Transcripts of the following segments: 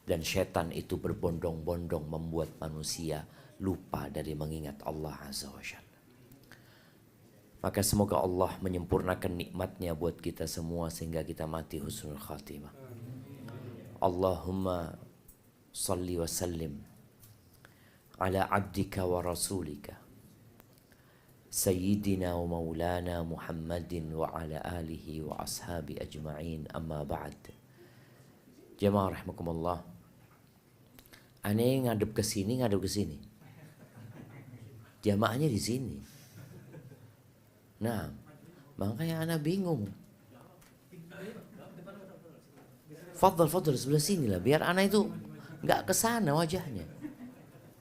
Dan setan itu berbondong-bondong membuat manusia lupa dari mengingat Allah Azza wa Jalla. Maka semoga Allah menyempurnakan nikmatnya buat kita semua sehingga kita mati husnul khatimah. Allahumma salli wa sallim ala abdika wa rasulika Sayyidina wa maulana Muhammadin wa ala alihi wa ashabi ajma'in, amma ba'd. Jamaah rahimakumullah. Aneh ngadep ke sini. Jamaahnya di sini. Nah, makanya ana bingung. Fadl sebelah sini lah, biar ana itu nggak ke sana wajahnya.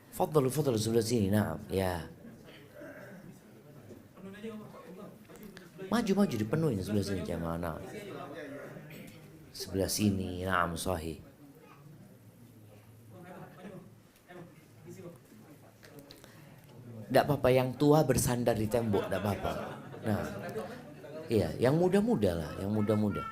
Fadl sebelah sini. Nah, ya. Maju dipenuhin sebelah sini jamaah. Nah. Sebelah sini, na'am sahih. Tidak apa-apa, yang tua bersandar di tembok, tidak apa-apa. Nah, iya, yang muda-muda lah, yang muda-muda.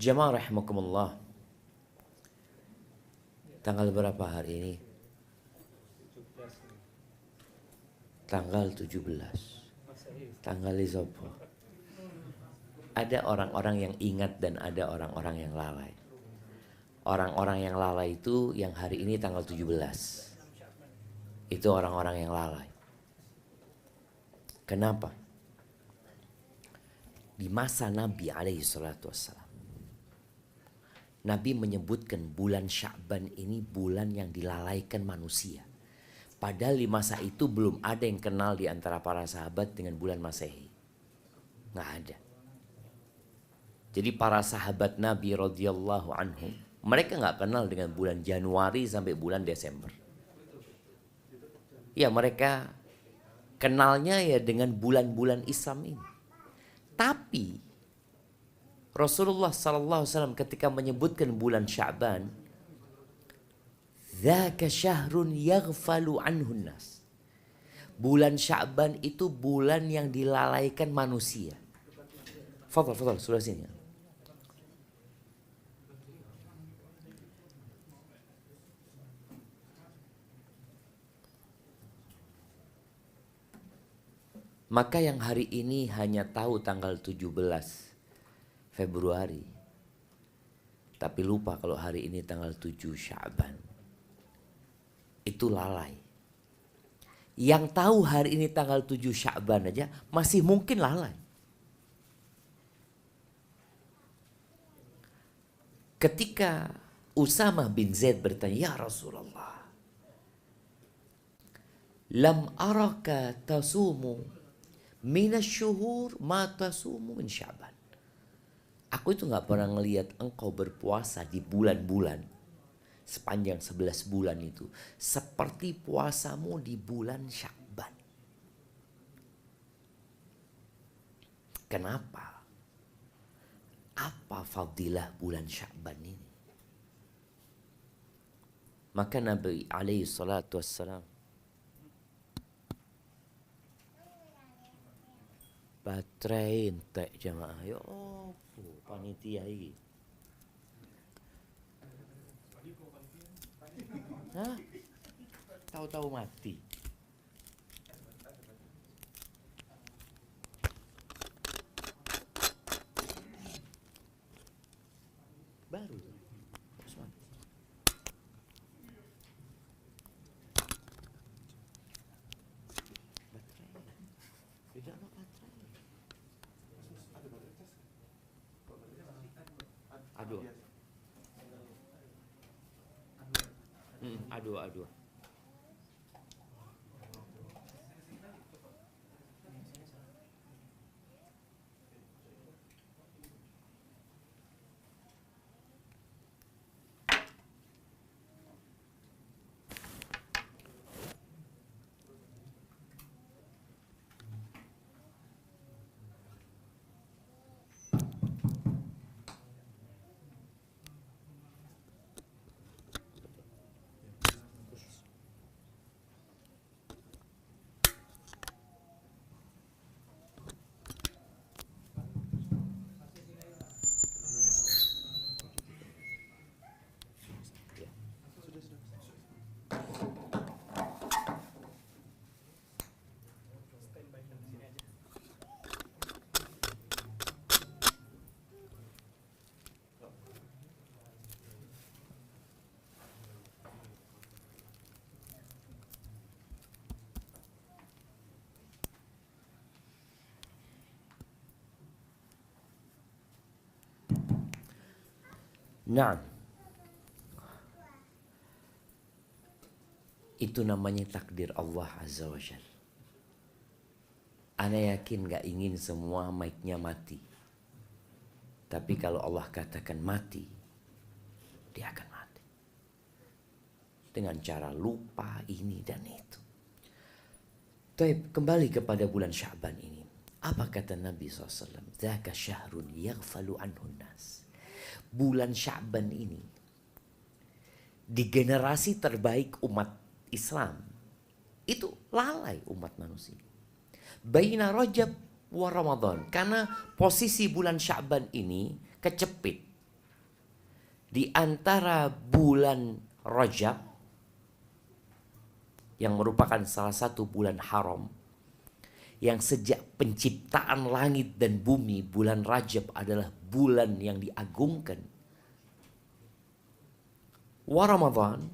Jamaah rahimakumullah. Tanggal berapa hari ini? Tanggal 17. Tanggal isopo. Ada orang-orang yang ingat dan ada orang-orang yang lalai. Orang-orang yang lalai itu yang hari ini tanggal 17. Itu orang-orang yang lalai. Kenapa? Di masa Nabi alaihi salatu wassalam, Nabi menyebutkan bulan Sya'ban ini bulan yang dilalaikan manusia. Padahal di masa itu belum ada yang kenal di antara para sahabat dengan bulan Masehi. Nggak ada. Jadi para sahabat Nabi radhiyallahu anhum, mereka nggak kenal dengan bulan Januari sampai bulan Desember. Ya, mereka kenalnya ya dengan bulan-bulan Islam ini. Tapi Rasulullah sallallahu alaihi wasallam ketika menyebutkan bulan Sya'ban, dzaka syahrun yaghfalu anhu nas. Bulan Sya'ban itu bulan yang dilalaikan manusia. Fadhal, sudah sini. Maka yang hari ini hanya tahu tanggal 17 Februari, tapi lupa kalau hari ini tanggal 7 Sya'ban. Itu lalai. Yang tahu hari ini tanggal 7 Sya'ban aja masih mungkin lalai. Ketika Usamah bin Zaid bertanya, "Ya Rasulullah, lam araka tasumu minasyuhur ma tasumu min Sya'ban." Aku itu gak pernah ngelihat engkau berpuasa di bulan-bulan sepanjang 11 bulan itu seperti puasamu di bulan Sya'ban. Kenapa? Apa fadilah bulan Sya'ban ini? Maka Nabi alaihi salatu wassalam, baterai entek jamaah. Ya apa panitia ini? Hah? Tahu-tahu mati. Baru. Aduh. Nah, itu namanya takdir Allah Azza wa Jalla. Ana yakin gak ingin semua mic-nya mati. Tapi kalau Allah katakan mati, dia akan mati. Dengan cara lupa ini dan itu. Taib, kembali kepada bulan Sya'ban ini. Apa kata Nabi SAW? Dzaka syahrun yaghfalu anhun nas. Bulan Sya'ban ini, di generasi terbaik umat Islam, itu lalai umat manusia. Baina Rajab wa Ramadan. Karena posisi bulan Sya'ban ini kecepit di antara bulan Rajab yang merupakan salah satu bulan haram, yang sejak penciptaan langit dan bumi bulan Rajab adalah bulan yang diagungkan, wa Ramadan,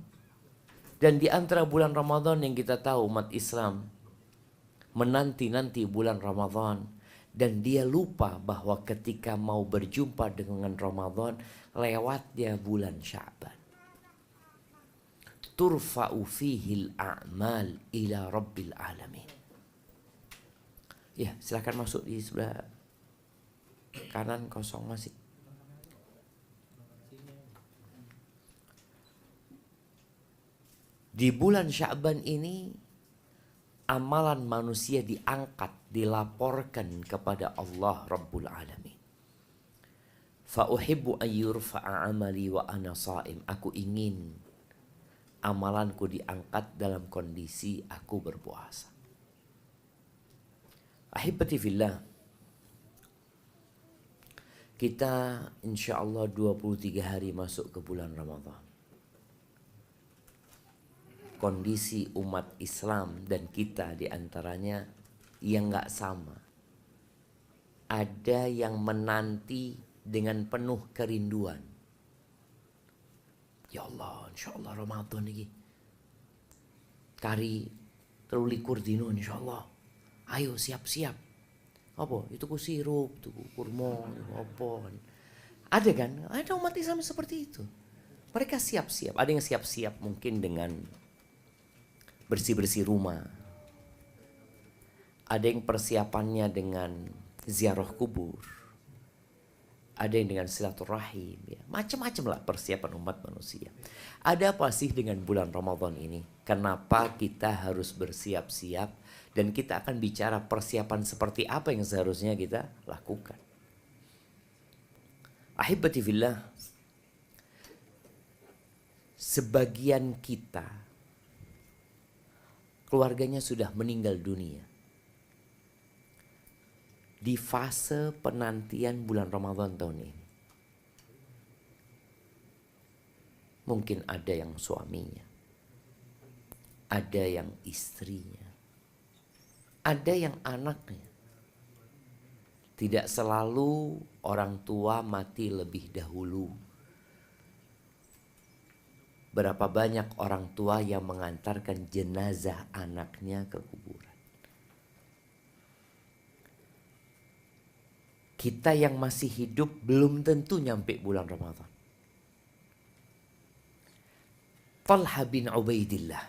dan di antara bulan Ramadan yang kita tahu umat Islam menanti-nanti bulan Ramadan, dan dia lupa bahwa ketika mau berjumpa dengan Ramadan lewatnya bulan Sya'ban. Turfa'u fihil a'mal ila rabbil alamin. Ya, silakan masuk di sebelah kanan kosong masih. Di bulan Sya'ban ini amalan manusia diangkat, dilaporkan kepada Allah Rabbul Alamin. Fa uhibbu an yurfa'a amali wa ana sha'im. Aku ingin amalanku diangkat dalam kondisi aku berpuasa. Ahibati fillah, kita insyaallah 23 hari masuk ke bulan Ramadan. Kondisi umat Islam dan kita diantaranya yang gak sama. Ada yang menanti dengan penuh kerinduan. Ya Allah, insyaallah Ramadan ini kari terulikur dino insyaallah. Ayo siap-siap. Apa? Itu ku sirup, itu ku kurma, apa. Ada kan? Ada umat Islam seperti itu. Mereka siap-siap. Ada yang siap-siap mungkin dengan bersih-bersih rumah. Ada yang persiapannya dengan ziarah kubur. Ada yang dengan silaturahim. Ya. Macam-macam lah persiapan umat manusia. Ada apa sih dengan bulan Ramadan ini? Kenapa kita harus bersiap-siap? Dan kita akan bicara persiapan seperti apa yang seharusnya kita lakukan. Ahibati fillah, sebagian kita keluarganya sudah meninggal dunia di fase penantian bulan Ramadan tahun ini. Mungkin ada yang suaminya, ada yang istrinya, ada yang anaknya. Tidak selalu orang tua mati lebih dahulu. Berapa banyak orang tua yang mengantarkan jenazah anaknya ke kuburan. Kita yang masih hidup belum tentu nyampe bulan Ramadan. Talha bin Ubaidillah,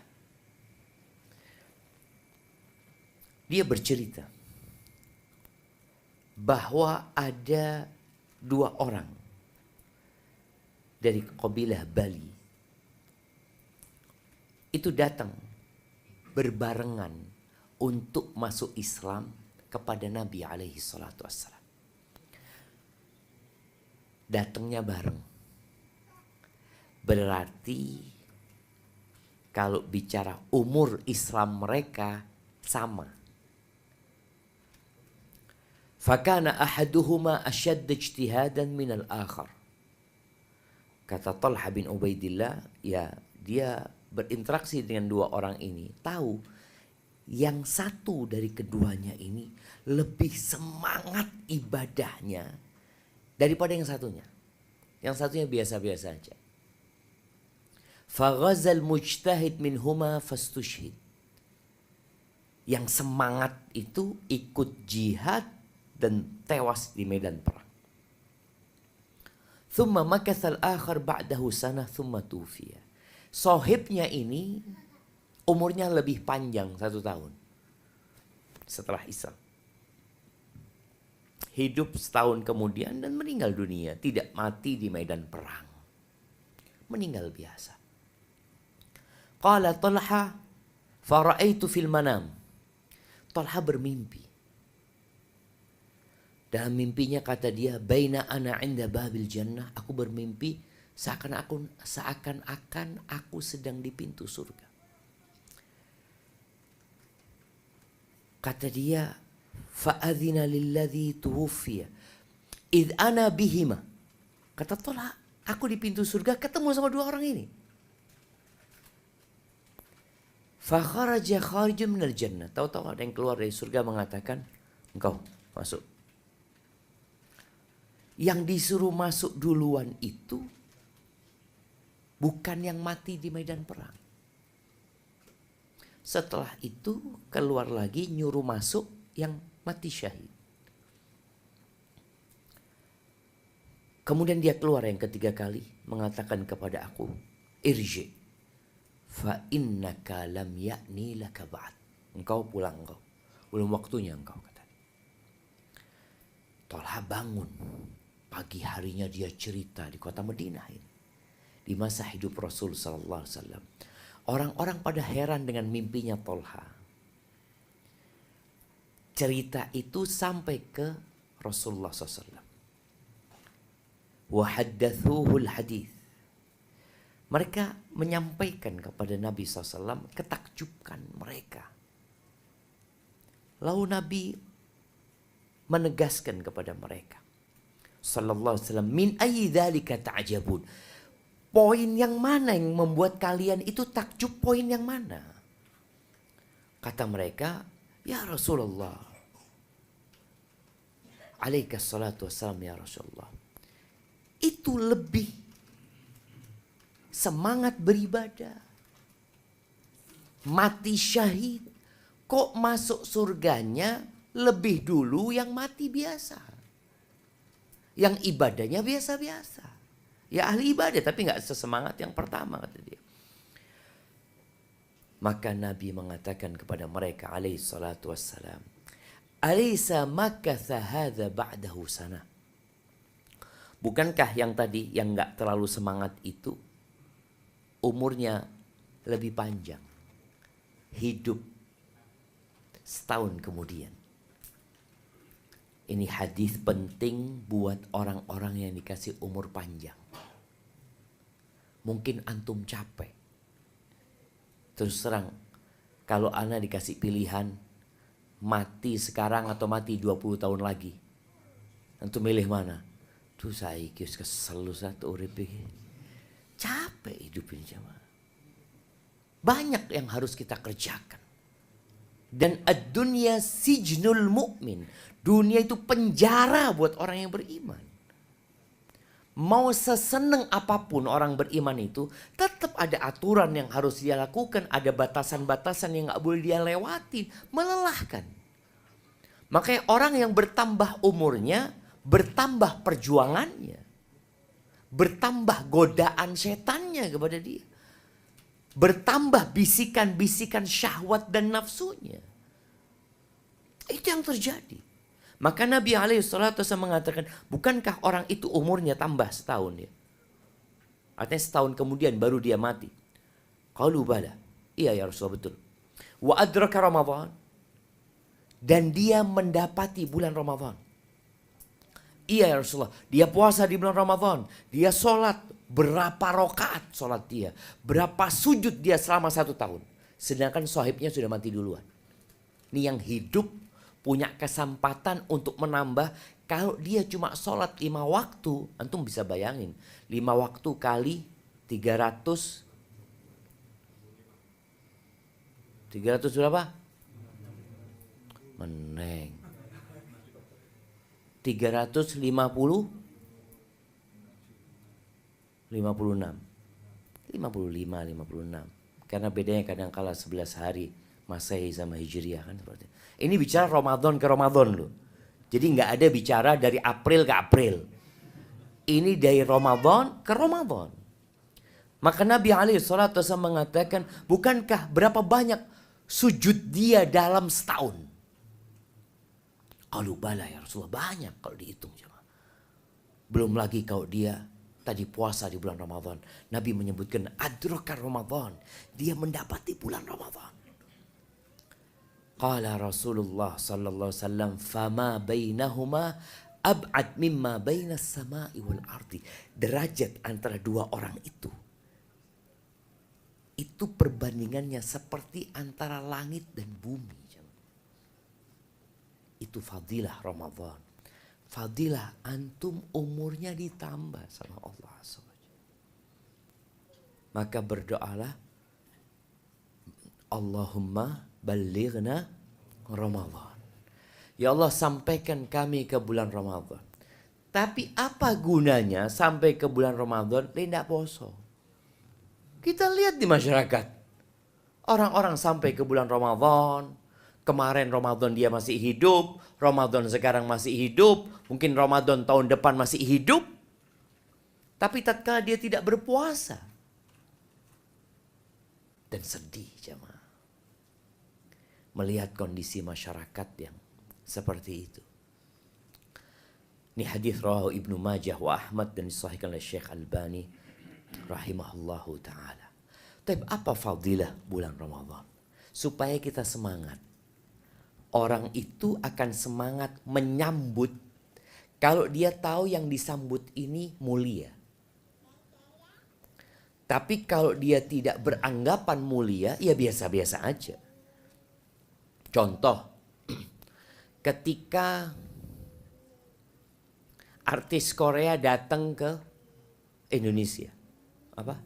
dia bercerita bahwa ada 2 orang dari kabilah Bali itu datang berbarengan untuk masuk Islam kepada Nabi alaihi salatu wassalam. Datangnya bareng. Berarti kalau bicara umur Islam mereka sama. Fakana ahaduhuma ashadd ijtihadan minal akhar. Kata Talha bin Ubaidillah, ya dia berinteraksi dengan 2 orang ini, tahu yang satu dari keduanya ini lebih semangat ibadahnya daripada yang satunya. Yang satunya biasa-biasa aja. Faghazal mujtahid minhuma fastushhid. Yang semangat itu ikut jihad dan tewas di medan perang. Thumma makathal akhar ba'dahu sanah thumma tufiya. Sohibnya ini umurnya lebih panjang 1 tahun setelah Islam. Hidup setahun kemudian dan meninggal dunia. Tidak mati di medan perang. Meninggal biasa. Qala Talha fara'aitu fil manam. Talha bermimpi. Dalam mimpinya kata dia, baina ana inda babil jannah. Aku bermimpi seakan-akan aku sedang di pintu surga. Kata dia, fa'adhina lilladhi tuwuffiya idh ana bihima. Kata Talha, aku di pintu surga ketemu sama 2 orang ini. Fakharaja kharijun minal jannah. Tahu-tahu ada yang keluar dari surga mengatakan, engkau masuk. Yang disuruh masuk duluan itu bukan yang mati di medan perang. Setelah itu keluar lagi nyuruh masuk yang mati syahid. Kemudian dia keluar yang ketiga kali mengatakan kepada aku, irji fa innaka lam ya'ni laka ba'd. Engkau pulang engkau. Belum waktunya engkau, kata. Talha bangun. Pagi harinya dia cerita di kota Madinah ini. Di masa hidup Rasul sallallahu alaihi wasallam. Orang-orang pada heran dengan mimpinya Talha. Cerita itu sampai ke Rasulullah SAW. Wa haddathuhul hadith. Mereka menyampaikan kepada Nabi SAW ketakjuban mereka. Lalu Nabi menegaskan kepada mereka. Sallallahu alaihi wasallam, min ayyi dzalika ta'jabun. Poin yang mana yang membuat kalian itu takjub, poin yang mana? Kata mereka, ya Rasulullah. Alaikas salatu wassalam ya Rasulullah. Itu lebih semangat beribadah. Mati syahid. Kok masuk surganya lebih dulu yang mati biasa? Yang ibadahnya biasa-biasa. Ya ahli ibadah tapi gak sesemangat yang pertama, kata dia. Maka Nabi mengatakan kepada mereka alaihi salatu wassalam, alaysa makatha hadha ba'dahu sana. Bukankah yang tadi yang gak terlalu semangat itu umurnya lebih panjang, hidup setahun kemudian. Ini hadis penting buat orang-orang yang dikasih umur panjang. Mungkin antum capek. Terus terang, kalau ana dikasih pilihan mati sekarang atau mati 20 tahun lagi, antum milih mana? Tuh saya kesel satu urip iki. Capek hidup ini jemaah. Banyak yang harus kita kerjakan. Dan ad-dunya sijnul mu'min. Dunia itu penjara buat orang yang beriman. Mau seseneng apapun orang beriman itu, tetap ada aturan yang harus dia lakukan. Ada batasan-batasan yang gak boleh dia lewati. Melelahkan. Makanya orang yang bertambah umurnya, bertambah perjuangannya. Bertambah godaan setannya kepada dia. Bertambah bisikan-bisikan syahwat dan nafsunya. Itu yang terjadi. Maka Nabi SAW mengatakan, bukankah orang itu umurnya tambah setahun ya? Artinya setahun kemudian baru dia mati. Qalu bala. Iya ya Rasulullah, betul. Wa adraka Ramadan. Dan dia mendapati bulan Ramadan. Iya ya Rasulullah, dia puasa di bulan Ramadan. Dia sholat, berapa rakaat sholat dia. Berapa sujud dia selama 1 tahun. Sedangkan sahibnya sudah mati duluan. Ini yang hidup punya kesempatan untuk menambah. Kalau dia cuma sholat 5 waktu, antum bisa bayangin. 5 waktu kali 300. 300 berapa? Meneng. 350 56 56. Karena bedanya kadang kala 11 hari Masehi sama Hijriah kan seperti itu. Ini bicara Ramadan ke Ramadan loh. Jadi nggak ada bicara dari April ke April. Ini dari Ramadan ke Ramadan. Maka Nabi SAW mengatakan, bukankah berapa banyak sujud dia dalam setahun? Kalau bala ya Rasulullah, banyak kalau dihitung. Belum lagi kalau dia tadi puasa di bulan Ramadan. Nabi menyebutkan adraka Ramadan. Dia mendapati bulan Ramadan. Qala Rasulullah sallallahu alaihi wasallam, fama bainahuma ab'ad mimma bainas sama'i wal ardi. Derajat antara dua orang itu perbandingannya seperti antara langit dan bumi. Itu fadilah Ramadan. Fadilah antum umurnya ditambah sama Allah SWT. Maka berdoalah, Allahumma balighna Ramadan. Ya Allah, sampaikan kami ke bulan Ramadan. Tapi apa gunanya sampai ke bulan Ramadan tidak poso? Kita lihat di masyarakat. Orang-orang sampai ke bulan Ramadan. Kemarin Ramadan dia masih hidup, Ramadan sekarang masih hidup, mungkin Ramadan tahun depan masih hidup. Tapi tatkala dia tidak berpuasa. Dan sedih jemaah. Melihat kondisi masyarakat yang seperti itu. Ini hadis rawahu Ibnu Majah wa Ahmad dan disahihkan oleh Syekh Albani rahimahullahu taala. Tapi apa fadilah bulan Ramadan? Supaya kita semangat. Orang itu akan semangat menyambut kalau dia tahu yang disambut ini mulia. Tapi kalau dia tidak beranggapan mulia, ya biasa-biasa aja. Contoh, ketika artis Korea datang ke Indonesia, apa?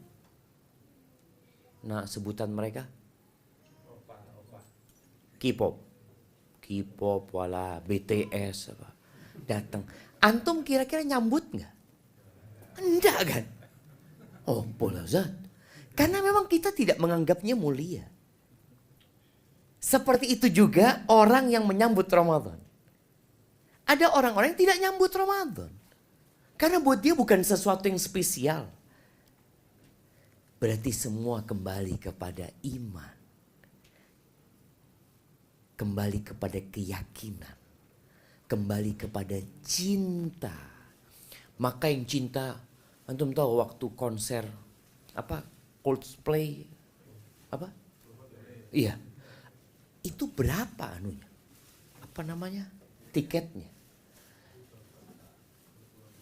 Nah, sebutan mereka? K-pop wala BTS apa datang, antum kira-kira nyambut nggak? Enggak kan? Oh polazat, karena memang kita tidak menganggapnya mulia. Seperti itu juga orang yang menyambut Ramadan. Ada orang-orang yang tidak nyambut Ramadan karena buat dia bukan sesuatu yang spesial. Berarti semua kembali kepada iman. Kembali kepada keyakinan. Kembali kepada cinta. Maka yang cinta, antum tahu waktu konser apa? Coldplay apa? Iya. Itu berapa anunya? Apa namanya? Tiketnya.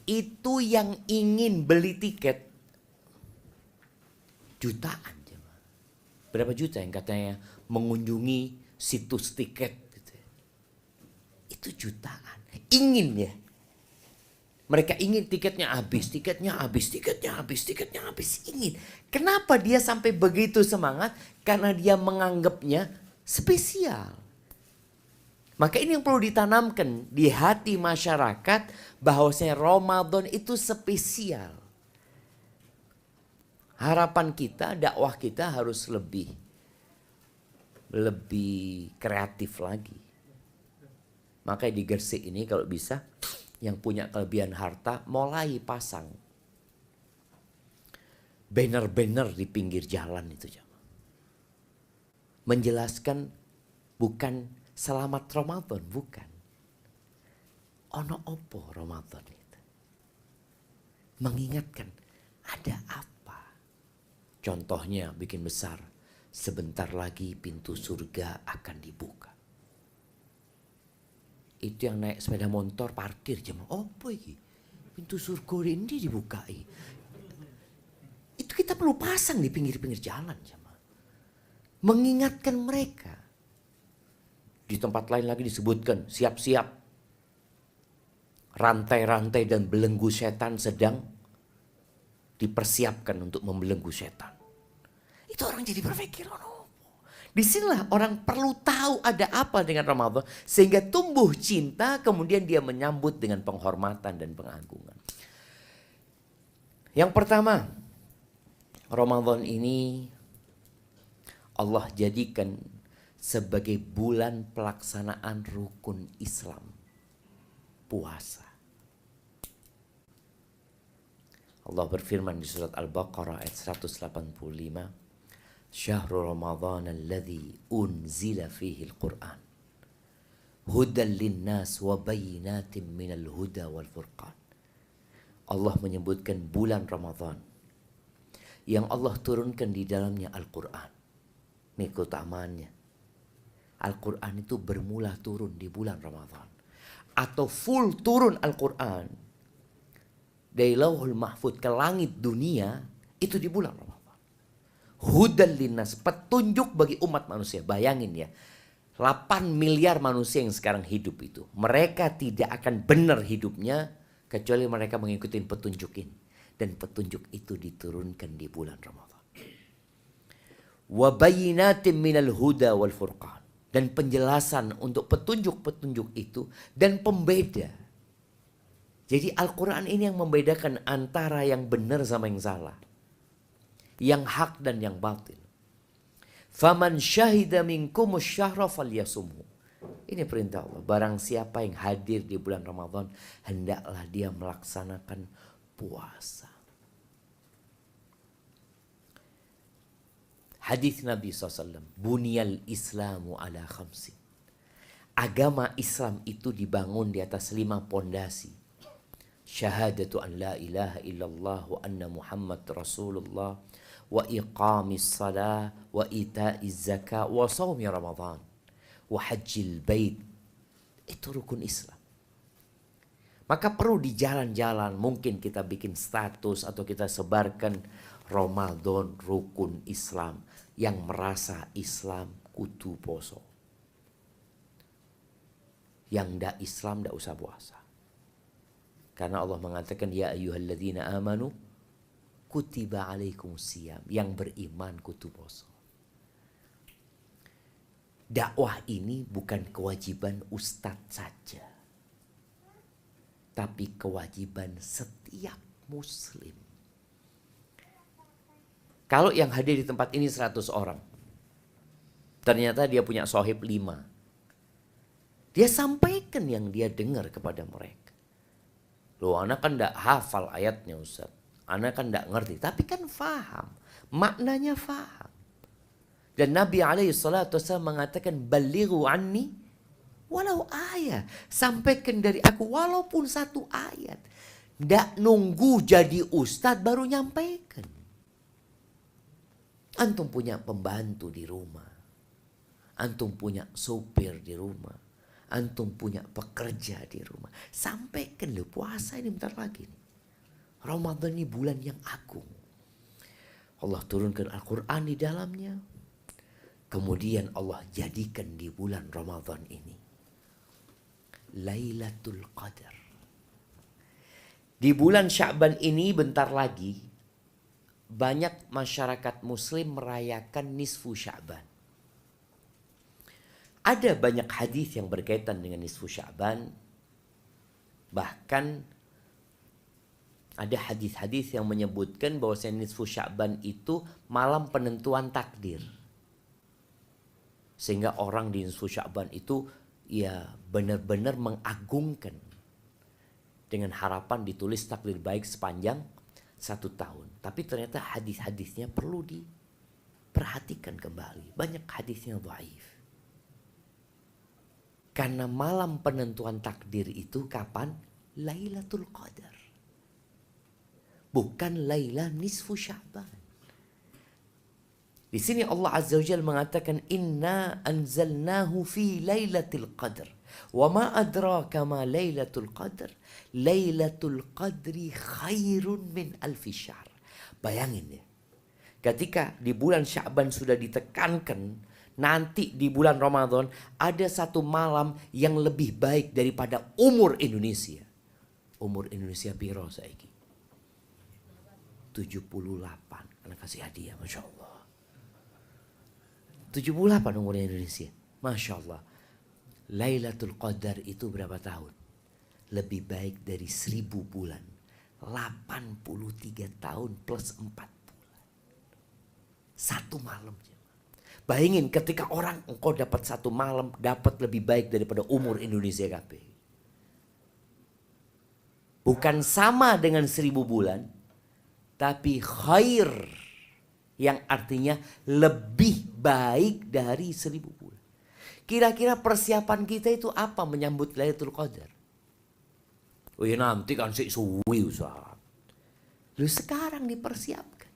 Itu yang ingin beli tiket jutaan. Berapa juta yang katanya mengunjungi situs tiket gitu. Itu jutaan. Ingin ya. Mereka ingin tiketnya habis, tiketnya habis, tiketnya habis, tiketnya habis. Ingin. Kenapa dia sampai begitu semangat? Karena dia menganggapnya spesial. Maka ini yang perlu ditanamkan di hati masyarakat bahwasanya Ramadan itu spesial. Harapan kita, dakwah kita harus lebih kreatif lagi. Makanya di Gresik ini kalau bisa yang punya kelebihan harta mulai pasang banner-banner di pinggir jalan itu. Menjelaskan bukan selamat Ramadan, bukan. Ono opo Ramadan itu. Mengingatkan ada apa. Contohnya bikin besar. Sebentar lagi pintu surga akan dibuka. Itu yang naik sepeda motor parkir jemaah. Apa ini? Pintu surga ini dibukai. Itu kita perlu pasang di pinggir-pinggir jalan jemaah. Mengingatkan mereka. Di tempat lain lagi disebutkan siap-siap. Rantai-rantai dan belenggu setan sedang dipersiapkan untuk membelenggu setan. Itu orang jadi berpikir, oh, disinilah orang perlu tahu ada apa dengan Ramadan. Sehingga tumbuh cinta, kemudian dia menyambut dengan penghormatan dan pengagungan. Yang pertama, Ramadan ini Allah jadikan sebagai bulan pelaksanaan rukun Islam. Puasa. Allah berfirman di surat Al-Baqarah ayat 185, Syahrul Ramadhan alladzi unzila fihi al-Qur'an hudan linnas wa bayyinatin minal huda wal furqan. Allah menyebutkan bulan Ramadan yang Allah turunkan di dalamnya Al-Quran. Ini keutamaannya. Al-Quran itu bermula turun di bulan Ramadan. Atau full turun Al-Quran dari Lauhul Mahfud ke langit dunia itu di bulan Ramadan. Hudan linnas, petunjuk bagi umat manusia. Bayangin ya, 8 miliar manusia yang sekarang hidup itu, mereka tidak akan benar hidupnya kecuali mereka mengikuti petunjuk ini. Dan petunjuk itu diturunkan di bulan Ramadan. Wa bayyinatin minal huda wal furqan. Dan penjelasan untuk petunjuk-petunjuk itu dan pembeda. Jadi Al-Quran ini yang membedakan antara yang benar sama yang salah. Yang hak dan yang batil. Faman syahida minkumus syahra falyasumhu. Ini perintah Allah. Barang siapa yang hadir di bulan Ramadan, hendaklah dia melaksanakan puasa. Hadis Nabi SAW, Bunyal Islamu ala khamsin. Agama Islam itu dibangun di atas 5 pondasi. Syahadatu an la ilaha illallah wa anna Muhammad Rasulullah wa iqamis salah wa ita'iz zakah wa sawmi Ramadan wa hajjil bait. Itu rukun Islam. Maka perlu di jalan-jalan mungkin kita bikin status atau kita sebarkan Ramadan rukun Islam. Yang merasa Islam kudu poso. Yang ndak Islam ndak usah puasa. Karena Allah mengatakan ya ayyuhalladzina amanu kutiba alaikumusiyam. Yang beriman kudu poso. Dakwah ini bukan kewajiban ustadz saja. Tapi kewajiban setiap muslim. Kalau yang hadir di tempat ini 100 orang. Ternyata dia punya sohib 5. Dia sampaikan yang dia dengar kepada mereka. Loh, anak kan tidak hafal ayatnya Ustaz. Anak kan tidak ngerti. Tapi kan faham. Maknanya faham. Dan Nabi SAW mengatakan, Balighu anni walau ayat. Sampaikan dari aku walaupun 1 ayat. Tidak nunggu jadi Ustaz baru nyampaikan. Antum punya pembantu di rumah. Antum punya sopir di rumah. Antum punya pekerja di rumah. Sampaikan loh, puasa ini bentar lagi nih. Ramadan ini bulan yang agung. Allah turunkan Al-Quran di dalamnya. Kemudian Allah jadikan di bulan Ramadan ini Lailatul Qadar. Di bulan Sya'ban ini bentar lagi banyak masyarakat muslim merayakan nisfu Sya'ban. Ada banyak hadis yang berkaitan dengan nisfu Sya'ban. Bahkan ada hadis-hadis yang menyebutkan bahwasanya nisfu Sya'ban itu malam penentuan takdir. Sehingga orang di nisfu Sya'ban itu ya benar-benar mengagungkan. Dengan harapan ditulis takdir baik sepanjang 1 tahun. Tapi ternyata hadis-hadisnya perlu diperhatikan kembali. Banyak hadisnya dhaif. Karena malam penentuan takdir itu kapan? Lailatul Qadar. Bukan Laila nisfu Sya'ban. Di sini Allah Azza wa Jalla mengatakan inna anzalnahu fi lailatul qadar. Wa ma adraka ma lailatul qadar. Lailatul qadri khairun min alfi syahr. Bayangin ya. Ketika di bulan Sya'ban sudah ditekankan, nanti di bulan Ramadan ada 1 malam yang lebih baik daripada umur Indonesia. Umur Indonesia piro saiki? 78. Anak kasih hadiah, Masya Allah. 78 umurnya Indonesia. Masya Allah. Lailatul Qadar itu berapa tahun? Lebih baik dari 1000 bulan. 83 tahun plus 4 bulan. 1 malam. Bayangin ketika orang engkau dapat 1 malam. Dapat lebih baik daripada umur Indonesia KB. Bukan sama dengan 1000 bulan. tapi khair, yang artinya lebih baik dari 1000 bulan. Kira-kira persiapan kita itu apa menyambut Lailatul Qadar? Oh ya nanti kan sih suwi Ustaz. Lu sekarang dipersiapkan.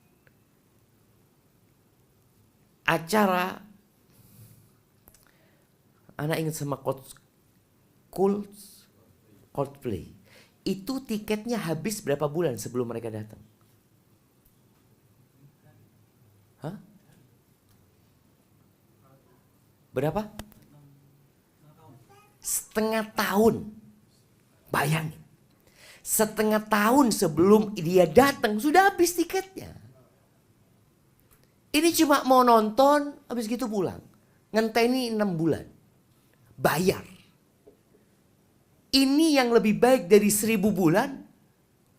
Acara, anak ingat sama Coldplay. Itu tiketnya habis berapa bulan sebelum mereka datang? Hah? Berapa? Setengah tahun. Bayangin. Setengah tahun sebelum dia datang sudah habis tiketnya. Ini cuma mau nonton, habis gitu pulang. Ngenteni 6 bulan. Bayar. Ini yang lebih baik dari 1000 bulan.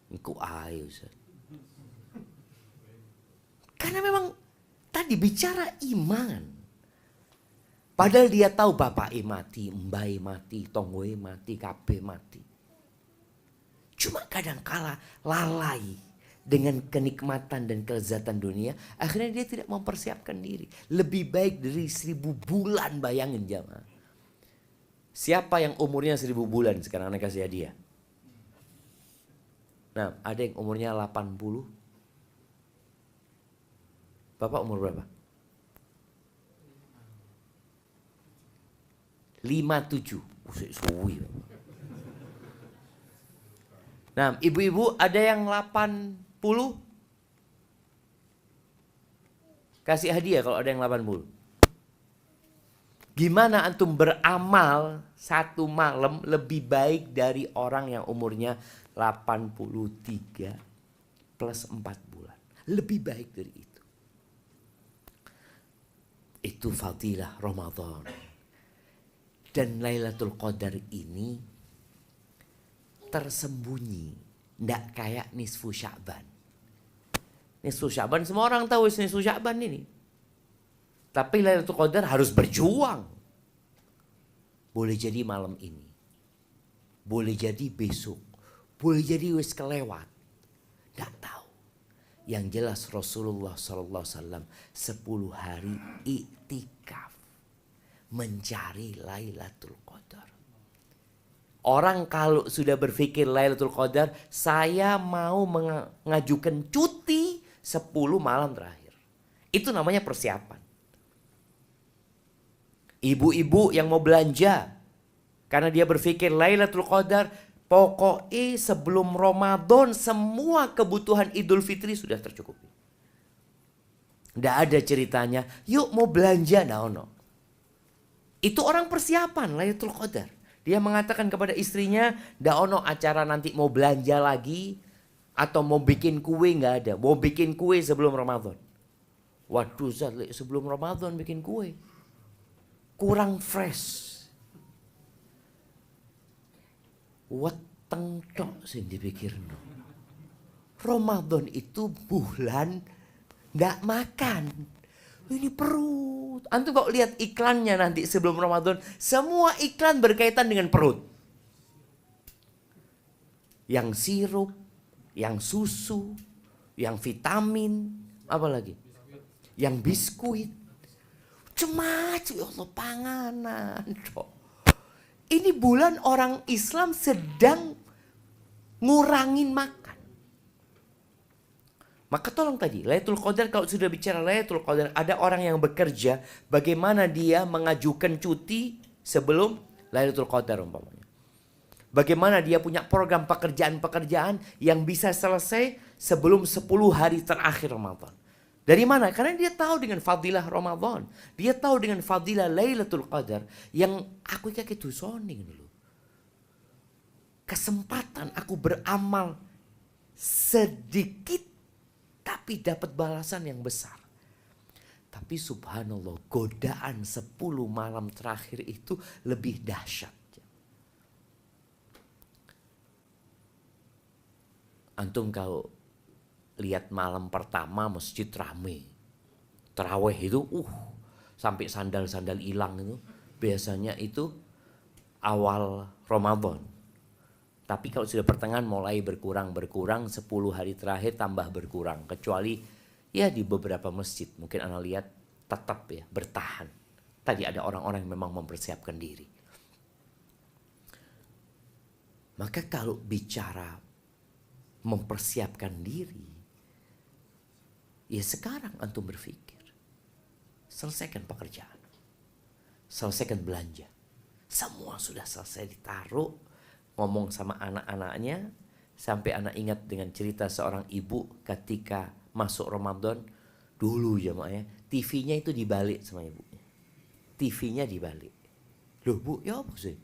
Engkau ayo Ustaz. Karena memang tadi bicara iman. Padahal dia tahu bapak mati, mbai mati, tonggoe mati, kabeh mati. Cuma kadangkala lalai dengan kenikmatan dan kelezatan dunia. Akhirnya dia tidak mempersiapkan diri. Lebih baik dari 1000 bulan, bayangin jamaah. Siapa yang umurnya 1000 bulan sekarang anak kasih hadiah? Nah, ada yang umurnya 80. Bapak umur berapa? 57. Suwi. Nah, ibu-ibu ada yang 80? Kasih hadiah kalau ada yang 80. Gimana antum beramal satu malam lebih baik dari orang yang umurnya 83 plus 4 bulan. Lebih baik dari itu. Itu fadilah Ramadan. Dan Lailatul Qadar ini tersembunyi, ndak kayak nisfu Sya'ban. Nisfu Sya'ban semua orang tahu nisfu Sya'ban ini. Tapi Lailatul Qadar harus berjuang. Boleh jadi malam ini. Boleh jadi besok. Boleh jadi wis kelewat. Ndak tahu. Yang jelas Rasulullah SAW 10 hari iktikaf mencari Lailatul Qadar. Orang kalau sudah berpikir Lailatul Qadar, saya mau mengajukan cuti 10 malam terakhir. Itu namanya persiapan. Ibu-ibu yang mau belanja, karena dia berpikir Lailatul Qadar, pokoknya sebelum Ramadan semua kebutuhan Idul Fitri sudah tercukupi. Tidak ada ceritanya, yuk mau belanja, no. Itu orang persiapan Lailatul Qadar. Dia mengatakan kepada istrinya, ndak ono acara nanti mau belanja lagi atau mau bikin kue, nggak ada. Mau bikin kue sebelum Ramadan. Waduh, sebelum Ramadan bikin kue. Kurang fresh. Weteng tok sing dipikirno. Ramadan itu bulan ndak makan. Ini perut. Antum kok lihat iklannya nanti sebelum Ramadan, semua iklan berkaitan dengan perut. Yang sirup, yang susu, yang vitamin, apa lagi? Yang biskuit. Cemacu, ya Allah, panganan. Ini bulan orang Islam sedang ngurangin makan. Maka tolong tadi, Lailatul Qadar, kalau sudah bicara Lailatul Qadar, ada orang yang bekerja, bagaimana dia mengajukan cuti sebelum Lailatul Qadar umpamanya. Bagaimana dia punya program pekerjaan-pekerjaan yang bisa selesai sebelum 10 hari terakhir Ramadan. Dari mana? Karena dia tahu dengan fadilah Ramadan. Dia tahu dengan fadilah Lailatul Qadar yang aku kayak itu soning dulu. Kesempatan aku beramal sedikit tapi dapat balasan yang besar. Tapi subhanallah, godaan 10 malam terakhir itu lebih dahsyat. Antum kalau lihat malam pertama masjid rame. Tarawih itu sampai sandal-sandal hilang itu. Biasanya itu awal Ramadan. Tapi kalau sudah pertengahan mulai berkurang, 10 hari terakhir tambah berkurang. Kecuali ya di beberapa masjid, mungkin Anda lihat tetap ya bertahan. Tadi ada orang-orang yang memang mempersiapkan diri. Maka kalau bicara mempersiapkan diri, ya sekarang antum berpikir. Selesaikan pekerjaan. Selesaikan belanja. Semua sudah selesai ditaruh. Ngomong sama anak-anaknya. Sampai anak ingat dengan cerita seorang ibu ketika masuk Ramadan. Dulu jamaah ya. TV-nya itu dibalik sama ibunya. TV-nya dibalik. Loh bu, ya apa sih?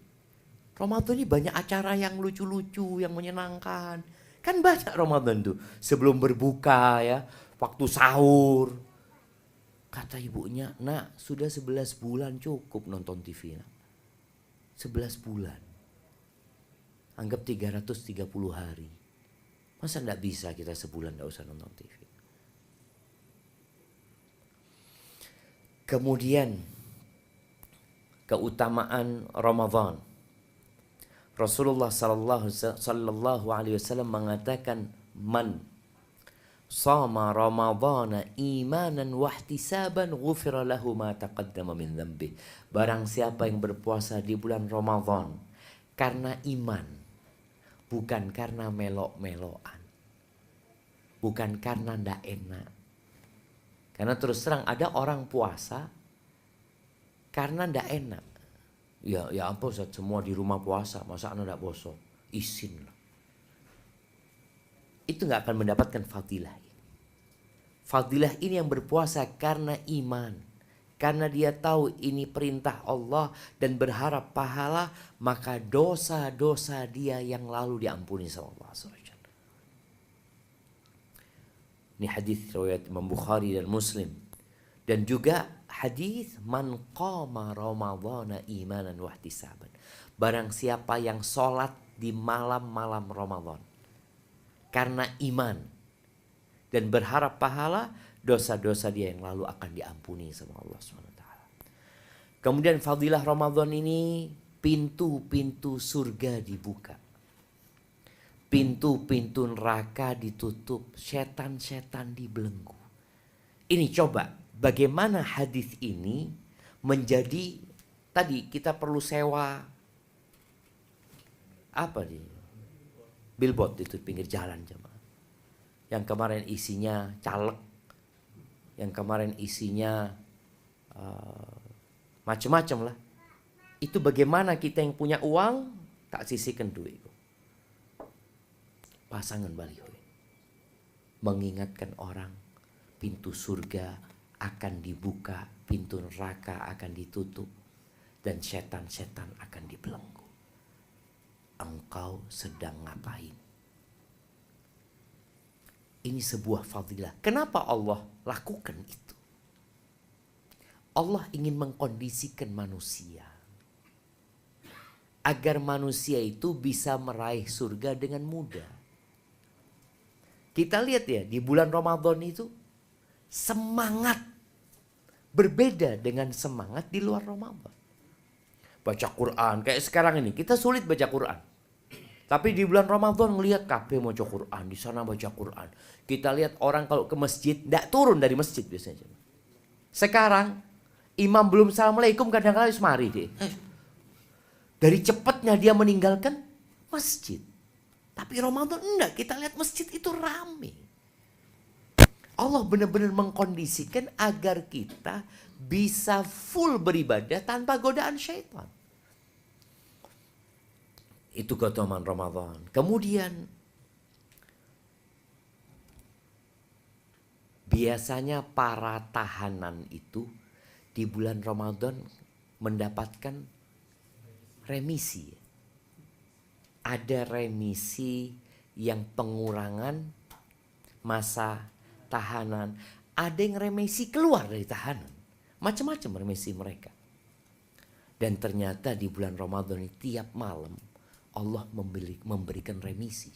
Ramadan ini banyak acara yang lucu-lucu, yang menyenangkan. Kan banyak Ramadan tuh. Sebelum berbuka ya. Waktu sahur. Kata ibunya, nak sudah 11 bulan cukup nonton TV. Nak. 11 bulan. Anggap 330 hari. Masa enggak bisa kita sebulan enggak usah nonton TV. Kemudian keutamaan Ramadan. Rasulullah sallallahu alaihi wasallam mengatakan, man sama Ramadhana imanan wahtisaban ghufira lahu ma taqaddama min dhanbi. Barang siapa yang berpuasa di bulan Ramadan karena iman, bukan karena melok-melokan, bukan karena ndak enak. Karena terus terang ada orang puasa karena ndak enak. Ya apa Ustaz, semua di rumah puasa, masa anda ndak puasa? Isin lah. Itu nggak akan mendapatkan fadilah. Fadilah ini yang berpuasa karena iman. Karena dia tahu ini perintah Allah dan berharap pahala, maka dosa-dosa dia yang lalu diampuni sama Allah SWT. Ini hadis riwayat Imam Bukhari dan Muslim. Dan juga hadis man qama ramadhana imanan wahtisaban. Barang siapa yang sholat di malam-malam Ramadan karena iman dan berharap pahala, dosa-dosa dia yang lalu akan diampuni sama Allah SWT. Kemudian fadilah Ramadan ini, pintu-pintu surga dibuka. Pintu-pintu neraka ditutup, setan-setan dibelenggu. Ini coba, bagaimana hadis ini menjadi, tadi kita perlu sewa, apa nih? Billboard itu pinggir jalan jemaah. Yang kemarin isinya caleg, yang kemarin isinya macam-macam lah. Itu bagaimana kita yang punya uang tak sisihkan duit. Pasangan baliho. Mengingatkan orang pintu surga akan dibuka, pintu neraka akan ditutup, dan setan-setan akan dibelenggu. Engkau sedang ngapain? Ini sebuah fadilah. Kenapa Allah lakukan itu? Allah ingin mengkondisikan manusia. Agar manusia itu bisa meraih surga dengan mudah. Kita lihat ya, di bulan Ramadan itu semangat berbeda dengan semangat di luar Ramadan. Baca Quran, kayak sekarang ini, kita sulit baca Quran. Tapi di bulan Ramadan ngelihat kafe baca Quran, di sana baca Quran. Kita lihat orang kalau ke masjid, tidak turun dari masjid biasanya. Sekarang, imam belum assalamualaikum kadang-kadang mari deh. Dari cepatnya dia meninggalkan masjid. Tapi Ramadan enggak, kita lihat masjid itu rame. Allah benar-benar mengkondisikan agar kita bisa full beribadah tanpa godaan syaitan. Itu keutamaan Ramadan. Kemudian biasanya para tahanan itu di bulan Ramadan mendapatkan remisi. Ada remisi yang pengurangan masa tahanan. Ada yang remisi keluar dari tahanan. Macam-macam remisi mereka. Dan ternyata di bulan Ramadan ini tiap malam Allah memberikan remisi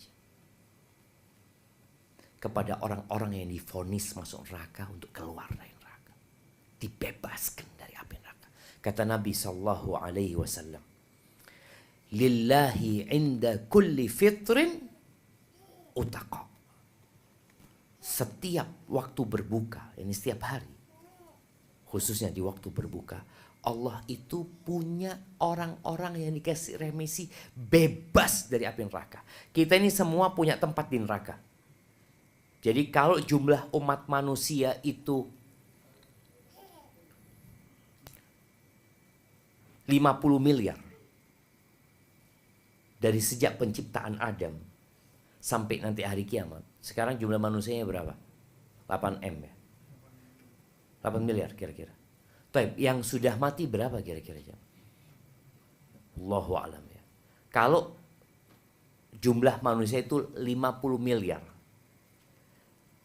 kepada orang-orang yang divonis masuk neraka untuk keluar dari neraka, dibebaskan dari api neraka. Kata Nabi SAW, Lillahi inda kulli fitrin utaqa. Setiap waktu berbuka, ini setiap hari, khususnya di waktu berbuka, Allah itu punya orang-orang yang dikasih remisi bebas dari api neraka. Kita ini semua punya tempat di neraka. Jadi kalau jumlah umat manusia itu 50 miliar dari sejak penciptaan Adam sampai nanti hari kiamat. Sekarang jumlah manusianya berapa? 8M ya. 8 miliar kira-kira. Yang sudah mati berapa kira-kira? Allahu a'lam ya. Kalau jumlah manusia itu 50 miliar.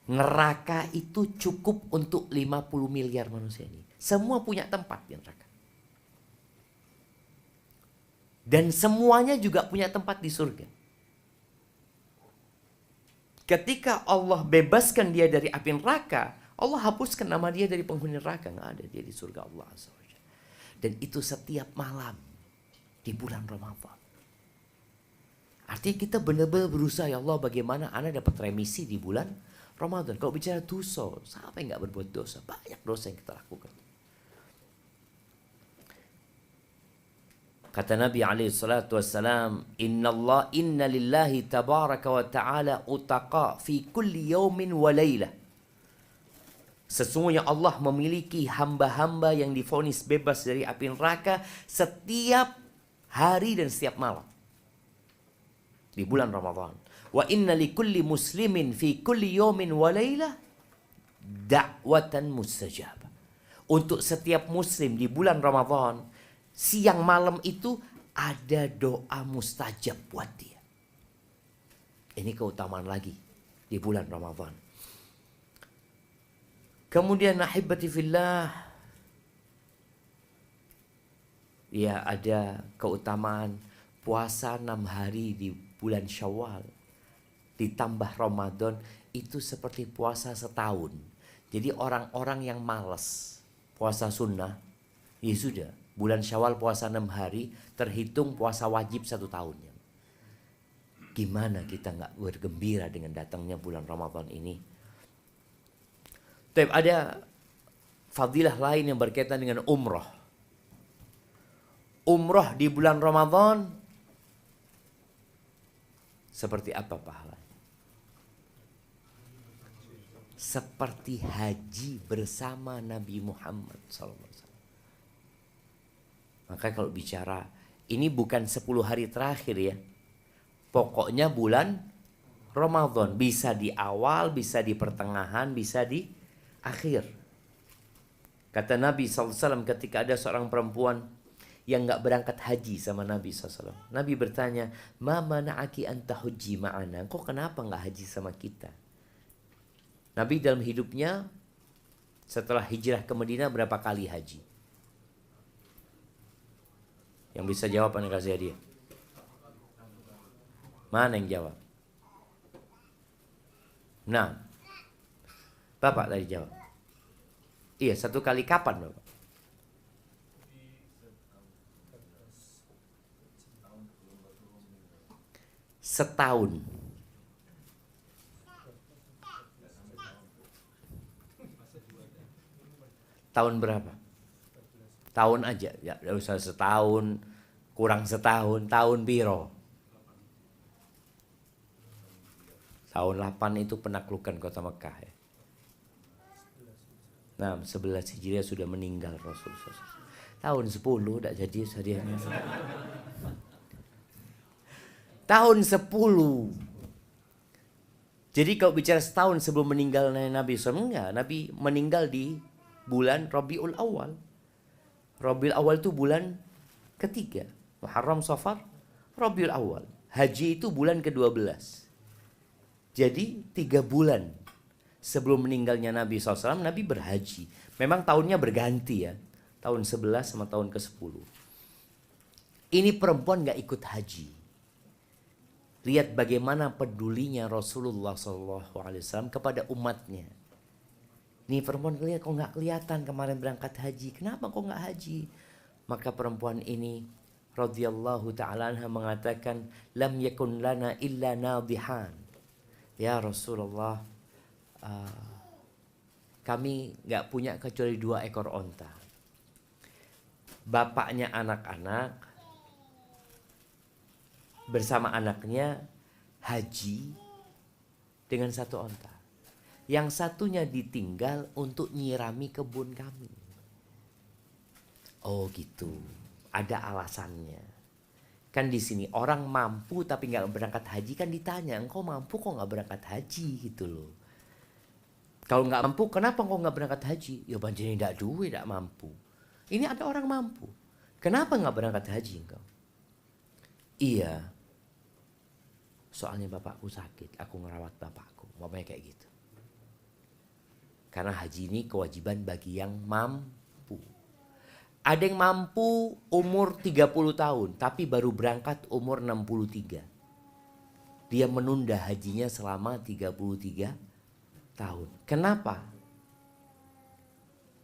Neraka itu cukup untuk 50 miliar manusia ini. Semua punya tempat di neraka. Dan semuanya juga punya tempat di surga. Ketika Allah bebaskan dia dari api neraka, Allah hapuskan nama dia dari penghuni neraka. Nggak ada dia di surga Allah Azza wa Jalla. Dan itu setiap malam di bulan Ramadan. Artinya kita benar-benar berusaha, ya Allah bagaimana Anda dapat remisi di bulan Ramadan. Kalau bicara dosa, siapa yang nggak berbuat dosa? Banyak dosa yang kita lakukan. Kata Nabi SAW, inna lillahi tabaraka wa ta'ala utaqa fi kulli yawmin wa laylah. Sesungguhnya Allah memiliki hamba-hamba yang divonis bebas dari api neraka setiap hari dan setiap malam di bulan Ramadan. Wa inna li kulli muslimin fi kulli yawmin wa laylah da'watan mustajabah. Untuk setiap muslim di bulan Ramadan, siang malam itu ada doa mustajab buat dia. Ini keutamaan lagi di bulan Ramadan. Kemudian ahibati fillah, ya ada keutamaan puasa 6 hari di bulan Syawal ditambah Ramadan itu seperti puasa setahun. Jadi orang-orang yang malas puasa sunnah, ya sudah, bulan Syawal puasa 6 hari terhitung puasa wajib 1 tahun. Gimana kita nggak bergembira dengan datangnya bulan Ramadan ini? Tapi ada fadilah lain yang berkaitan dengan umrah. Umrah di bulan Ramadan seperti apa pahalanya? Seperti haji bersama Nabi Muhammad SAW. Maka kalau bicara, ini bukan 10 hari terakhir ya. Pokoknya bulan Ramadan. Bisa di awal, bisa di pertengahan, bisa di akhir. Kata Nabi SAW ketika ada seorang perempuan yang gak berangkat haji sama Nabi SAW. Nabi bertanya, ma mana'aki anta hujji ma'ana. Kok kenapa gak haji sama kita? Nabi dalam hidupnya setelah hijrah ke Madinah berapa kali haji? Yang bisa jawab anda kasih hadiah. Mana yang jawab? Nah, Bapak tadi jawab. Iya, 1 kali kapan Bapak? Setahun. Tahun berapa? Tahun aja, ya tidak usah setahun, kurang setahun, tahun piro. Tahun 8 itu penaklukan kota Mekah ya. Nah, 11 Hijriah sudah meninggal Rasulullah. Tahun 10 tidak jadi hadiahnya. Tahun 10. Jadi kalau bicara setahun sebelum meninggalnya Nabi SAW, enggak. Nabi meninggal di bulan Rabiul Awal. Rabiul Awal itu bulan ketiga. Muharram, Safar, Rabiul Awal. Haji itu bulan ke-12. Jadi 3 bulan sebelum meninggalnya Nabi SAW, Nabi berhaji. Memang tahunnya berganti ya. Tahun 11 sama tahun ke-10. Ini perempuan gak ikut haji. Lihat bagaimana pedulinya Rasulullah SAW kepada umatnya. Ini perempuan lihat kok gak kelihatan kemarin berangkat haji. Kenapa kok gak haji? Maka perempuan ini radhiyallahu ta'ala anha mengatakan, lam yakun lana illa nadihan. Ya Rasulullah, kami nggak punya kecuali 2 ekor onta. Bapaknya anak-anak bersama anaknya haji dengan 1 onta. Yang satunya ditinggal untuk nyirami kebun kami. Oh gitu, ada alasannya. Kan di sini orang mampu tapi nggak berangkat haji kan ditanya, engkau mampu kok nggak berangkat haji gitu loh. Kalau nggak mampu, kenapa engkau nggak berangkat haji? Ya banjirnya tidak duit, tidak mampu. Ini ada orang mampu. Kenapa nggak berangkat haji engkau? Iya, soalnya bapakku sakit, aku ngerawat bapakku. Mamanya kayak gitu. Karena haji ini kewajiban bagi yang mampu. Ada yang mampu umur 30 tahun, tapi baru berangkat umur 63. Dia menunda hajinya selama 33 tahun. Kenapa?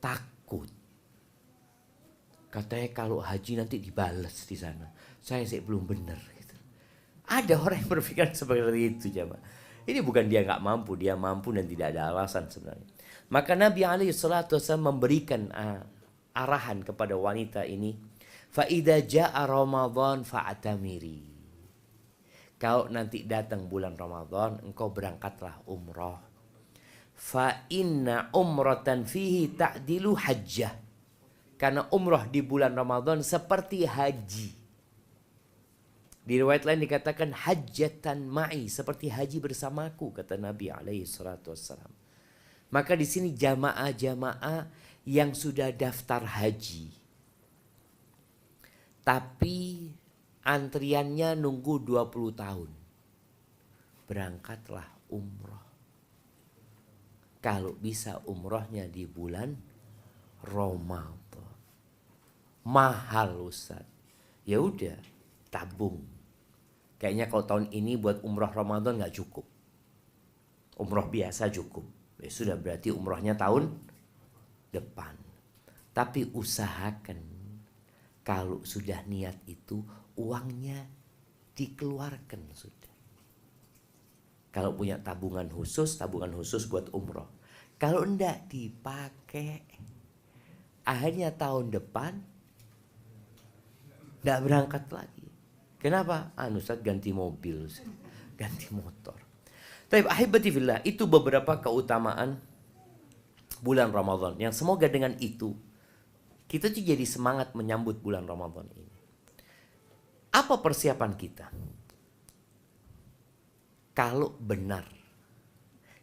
Takut. Katanya kalau haji nanti dibales di sana. Saya sih belum benar. Gitu. Ada orang yang berpikir seperti itu, jemaah. Ini bukan dia nggak mampu, dia mampu dan tidak ada alasan sebenarnya. Maka Nabi SAW memberikan arahan kepada wanita ini, fa idza jaa Ramadan fa'tamiri. Kalau nanti datang bulan Ramadan, engkau berangkatlah umrah. Fa inna umratan fihi ta'dilu hajjah. Karena umrah di bulan Ramadan seperti haji. Di riwayat lain dikatakan hajjatan ma'i, seperti haji bersamaku, kata Nabi SAW. Maka di sini jamaah-jamaah yang sudah daftar haji, tapi antriannya nunggu 20 tahun, berangkatlah umroh. Kalau bisa umrohnya di bulan Ramadan. Mahal Ustaz. Ya udah, tabung. Kayaknya kalau tahun ini buat umroh Ramadan nggak cukup. Umroh biasa cukup. Ya sudah, berarti umrohnya tahun depan. Tapi usahakan kalau sudah niat itu uangnya dikeluarkan sudah. Kalau punya tabungan khusus buat umroh. Kalau enggak dipakai, akhirnya tahun depan enggak berangkat lagi. Kenapa? Ustaz ganti mobil, ganti motor. Tapi ahibati fillah, itu beberapa keutamaan bulan Ramadan yang semoga dengan itu kita tuh jadi semangat menyambut bulan Ramadan ini. Apa persiapan kita? Kalau benar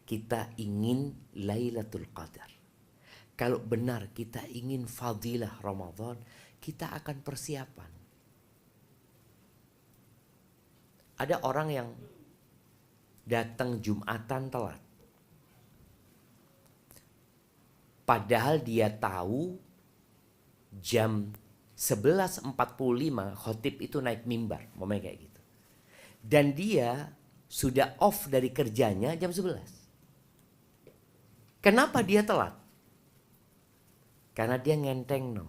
kita ingin Lailatul Qadar, kalau benar kita ingin fadilah Ramadan, kita akan persiapan. Ada orang yang datang Jumatan telat. Padahal dia tahu jam 11.45 khotib itu naik mimbar, momennya kayak gitu. Dan dia sudah off dari kerjanya jam 11. Kenapa dia telat? Karena dia ngenteng no.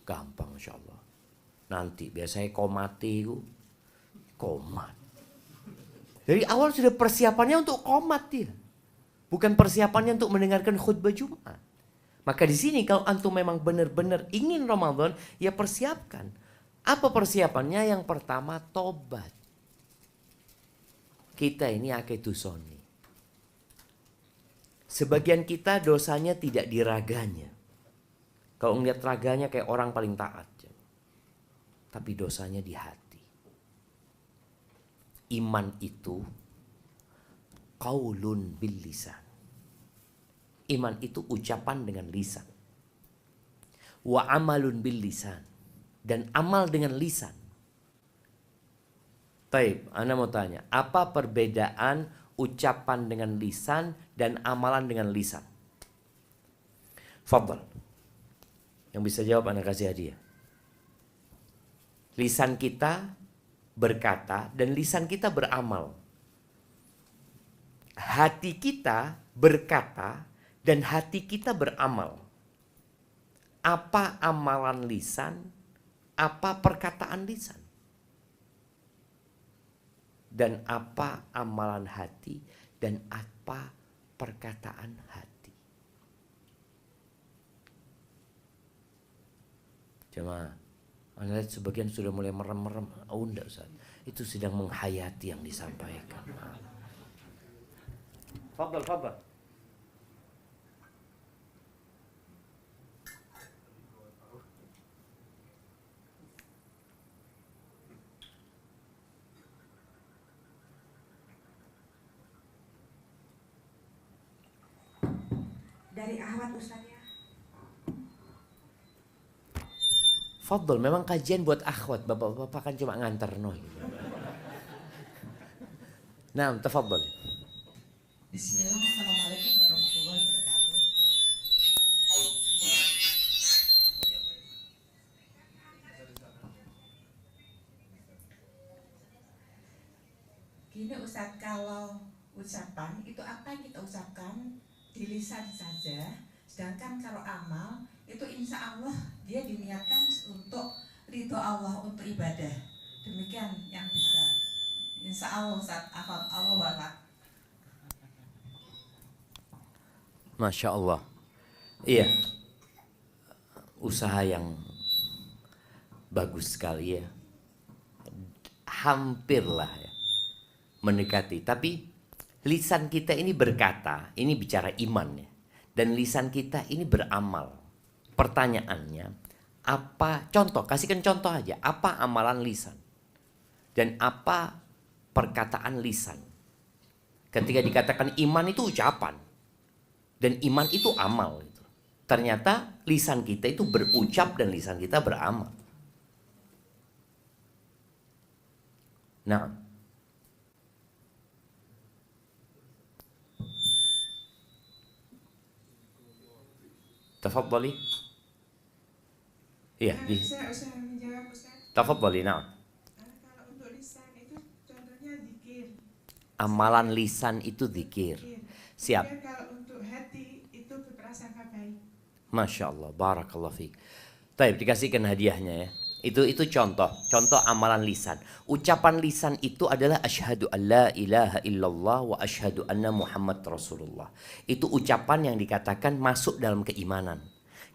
Gampang insyaallah. Nanti biasanya komati itu komat. Dari awal sudah persiapannya untuk komat dia. Bukan persiapannya untuk mendengarkan khutbah Jumat. Maka di sini kalau antum memang benar-benar ingin Ramadan, ya persiapkan. Apa persiapannya? Yang pertama, tobat. Kita ini akedusoni. Sebagian kita dosanya tidak di raganya. Kalau ngeliat raganya kayak orang paling taat. Tapi dosanya di hati. Iman itu qaulun bil lisan. Iman itu ucapan dengan lisan. Wa amalun bil lisan. Dan amal dengan lisan. Taib, ana mau tanya, apa perbedaan ucapan dengan lisan dan amalan dengan lisan? Fadhal. Yang bisa jawab ana kasih hadiah. Lisan kita berkata dan lisan kita beramal. Hati kita berkata dan hati kita beramal. Apa amalan lisan? apa perkataan lisan dan apa amalan hati dan apa perkataan hati. Jemaah, Anda lihat sebagian sudah mulai merem-merem. Oh enggak Ustaz, itu sedang menghayati yang disampaikan. Fadal, fadal. Dari Ahwat Ustaz ya. Fadal, memang kajian buat akhwat, bapak-bapak kan cuma nganter noh. Nah, tafadhal. Bismillah, Assalamualaikum warahmatullahi wabarakatuh. Gini Ustaz, kalau ucapan itu apa yang kita ucapkan di lisan saja, sedangkan kalau amal itu insya Allah dia diniatkan untuk ridho Allah, untuk ibadah. Demikian yang bisa. Insya Allah Ustaz, Allah wa'alaikum. Masya Allah. Iya. Usaha yang bagus sekali ya. Hampirlah ya. Mendekati. Tapi lisan kita ini berkata, ini bicara iman ya. Dan lisan kita ini beramal. Pertanyaannya, apa contoh? Kasihkan contoh aja. Apa amalan lisan? Dan apa perkataan lisan? Ketika dikatakan iman itu ucapan. Dan iman itu amal. Ternyata lisan kita itu berucap dan lisan kita beramal. Nah, tafadhali. Iya, Saya menjawab Ustaz. tafadhali. Nah, Kalau untuk lisan itu contohnya zikir. amalan lisan itu zikir. Siap. Kemudian kalau untuk hati itu berprasangka baik. Masya Allah, barakallah fiik. Taib, dikasihkan hadiahnya ya. Itu contoh amalan lisan. Ucapan lisan itu adalah asyhadu an la ilaha illallah wa asyhadu anna Muhammad Rasulullah. Itu ucapan yang dikatakan masuk dalam keimanan.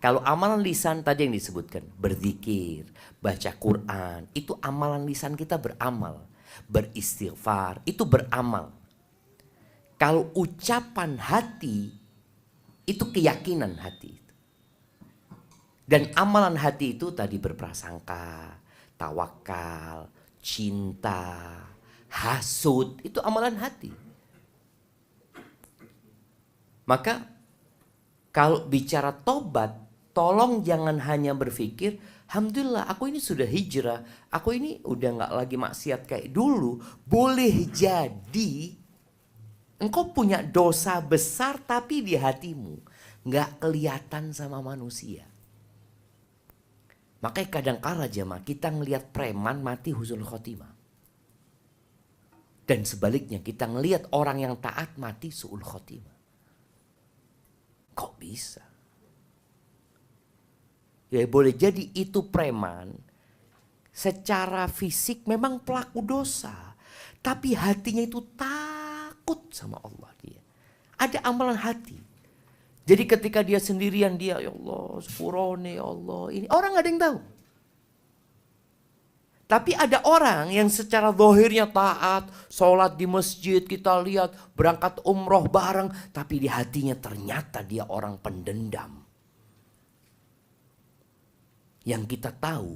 Kalau amalan lisan tadi yang disebutkan, berzikir, baca Quran, itu amalan lisan kita beramal. Beristighfar, itu beramal. Kalau ucapan hati, itu keyakinan hati. Dan amalan hati itu tadi berprasangka, tawakal, cinta, hasud, itu amalan hati. Maka kalau bicara tobat, tolong jangan hanya berpikir, alhamdulillah aku ini sudah hijrah, aku ini udah gak lagi maksiat kayak dulu. Boleh jadi engkau punya dosa besar tapi di hatimu gak kelihatan sama manusia. Makanya kadang-kala jemaah kita ngelihat preman mati husnul khotimah. Dan sebaliknya kita ngelihat orang yang taat mati su'ul khotimah. Kok bisa? Ya boleh jadi itu preman secara fisik memang pelaku dosa. Tapi hatinya itu takut sama Allah dia. Ada amalan hati. Jadi ketika dia sendirian dia, ya Allah, sepurone, ya Allah, ini orang gak ada yang tahu. Tapi ada orang yang secara zahirnya taat, sholat di masjid kita lihat, berangkat umroh bareng, tapi di hatinya ternyata dia orang pendendam. Yang kita tahu,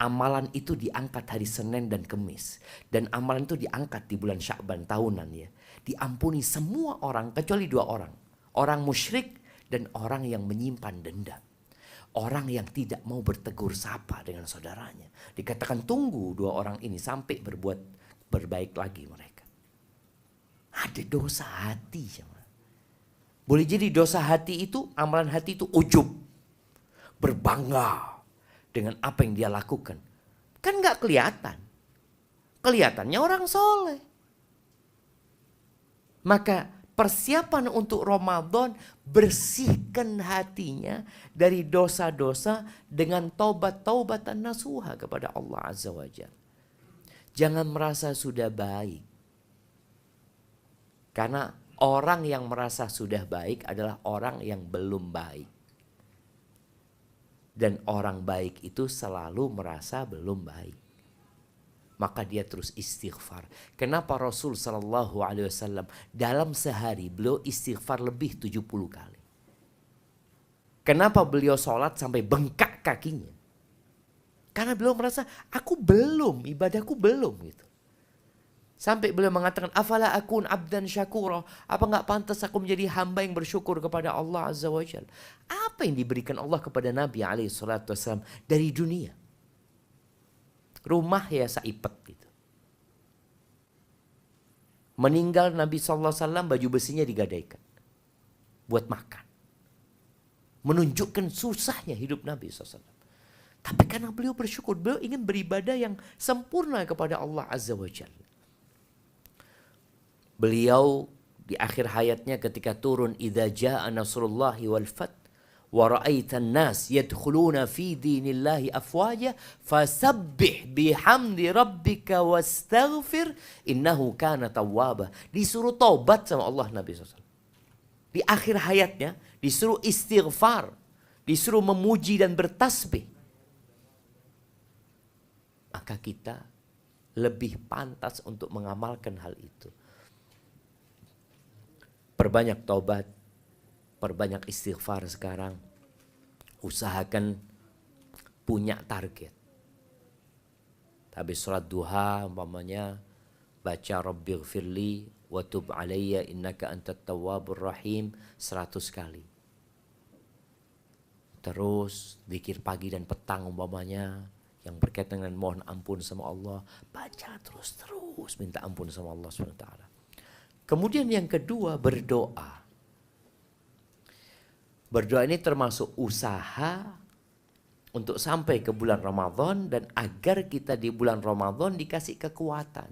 amalan itu diangkat hari Senin dan Kamis. Dan amalan itu diangkat di bulan Sya'ban tahunan ya. Diampuni semua orang kecuali dua orang. Orang musyrik dan orang yang menyimpan dendam. Orang yang tidak mau bertegur sapa dengan saudaranya. Dikatakan tunggu dua orang ini sampai berbuat berbaik lagi mereka. Ada dosa hati. Boleh jadi dosa hati itu, amalan hati itu ujub. Berbangga dengan apa yang dia lakukan. Kan gak kelihatan. Kelihatannya orang soleh. Maka persiapan untuk Ramadan, bersihkan hatinya dari dosa-dosa dengan taubat-taubatan nasuha kepada Allah Azza wa Jalla. Jangan merasa sudah baik. Karena orang yang merasa sudah baik adalah orang yang belum baik. Dan orang baik itu selalu merasa belum baik. Maka dia terus istighfar. Kenapa Rasul Sallallahu Alaihi Wasallam dalam sehari beliau istighfar lebih 70 kali? Kenapa beliau sholat sampai bengkak kakinya? Karena beliau merasa aku belum, ibadahku belum gitu. Sampai beliau mengatakan, afala akun abdan syakura. Apa enggak pantas aku menjadi hamba yang bersyukur kepada Allah Azza wa Jalla? Apa yang diberikan Allah kepada Nabi SAW dari dunia? Rumah ya saipet gitu. Meninggal Nabi SAW, baju besinya digadaikan. Buat makan. Menunjukkan susahnya hidup Nabi SAW. Tapi karena beliau bersyukur, beliau ingin beribadah yang sempurna kepada Allah Azza wa Jalla. Beliau di akhir hayatnya ketika turun idza jaa nasrullahi wal fath wa ra'aitan nas yadkhuluna fi dinillahi afwaja fasabbih bihamdi rabbika wastaghfir innahu kana tawwaba. Disuruh taubat sama Allah Nabi SAW. Di akhir hayatnya disuruh istighfar, disuruh memuji dan bertasbih. Maka kita lebih pantas untuk mengamalkan hal itu. Perbanyak taubat, perbanyak istighfar sekarang. Usahakan punya target. Habis sholat duha umpamanya baca Rabbighfirli wa tub alayya innaka antat tawwabur rahim 100 kali. Terus zikir pagi dan petang umpamanya yang berkaitan dengan mohon ampun sama Allah, baca terus minta ampun sama Allah SWT. Kemudian yang kedua, berdoa. Berdoa ini termasuk usaha untuk sampai ke bulan Ramadan dan agar kita di bulan Ramadan dikasih kekuatan.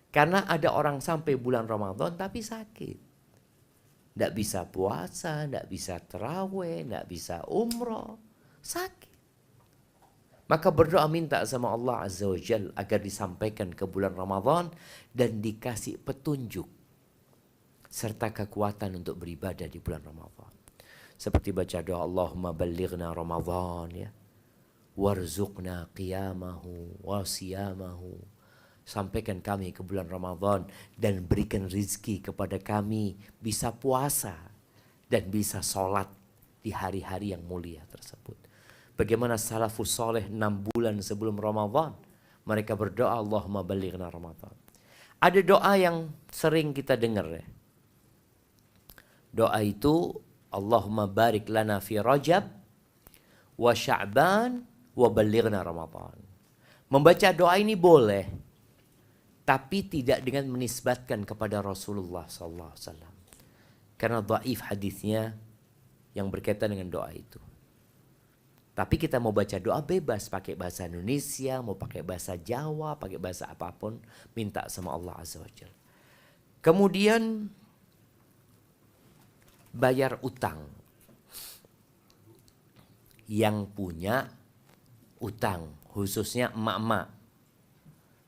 Karena ada orang sampai bulan Ramadan tapi sakit. Tidak bisa puasa, tidak bisa terawih, tidak bisa umroh. Sakit. Maka berdoa minta sama Allah Azza wa Jalla agar disampaikan ke bulan Ramadan dan dikasih petunjuk serta kekuatan untuk beribadah di bulan Ramadan. Seperti baca doa Allahumma ballighna Ramadan ya. Warzuqna qiyamahu wa siyamahu. Sampaikan kami ke bulan Ramadan dan berikan rizki kepada kami bisa puasa dan bisa sholat di hari-hari yang mulia tersebut. Bagaimana salafus soleh 6 bulan sebelum Ramadan mereka berdoa Allahumma ballighna Ramadan. Ada doa yang sering kita dengar ya. Doa itu Allahumma barik lana fi Rajab wa Sya'ban wa ballighna Ramadan. Membaca doa ini boleh, tapi tidak dengan menisbatkan kepada Rasulullah SAW. Karena dhaif hadisnya yang berkaitan dengan doa itu. Tapi kita mau baca doa bebas, pakai bahasa Indonesia, mau pakai bahasa Jawa, pakai bahasa apapun, minta sama Allah Azza wa Jalla. Kemudian bayar utang. Yang punya utang, khususnya emak-emak.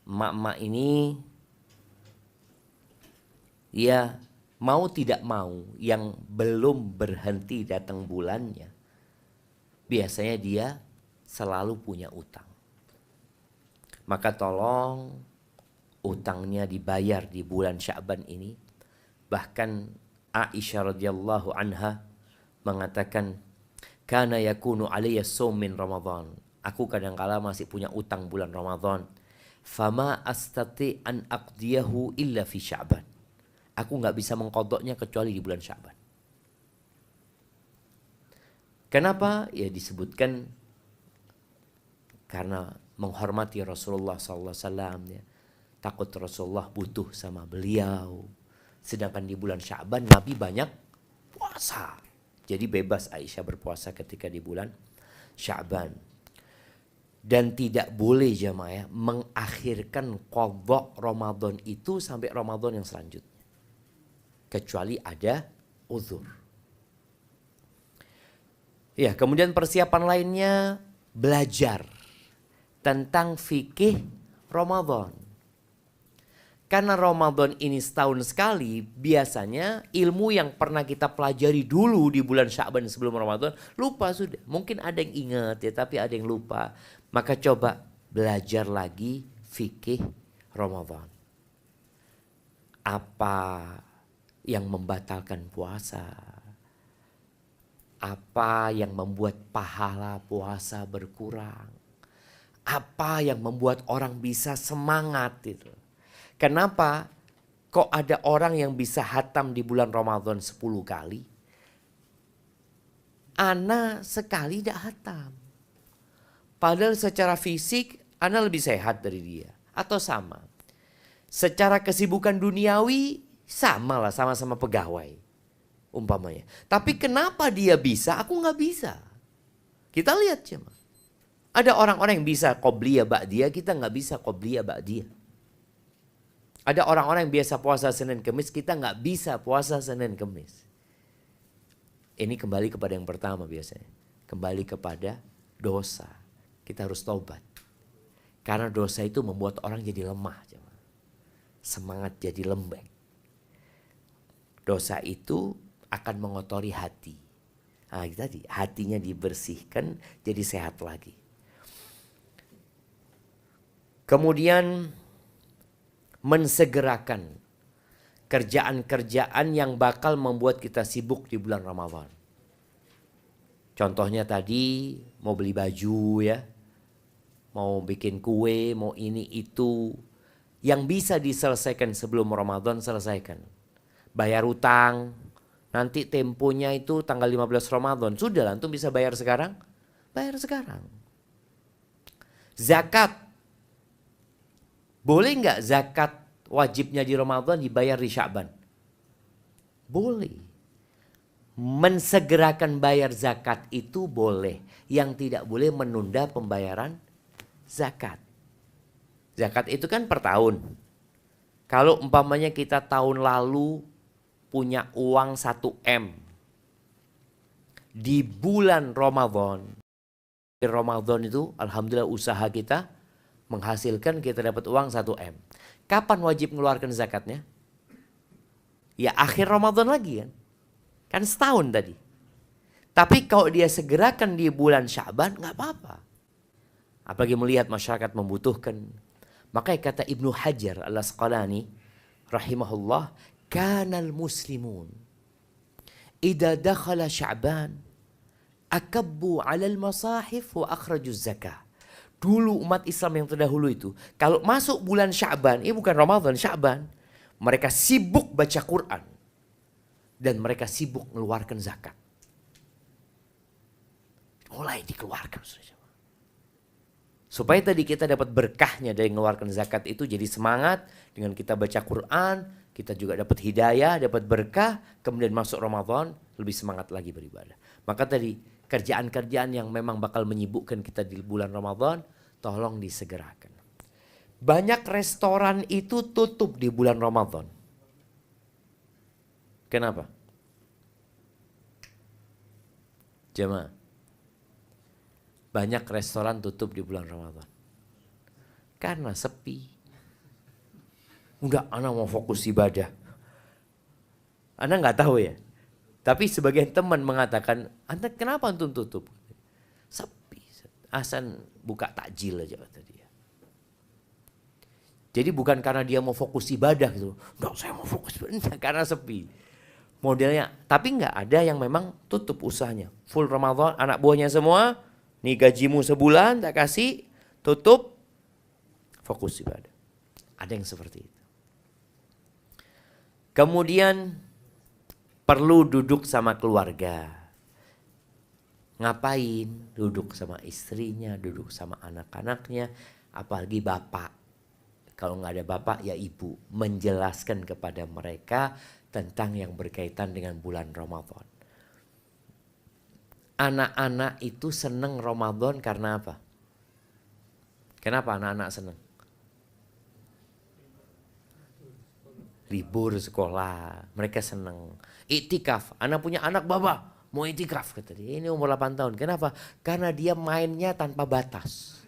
Emak-emak ini ya mau tidak mau yang belum berhenti datang bulannya, biasanya dia selalu punya utang. Maka tolong utangnya dibayar di bulan Sya'ban ini. Bahkan Aisyah radhiyallahu anha mengatakan, kana yakunu alayya shaum min Ramadan. Aku kadang-kala masih punya utang bulan Ramadan. Fama astati an aqdiyahu illa fi Sya'ban. Aku nggak bisa mengqadoknya kecuali di bulan Sya'ban. Kenapa? Ya disebutkan karena menghormati Rasulullah SAW ya. Takut Rasulullah butuh sama beliau. Sedangkan di bulan Sya'ban Nabi banyak puasa. Jadi bebas Aisyah berpuasa ketika di bulan Sya'ban. Dan tidak boleh jamaah mengakhirkan qadha Ramadan itu sampai Ramadan yang selanjutnya. kecuali ada uzur. Ya, kemudian persiapan lainnya belajar tentang fikih Ramadan. Karena Ramadan ini setahun sekali, biasanya ilmu yang pernah kita pelajari dulu di bulan Sya'ban sebelum Ramadan, lupa sudah. Mungkin ada yang ingat ya, tapi ada yang lupa. Maka coba belajar lagi fikih Ramadan. Apa yang membatalkan puasa? Apa yang membuat pahala puasa berkurang? Apa yang membuat orang bisa semangat itu? Kenapa kok ada orang yang bisa hatam di bulan Ramadan 10 kali? Ana sekali tidak hatam. Padahal secara fisik Ana lebih sehat dari dia. Atau sama. Secara kesibukan duniawi sama lah, sama-sama pegawai. Umpamanya. Tapi kenapa dia bisa, aku nggak bisa? Kita lihat cuma. Ada orang-orang yang bisa qobliyah ba'diyah, kita nggak bisa qobliyah ba'diyah. Ada orang-orang yang biasa puasa Senin Kemis, kita nggak bisa puasa Senin Kemis. Ini kembali kepada yang pertama biasanya. Kembali kepada dosa. Kita harus taubat. Karena dosa itu membuat orang jadi lemah. Semangat jadi lembek. Dosa itu akan mengotori hati. Nah, tadi hatinya dibersihkan jadi sehat lagi. Kemudian mensegerakan kerjaan-kerjaan yang bakal membuat kita sibuk di bulan Ramadan. Contohnya tadi mau beli baju ya, mau bikin kue, mau ini itu. Yang bisa diselesaikan sebelum Ramadan selesaikan. Bayar utang, nanti temponya itu tanggal 15 Ramadan. Sudah lah, antum bisa bayar sekarang? Bayar sekarang. Zakat. Boleh nggak zakat wajibnya di Ramadan dibayar di Sya'ban? Boleh. Mensegerakan bayar zakat itu boleh. Yang tidak boleh menunda pembayaran zakat. Zakat itu kan per tahun. Kalau umpamanya kita tahun lalu punya uang 1 M. Di bulan Ramadan. Di Ramadan itu alhamdulillah usaha kita menghasilkan kita dapat uang 1 M. Kapan wajib mengeluarkan zakatnya? Ya akhir Ramadan lagi kan. Kan setahun tadi. Tapi kalau dia segerakan di bulan Sya'ban nggak apa-apa. Apalagi melihat masyarakat membutuhkan. Makanya kata Ibnu Hajar al-Asqalani rahimahullah, kanal muslimun idza dakhala Sya'ban akabbu 'alal masahif wa akhraju zakah. Dulu umat Islam yang terdahulu itu, kalau masuk bulan Sya'ban, ini bukan Ramadan, Sya'ban, mereka sibuk baca Quran. Dan mereka sibuk mengeluarkan zakat. Mulai dikeluarkan. Supaya tadi kita dapat berkahnya dari mengeluarkan zakat itu jadi semangat. Dengan kita baca Quran, kita juga dapat hidayah, dapat berkah. Kemudian masuk Ramadan, lebih semangat lagi beribadah. Maka tadi, kerjaan-kerjaan yang memang bakal menyibukkan kita di bulan Ramadan, tolong disegerakan. Banyak restoran itu tutup di bulan Ramadan. Kenapa? Jemaah. Banyak restoran tutup di bulan Ramadan. Karena sepi. Enggak, anak mau fokus ibadah. Anak nggak tahu ya. Tapi sebagian teman mengatakan, Anda kenapa antum tutup? Sepi. Asan buka takjil aja kata dia. Jadi bukan karena dia mau fokus ibadah gitu. Enggak, saya mau fokus ibadah karena sepi. Modelnya, tapi enggak ada yang memang tutup usahanya. Full Ramadan, anak buahnya semua, nih gajimu sebulan tak kasih, tutup, fokus ibadah. Ada yang seperti itu. Kemudian perlu duduk sama keluarga. Ngapain? Duduk sama istrinya, duduk sama anak-anaknya, apalagi bapak. Kalau nggak ada bapak ya ibu, menjelaskan kepada mereka tentang yang berkaitan dengan bulan Ramadan. Anak-anak itu senang Ramadan karena apa? Kenapa anak-anak senang? libur sekolah, mereka seneng. Iktikaf, anak punya anak baba, mau iktikaf kata dia. Ini umur 8 tahun. Kenapa? Karena dia mainnya tanpa batas.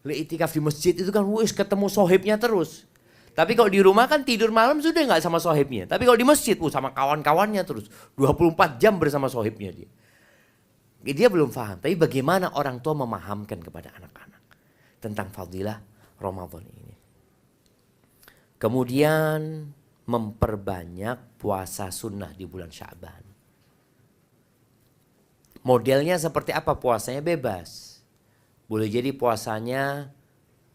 Iktikaf di masjid itu kan wis ketemu sohibnya terus. Tapi kalau di rumah kan tidur malam sudah nggak sama sohibnya. Tapi kalau di masjid sama kawan-kawannya terus. 24 jam bersama sohibnya dia. Dia belum paham. Tapi bagaimana orang tua memahamkan kepada anak-anak tentang fadilah Ramadan ini. Kemudian memperbanyak puasa sunnah di bulan Sya'ban. Modelnya seperti apa puasanya? Bebas. Boleh jadi puasanya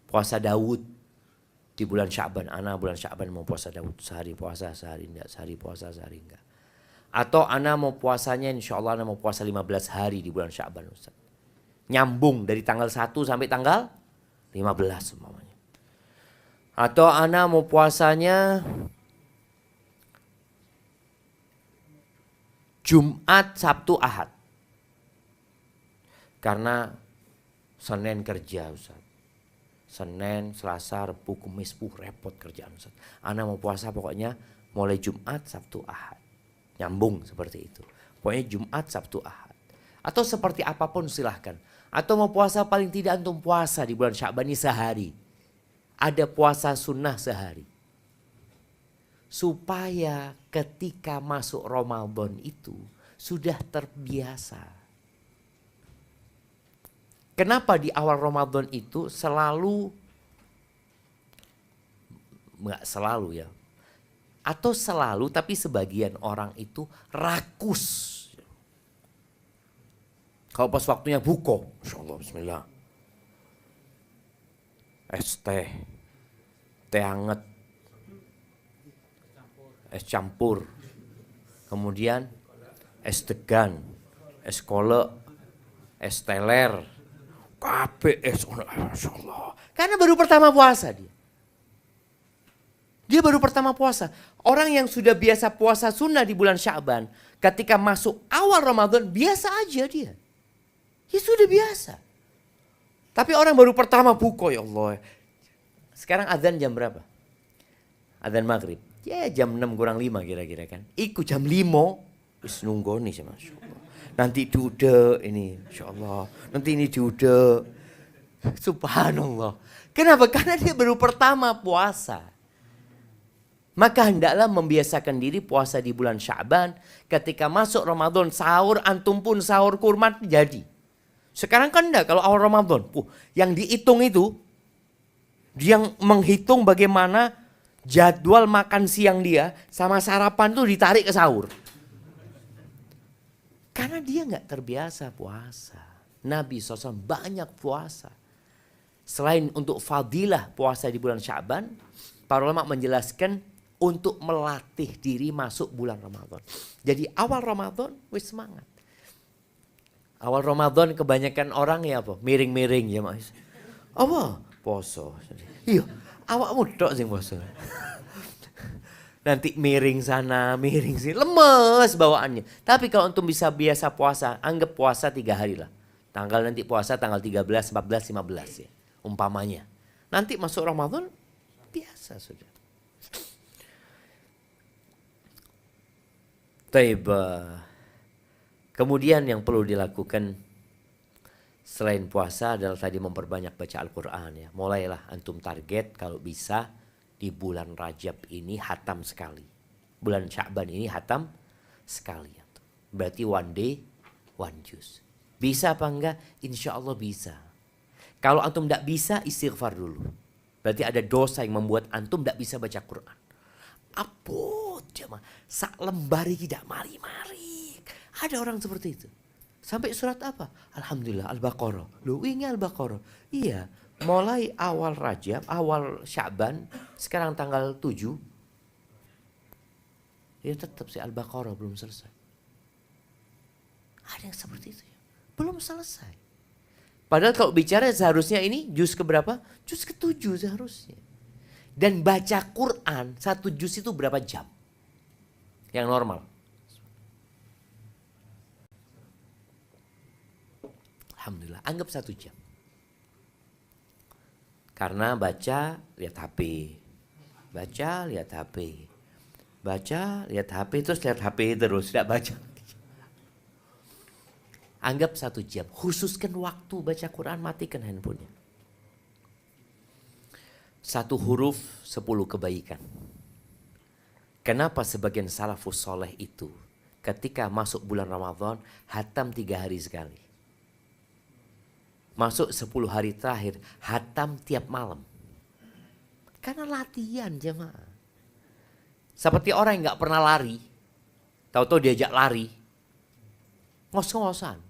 puasa Daud di bulan Sya'ban. Ana bulan Sya'ban mau puasa Daud. Sehari puasa, sehari enggak. Sehari puasa, sehari enggak. Atau ana mau puasanya insya Allah ana mau puasa 15 hari di bulan Sya'ban Ustaz. Nyambung dari tanggal 1 sampai tanggal 15 semuanya. Atau ana mau puasanya Jumat, Sabtu, Ahad. Karena Senin kerja Ustaz. Senin, Selasa, Rabu, Kamis, repot kerjaan Ustaz. Ana mau puasa pokoknya mulai Jumat, Sabtu, Ahad. Nyambung seperti itu. Pokoknya Jumat, Sabtu, Ahad. Atau seperti apapun silahkan. Atau mau puasa paling tidak antum puasa di bulan Sya'ban ini sehari. Ada puasa sunnah sehari. Supaya ketika masuk Ramadan itu sudah terbiasa. Kenapa di awal Ramadan itu selalu, enggak selalu ya, atau selalu tapi sebagian orang itu rakus. Kalau pas waktunya buka, insyaallah bismillah. Es teh, teh hangat, es campur, kemudian es degan, es kolak, es teler, kabeh es, insyaallah. Karena baru pertama puasa dia. Dia baru pertama puasa. Orang yang sudah biasa puasa sunnah di bulan Sya'ban, ketika masuk awal Ramadan biasa aja dia. Ya sudah biasa. Tapi orang baru pertama buka, ya Allah. Sekarang azan jam berapa? Azan maghrib. Ya jam 6 kurang 5 kira-kira kan. Iku jam 5. Wis nunggoni sih Masya Allah. Nanti diudah ini Insya Allah. Nanti ini diudah. Subhanallah. Kenapa? Karena dia baru pertama puasa. Maka hendaklah membiasakan diri puasa di bulan Sya'ban. Ketika masuk Ramadan sahur, antum pun sahur kurma jadi. Sekarang kan enggak, kalau awal Ramadan. Yang dihitung itu, dia yang menghitung bagaimana jadwal makan siang dia sama sarapan tuh ditarik ke sahur. Karena dia enggak terbiasa puasa. Nabi SAW banyak puasa. Selain untuk fadilah puasa di bulan Sya'ban, para ulama menjelaskan untuk melatih diri masuk bulan Ramadan. Jadi awal Ramadan wis semangat. Awal Ramadan kebanyakan orang ya apa? Miring-miring ya Mas. Apa? Poso. Iya, awakmu tok sing poso. Nanti miring sana, miring sini, lemes bawaannya. Tapi kalau untuk bisa biasa puasa, anggap puasa 3 hari lah. Tanggal nanti puasa tanggal 13, 14, 15 ya. Umpamanya. Nanti masuk Ramadan biasa sudah. Taib. Kemudian yang perlu dilakukan selain puasa adalah tadi memperbanyak baca Al-Quran ya. Mulailah antum target kalau bisa di bulan Rajab ini hatam sekali. Bulan Sya'ban ini hatam sekali. Berarti one day, one juice. Bisa apa enggak? Insya Allah bisa. Kalau antum tidak bisa istighfar dulu. Berarti ada dosa yang membuat antum tidak bisa baca Quran. Apot jemaah, sak lembari tidak mari-mari. Ada orang seperti itu. Sampai surat apa? Alhamdulillah Al-Baqarah. Loh ini Al-Baqarah. Iya, mulai awal Rajab, awal Sya'ban, sekarang tanggal 7. Ya tetap sih Al-Baqarah belum selesai. Ada yang seperti itu ya. Belum selesai. Padahal kalau bicara seharusnya ini juz keberapa? Juz ke-7 seharusnya. Dan baca Quran, 1 juz itu berapa jam? Yang normal. Alhamdulillah, anggap 1 jam. Karena baca, lihat HP. Baca, lihat HP. Baca, lihat HP, terus lihat HP terus, tidak baca. Anggap 1 jam, khususkan waktu baca Quran, matikan handphonenya. 1 huruf 10 kebaikan. Kenapa sebagian salafus soleh itu ketika masuk bulan Ramadan hatam 3 hari sekali. Masuk 10 hari terakhir hatam tiap malam. Karena latihan jemaah. Seperti orang yang gak pernah lari, tahu-tahu diajak lari, ngos-ngosan.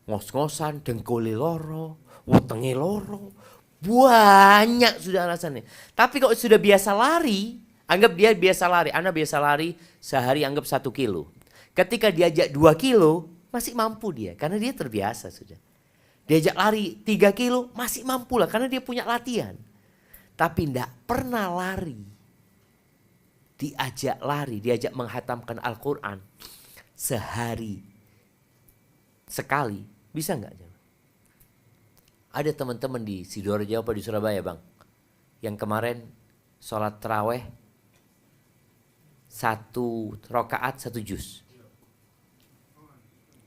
Ngos-ngosan, dengkuli loro, wetenge loro. Banyak sudah alasannya. Tapi kalau sudah biasa lari, anggap dia biasa lari. Anda biasa lari sehari anggap 1 kilo. Ketika diajak 2 kilo, masih mampu dia. Karena dia terbiasa sudah. Diajak lari 3 kilo, masih mampu lah. Karena dia punya latihan. Tapi tidak pernah lari. Diajak lari, diajak menghatamkan Al-Quran. Sehari. Sekali. Bisa nggak? Ada teman-teman di Sidoarjo apa di Surabaya bang, yang kemarin sholat taraweh 1 rakaat 1 juz.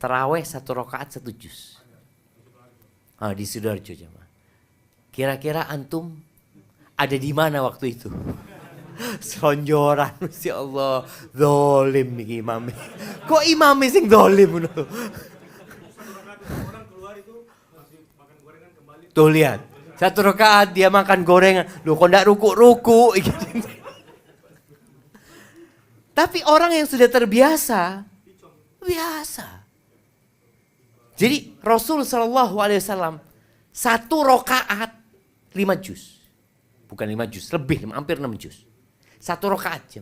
Taraweh 1 rakaat 1 juz. Di Sidoarjo jemaah. Kira-kira antum ada di mana waktu itu? Selonjoran, ya Allah, zolim nih imam. Kok imam sing zolim? Tuh lihat, 1 rakaat dia makan gorengan. Loh kok enggak ruku-ruku? Tapi orang yang sudah terbiasa, biasa. Jadi Rasul SAW 1 rakaat 5 juz. Bukan 5 juz, lebih, hampir 6 juz. 1 rakaat aja.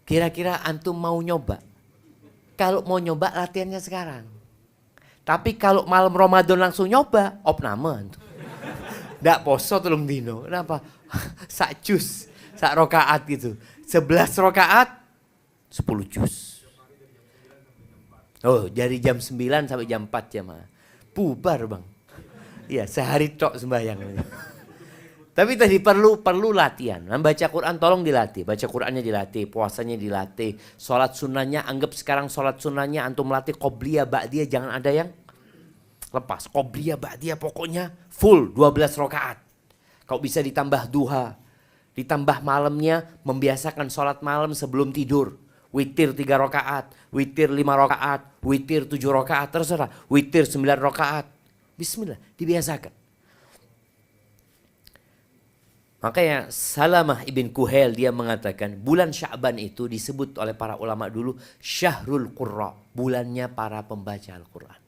Kira-kira antum mau nyoba? Kalau mau nyoba latihannya sekarang. Tapi kalau malam Ramadan langsung nyoba, opname antum. Ndak poso 3 dino. Kenapa? Sak juz, sak rakaat gitu. 11 rakaat 10 juz. Oh, dari jam 9 sampai jam 4 jemaah. Bubar, Bang. Iya, sehari tok sembahyang. Tapi tadi perlu latihan. Baca Quran tolong dilatih. Baca Qurannya dilatih, puasanya dilatih. Sholat sunnahnya, anggap sekarang sholat sunnahnya antum latih qobliyah, ba'diyah, jangan ada yang lepas. Qobliyah, ba'diyah pokoknya full 12 rakaat. Kalau bisa ditambah duha. Ditambah malamnya membiasakan sholat malam sebelum tidur. Witir 3 rakaat, witir 5 rakaat, witir 7 rakaat, terserah. Witir 9 rakaat. Bismillah, dibiasakan. Makanya Salamah ibn Kuhail dia mengatakan bulan Sya'ban itu disebut oleh para ulama dulu Syahrul Qurra, bulannya para pembaca Al-Quran.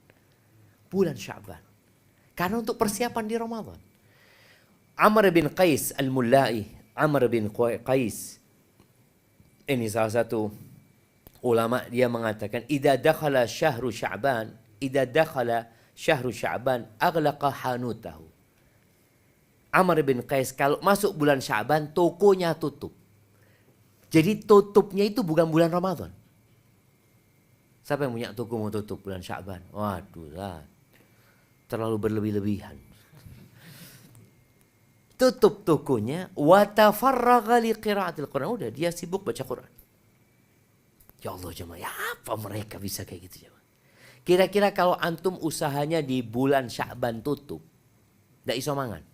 Bulan Sya'ban. Karena untuk persiapan di Ramadan. Amr bin Qais al-Mullai, Amr bin Qais, ini salah satu ulama, dia mengatakan idza dakhala syahru Sya'ban, idza dakhala syahru Sya'ban aghlaqa hanutahu. Amr bin Qais kalau masuk bulan Sya'ban tokonya tutup. Jadi tutupnya itu bukan bulan Ramadan. Siapa yang punya toko mau tutup bulan Sya'ban? Waduh lah. Terlalu berlebih-lebihan. Tutup tokonya wa tafarraga li qiraatil Quran. Udah dia sibuk baca Quran. Ya Allah jemaah, ya apa mereka bisa kayak gitu jemaah? Kira-kira kalau antum usahanya di bulan Sya'ban tutup, ndak iso mangan?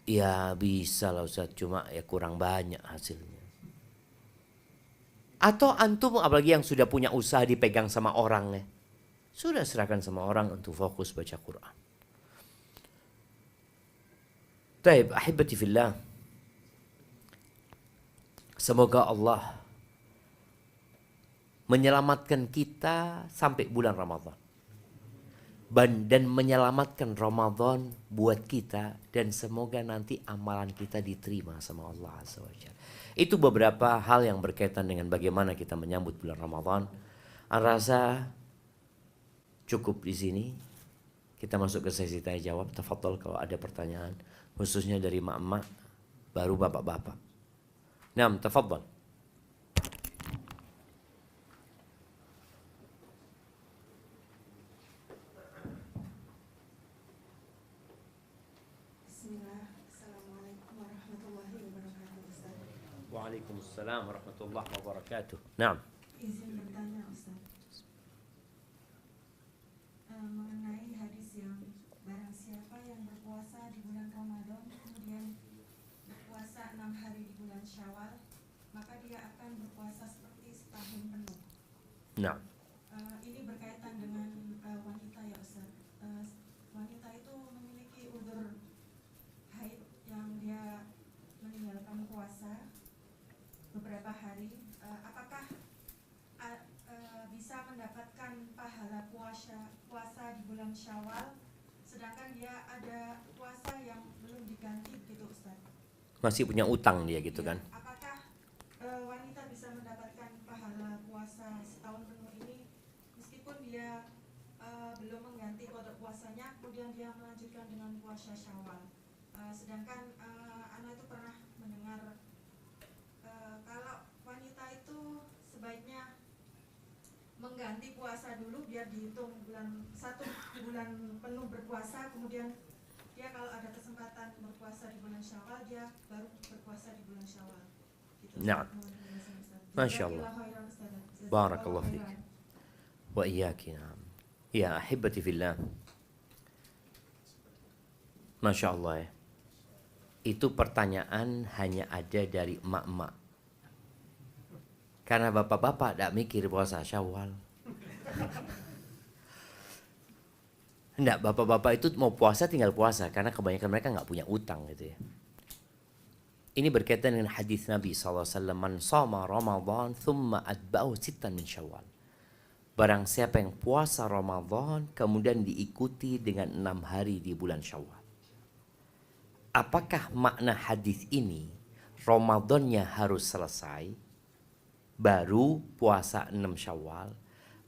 Ya bisa lah Ustaz, cuma ya kurang banyak hasilnya. Atau antum apalagi yang sudah punya usaha dipegang sama orang ya. Sudah serahkan sama orang untuk fokus baca Quran. Taib, ahibati fillah. Semoga Allah menyelamatkan kita sampai bulan Ramadan. Dan menyelamatkan Ramadan buat kita, dan semoga nanti amalan kita diterima sama Allah Azza wa Jalla. Itu beberapa hal yang berkaitan dengan bagaimana kita menyambut bulan Ramadan. Rasa cukup di sini. Kita masuk ke sesi tanya jawab. Tafadhol kalau ada pertanyaan, khususnya dari mak-mak, baru bapak-bapak. Naam, tafadhol. Bismillah. Assalamualaikum warahmatullahi wabarakatuh, Ustaz. Waalaikumsalam warahmatullahi wabarakatuh. Naam. Izin bertanya Ustaz. Mengenai hadis yang barang siapa yang berpuasa di bulan Ramadan kemudian berpuasa 6 hari di bulan Syawal, maka dia akan berpuasa seperti setahun penuh. Naam. Ini berkaitan dengan wanita ya Ustaz. Wanita itu memiliki udzur haid yang dia meninggalkan puasa beberapa hari. Apakah bisa mendapatkan pahala puasa di bulan Syawal, sedangkan dia ada puasa yang belum diganti gitu Ustaz? Masih punya utang dia gitu Ya, kan. apakah wanita bisa mendapatkan pahala puasa setahun penuh ini meskipun dia belum mengganti kodok puasanya, kemudian dia melanjutkan dengan puasa Syawal? Sedangkan anak itu pernah mendengar kalau wanita itu sebaiknya mengganti puasa dulu biar dihitung satu bulan penuh berpuasa, kemudian dia kalau ada kesempatan berpuasa di bulan Syawal dia baru berpuasa di bulan Syawal gitu. Naam. Masya Allah. Barakallahu fiik. Wa iyyaki. Naam. Ya ahibati fillah. Masya Allah ya. Itu pertanyaan hanya ada dari emak-emak. Karena bapak-bapak tidak mikir puasa Syawal. Enggak, bapak-bapak itu mau puasa tinggal puasa. Karena kebanyakan mereka nggak punya utang gitu ya. Ini berkaitan dengan hadis Nabi SAW. Man shoma Ramadan thumma atba'u sittan min Syawal. Barang siapa yang puasa Ramadan kemudian diikuti dengan 6 hari di bulan Syawal. Apakah makna hadis ini Ramadannya harus selesai baru puasa 6 Syawal,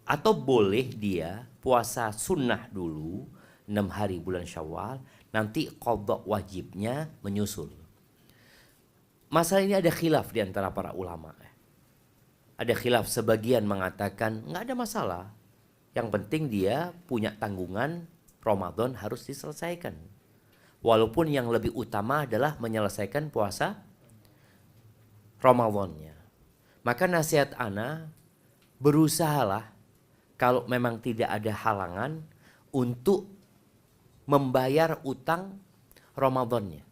atau boleh dia puasa sunnah dulu 6 hari bulan Syawal, nanti qadha wajibnya menyusul? Masalah ini ada khilaf di antara para ulama. Ada khilaf, sebagian mengatakan nggak ada masalah. Yang penting dia punya tanggungan Ramadan harus diselesaikan. Walaupun yang lebih utama adalah menyelesaikan puasa Ramadannya. Maka nasihat ana, berusahalah kalau memang tidak ada halangan untuk membayar utang Ramadannya.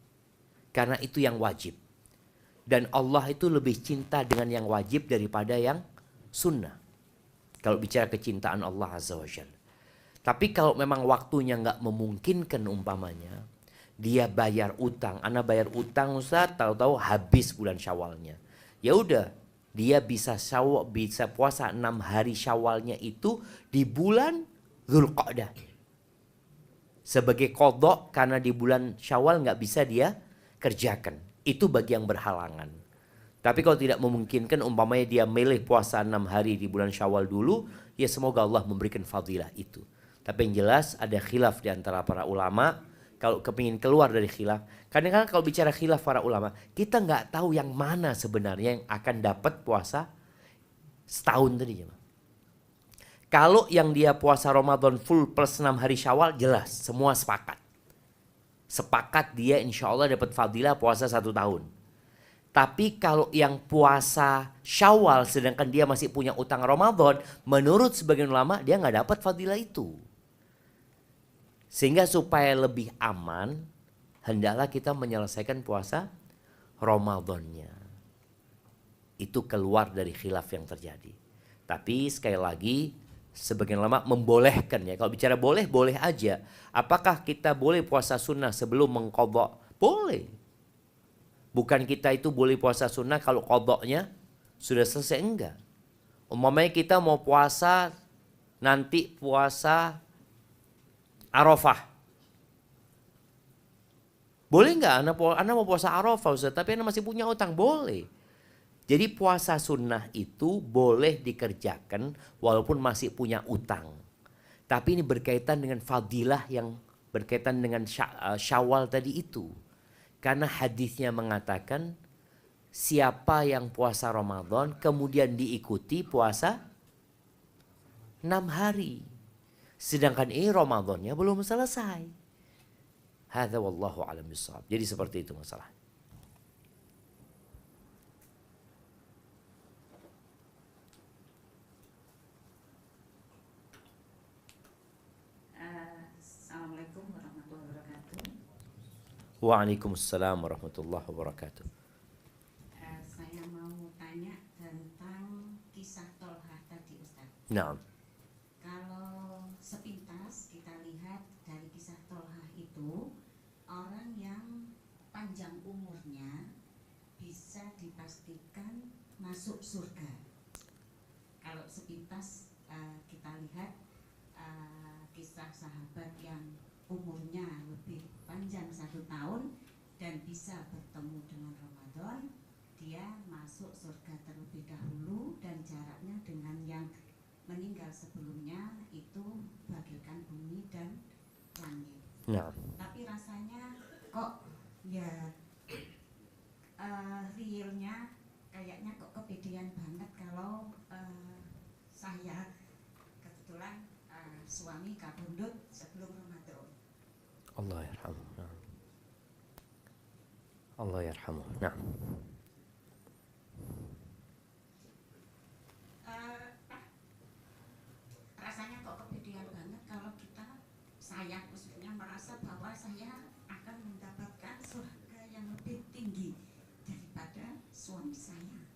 Karena itu yang wajib. Dan Allah itu lebih cinta dengan yang wajib daripada yang sunnah. Kalau bicara kecintaan Allah Azza wa Jalla. Tapi kalau memang waktunya nggak memungkinkan umpamanya, dia bayar utang. Ana bayar utang Ustaz, tahu-tahu habis bulan Syawalnya. Ya udah, dia bisa puasa 6 hari Syawalnya itu di bulan Dzulqa'dah. Sebagai qadha karena di bulan Syawal nggak bisa dia kerjakan. Itu bagi yang berhalangan. Tapi kalau tidak memungkinkan, umpamanya dia milih puasa 6 hari di bulan Syawal dulu, ya semoga Allah memberikan fadilah itu. Tapi yang jelas ada khilaf di antara para ulama. Kalau kepingin keluar dari khilaf, kadang-kadang kalau bicara khilaf para ulama, kita nggak tahu yang mana sebenarnya yang akan dapat puasa setahun tadi. Kalau yang dia puasa Ramadan full plus 6 hari Syawal, jelas semua sepakat. Sepakat dia insya Allah dapat fadilah puasa 1 tahun. Tapi kalau yang puasa Syawal sedangkan dia masih punya utang Ramadan, menurut sebagian ulama dia nggak dapat fadilah itu. Sehingga supaya lebih aman, hendaklah kita menyelesaikan puasa Ramadannya. Itu keluar dari khilaf yang terjadi. Tapi sekali lagi, sebagian ulama membolehkan ya. Kalau bicara boleh, boleh aja. Apakah kita boleh puasa sunnah sebelum mengqadha? Boleh. Bukan kita itu boleh puasa sunnah kalau qadhanya sudah selesai, enggak. Umpamanya kita mau puasa, nanti puasa Arafah. Boleh enggak Anda mau puasa Arafah Ustaz, tapi Anda masih punya utang? Boleh. Jadi puasa sunnah itu boleh dikerjakan walaupun masih punya utang. Tapi ini berkaitan dengan fadilah yang berkaitan dengan Syawal tadi itu. Karena hadisnya mengatakan siapa yang puasa Ramadan kemudian diikuti puasa 6 hari. Sedangkan ini Ramadannya belum selesai. Hadza wallahu a'lam bishawab. Jadi seperti itu masalah. Waalaikumsalam warahmatullahi wabarakatuh. Saya mau tanya tentang kisah Tolhah tadi, Ustaz. Naam. Kalau sepintas kita lihat dari kisah Tolhah itu, orang yang panjang umurnya bisa dipastikan masuk surga. Kalau sepintas kita lihat kisah sahabat yang umurnya lebih panjang 1 tahun dan bisa bertemu dengan Ramadan, dia masuk surga terlebih dahulu, dan jaraknya dengan yang meninggal sebelumnya itu bagaikan bumi dan langit. Naam. Tapi rasanya kok ya realnya kayaknya kok kepedean banget kalau saya kebetulan suami kabundut sebelum Ramadan. Allah yarhamu. Naam. Allah yarhamu. Naam. Rasanya kok kepedean banget kalau saya khususnya merasa bahwa saya akan mendapatkan surga yang lebih tinggi daripada suami saya.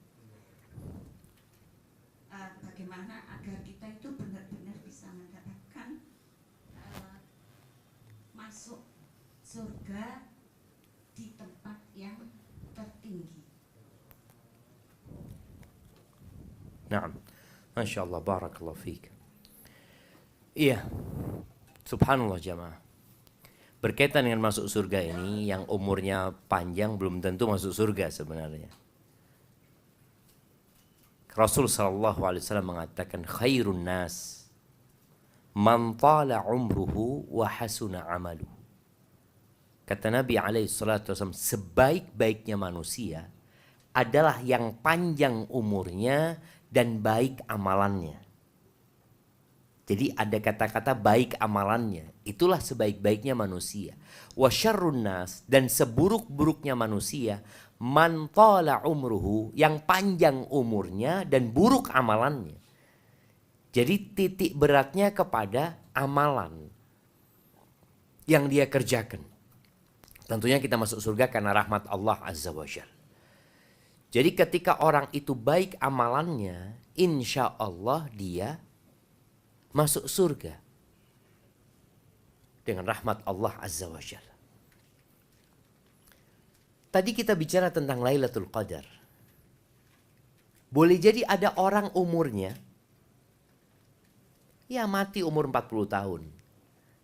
Bagaimana agar kita itu benar-benar bisa mendapatkan masuk surga di tempat yang tertinggi. Naam. Masya Allah, barakallah fiik. Iya, subhanallah jamaah. Berkaitan dengan masuk surga ini, yang umurnya panjang belum tentu masuk surga sebenarnya. Rasul sallallahu alaihi wasallam mengatakan khairun nas man tala umruhu wa hasuna amaluhu. Kata Nabi alaihi salatu wasallam, sebaik-baiknya manusia adalah yang panjang umurnya dan baik amalannya. Jadi ada kata-kata baik amalannya, itulah sebaik-baiknya manusia. Wa syarrun nas, dan seburuk-buruknya manusia, man tala umruhu, yang panjang umurnya dan buruk amalannya. Jadi titik beratnya kepada amalan yang dia kerjakan. Tentunya kita masuk surga karena rahmat Allah Azza wa Jalla. Jadi ketika orang itu baik amalannya, insya Allah dia masuk surga dengan rahmat Allah Azza wa Jalla. Tadi kita bicara tentang Lailatul Qadar. Boleh jadi ada orang umurnya ya mati umur 40 tahun.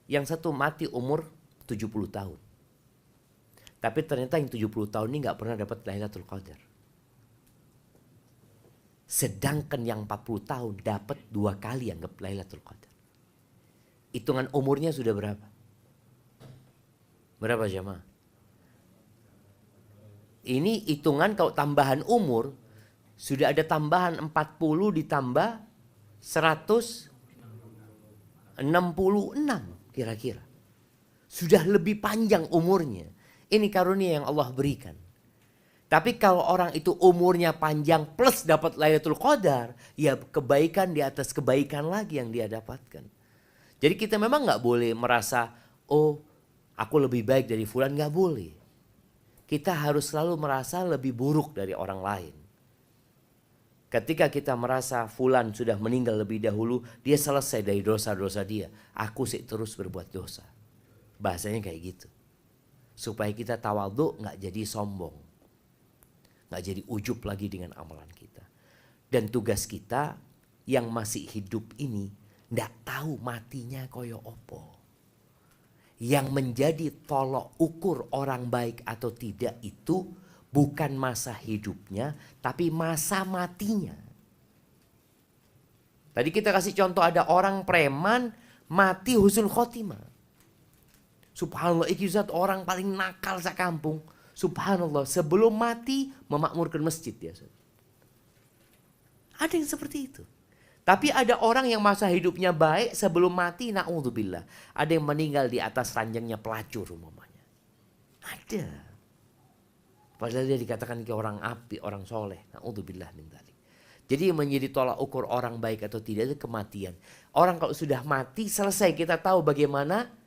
Yang satu mati umur 70 tahun. Tapi ternyata yang 70 tahun ini gak pernah dapat Lailatul Qadar. Sedangkan yang 40 tahun dapat 2 kali anggap Lailatul Qadar. Hitungan umurnya sudah berapa? Berapa jemaah? Ini hitungan kalau tambahan umur sudah ada tambahan 40 ditambah 166 kira-kira. Sudah lebih panjang umurnya. Ini karunia yang Allah berikan. Tapi kalau orang itu umurnya panjang plus dapat Lailatul Qadar, ya kebaikan di atas kebaikan lagi yang dia dapatkan. Jadi kita memang gak boleh merasa, oh aku lebih baik dari fulan, gak boleh. Kita harus selalu merasa lebih buruk dari orang lain. Ketika kita merasa fulan sudah meninggal lebih dahulu, dia selesai dari dosa-dosa dia. Aku sih terus berbuat dosa. Bahasanya kayak gitu. Supaya kita tawadhu, gak jadi sombong. Gak jadi ujub lagi dengan amalan kita. Dan tugas kita yang masih hidup ini gak tahu matinya koyo opo. Yang menjadi tolok ukur orang baik atau tidak itu bukan masa hidupnya, tapi masa matinya. Tadi kita kasih contoh ada orang preman mati husnul khotimah. Subhanallah, iki zat orang paling nakal sakampung. Subhanallah, sebelum mati memakmurkan masjid ya. Ada yang seperti itu. Tapi ada orang yang masa hidupnya baik, sebelum mati na'udzubillah. Ada yang meninggal di atas ranjangnya pelacur umpamanya. Ada. Padahal dia dikatakan ke orang api, orang soleh. Na'udzubillah min dzalik. Jadi yang menjadi tolak ukur orang baik atau tidak itu kematian. Orang kalau sudah mati selesai, kita tahu bagaimana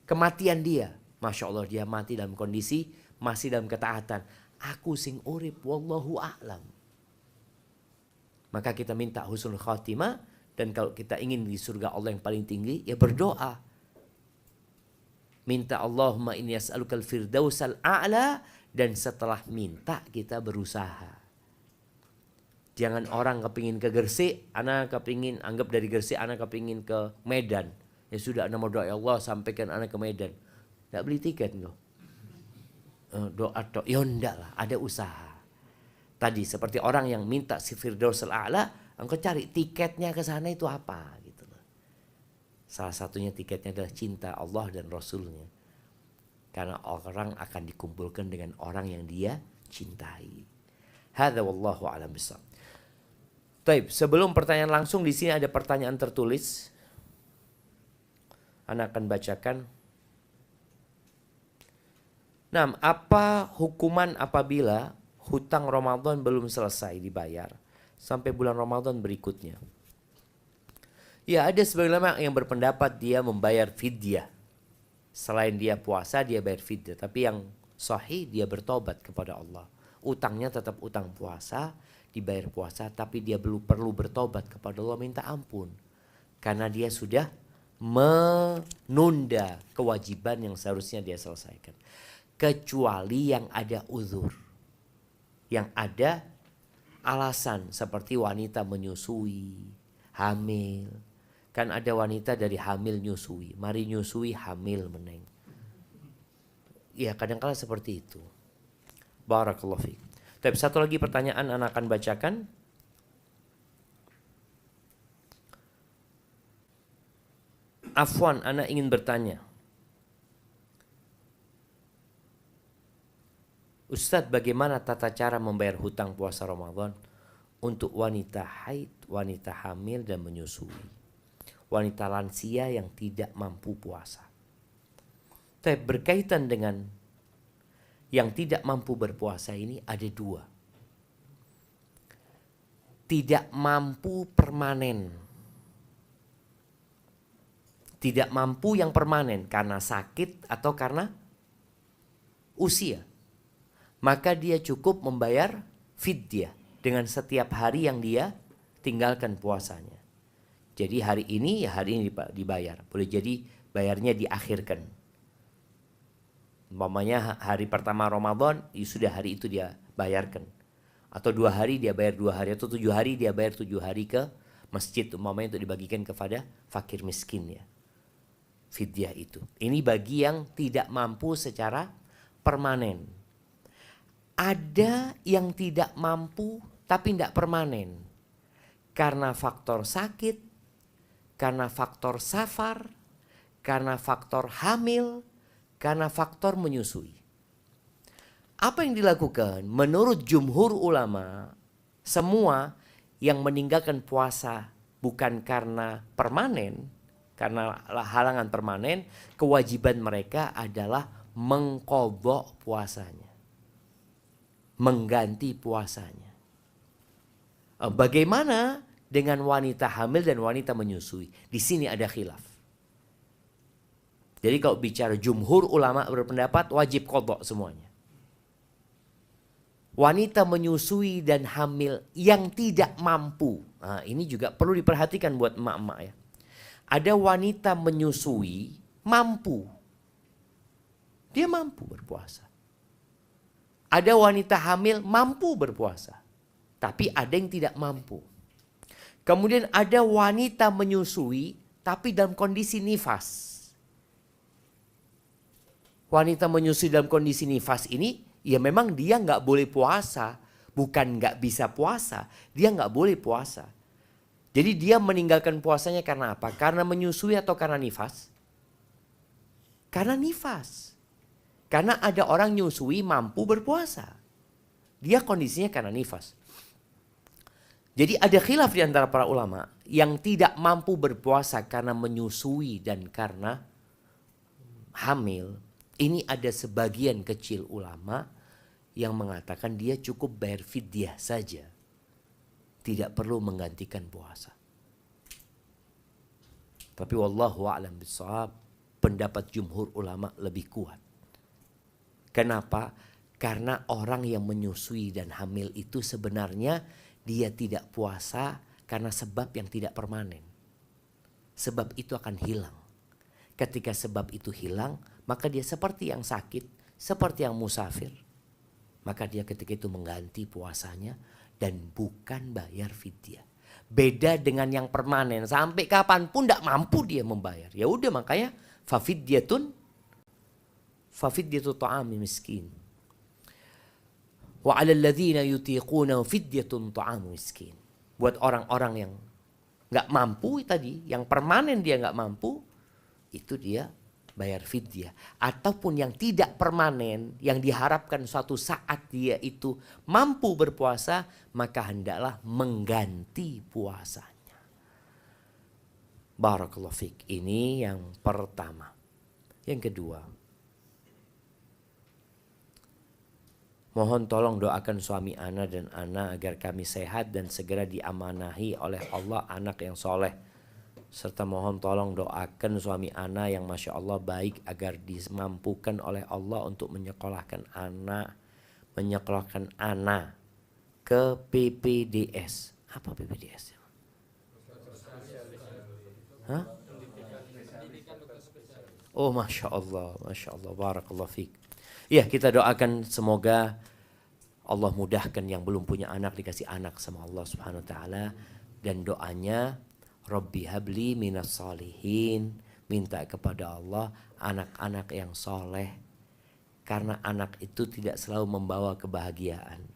kematian dia. Masya Allah, dia mati dalam kondisi masih dalam ketaatan. Aku sing urip, wallahu a'lam. Maka kita minta husnul khatimah. Dan kalau kita ingin di surga Allah yang paling tinggi, ya berdoa. Minta Allahumma inni as'alukal firdausal a'la. Dan setelah minta kita berusaha. Jangan orang kepingin ke Gresik, anak kepingin, anggap dari Gresik anak kepingin ke Medan. Ya sudah, anak mau doa, ya Allah sampaikan anak ke Medan. Tidak beli tiket loh. Doa, ya enggak lah, ada usaha. Tadi seperti orang yang minta si Firdausul A'la, engkau cari tiketnya ke sana itu apa gitu loh. Salah satunya tiketnya adalah cinta Allah dan Rasulnya. Karena orang akan dikumpulkan dengan orang yang dia cintai. Hadza wallahu a'lam bishawab. Baik, sebelum pertanyaan langsung, di sini ada pertanyaan tertulis. Ana akan bacakan. Nah, apa hukuman apabila hutang Ramadan belum selesai dibayar sampai bulan Ramadan berikutnya? Ya, ada sebagian ulama yang berpendapat dia membayar fidyah. Selain dia puasa, dia bayar fidyah. Tapi yang sahih, dia bertobat kepada Allah. Utangnya tetap utang puasa, dibayar puasa, tapi dia perlu bertobat kepada Allah, minta ampun. Karena dia sudah menunda kewajiban yang seharusnya dia selesaikan. Kecuali yang ada uzur. Yang ada alasan seperti wanita menyusui, hamil. Kan ada wanita dari hamil nyusui, mari nyusui hamil meneng. Ya kadang-kala seperti itu. Barakallahu fiik. Tapi satu lagi pertanyaan anak akan bacakan. Afwan, anak ingin bertanya. Ustadz, bagaimana tata cara membayar hutang puasa Ramadan untuk wanita haid, wanita hamil dan menyusui, wanita lansia yang tidak mampu puasa? Tapi berkaitan dengan yang tidak mampu berpuasa ini ada dua. Tidak mampu permanen. Tidak mampu yang permanen karena sakit atau karena usia. Maka dia cukup membayar fidyah dengan setiap hari yang dia tinggalkan puasanya. Jadi hari ini ya hari ini dibayar. Boleh jadi bayarnya diakhirkan. Umpamanya hari pertama Ramadan, ya sudah hari itu dia bayarkan. Atau 2 hari dia bayar 2 hari. Atau 7 hari dia bayar 7 hari ke masjid. Umpamanya untuk dibagikan kepada fakir miskin ya. Fidyah itu. Ini bagi yang tidak mampu secara permanen. Ada yang tidak mampu tapi tidak permanen. Karena faktor sakit, karena faktor safar, karena faktor hamil, karena faktor menyusui. Apa yang dilakukan? Menurut jumhur ulama, semua yang meninggalkan puasa bukan karena permanen, karena halangan permanen, kewajiban mereka adalah mengqadha puasanya. Mengganti puasanya. Bagaimana dengan wanita hamil dan wanita menyusui? Di sini ada khilaf. Jadi kalau bicara jumhur ulama berpendapat wajib qadha semuanya. Wanita menyusui dan hamil yang tidak mampu. Nah, ini juga perlu diperhatikan buat emak-emak ya. Ada wanita menyusui mampu. Dia mampu berpuasa. Ada wanita hamil mampu berpuasa. Tapi ada yang tidak mampu. Kemudian ada wanita menyusui tapi dalam kondisi nifas. Wanita menyusui dalam kondisi nifas ini, ya memang dia nggak boleh puasa. Bukan nggak bisa puasa, dia nggak boleh puasa. Jadi dia meninggalkan puasanya karena apa? Karena menyusui atau karena nifas? Karena nifas. Karena ada orang nyusui mampu berpuasa. Dia kondisinya karena nifas. Jadi ada khilaf di antara para ulama yang tidak mampu berpuasa karena menyusui dan karena hamil. Ini ada sebagian kecil ulama yang mengatakan dia cukup bayar fidyah saja. Tidak perlu menggantikan puasa. Tapi wallahu a'lam bishawab, pendapat jumhur ulama lebih kuat. Kenapa? Karena orang yang menyusui dan hamil itu sebenarnya dia tidak puasa karena sebab yang tidak permanen. Sebab itu akan hilang. Ketika sebab itu hilang, maka dia seperti yang sakit, seperti yang musafir. Maka dia ketika itu mengganti puasanya dan bukan bayar fidyah. Beda dengan yang permanen, sampai kapanpun tidak mampu dia membayar. Ya udah, makanya fafidyatun ta'ami miskin. Wa 'alal ladzina yutiquna fidyatun ta'amu miskin. Buat orang-orang yang nggak mampu tadi, yang permanen dia nggak mampu, itu dia bayar fidyah. Ataupun yang tidak permanen, yang diharapkan suatu saat dia itu mampu berpuasa, maka hendaklah mengganti puasanya. Barakallahu fiik. Ini yang pertama. Yang kedua, mohon tolong doakan suami ana dan ana agar kami sehat dan segera diamanahi oleh Allah anak yang soleh. Serta mohon tolong doakan suami ana yang Masya Allah baik agar dimampukan oleh Allah untuk menyekolahkan anak ke PPDS. Apa PPDS? Hah? Oh Masya Allah, barakallahu fiik. Ya, kita doakan semoga Allah mudahkan yang belum punya anak dikasih anak sama Allah Subhanahu wa taala, dan doanya Rabbi habli minas solihin, minta kepada Allah anak-anak yang soleh, karena anak itu tidak selalu membawa kebahagiaan.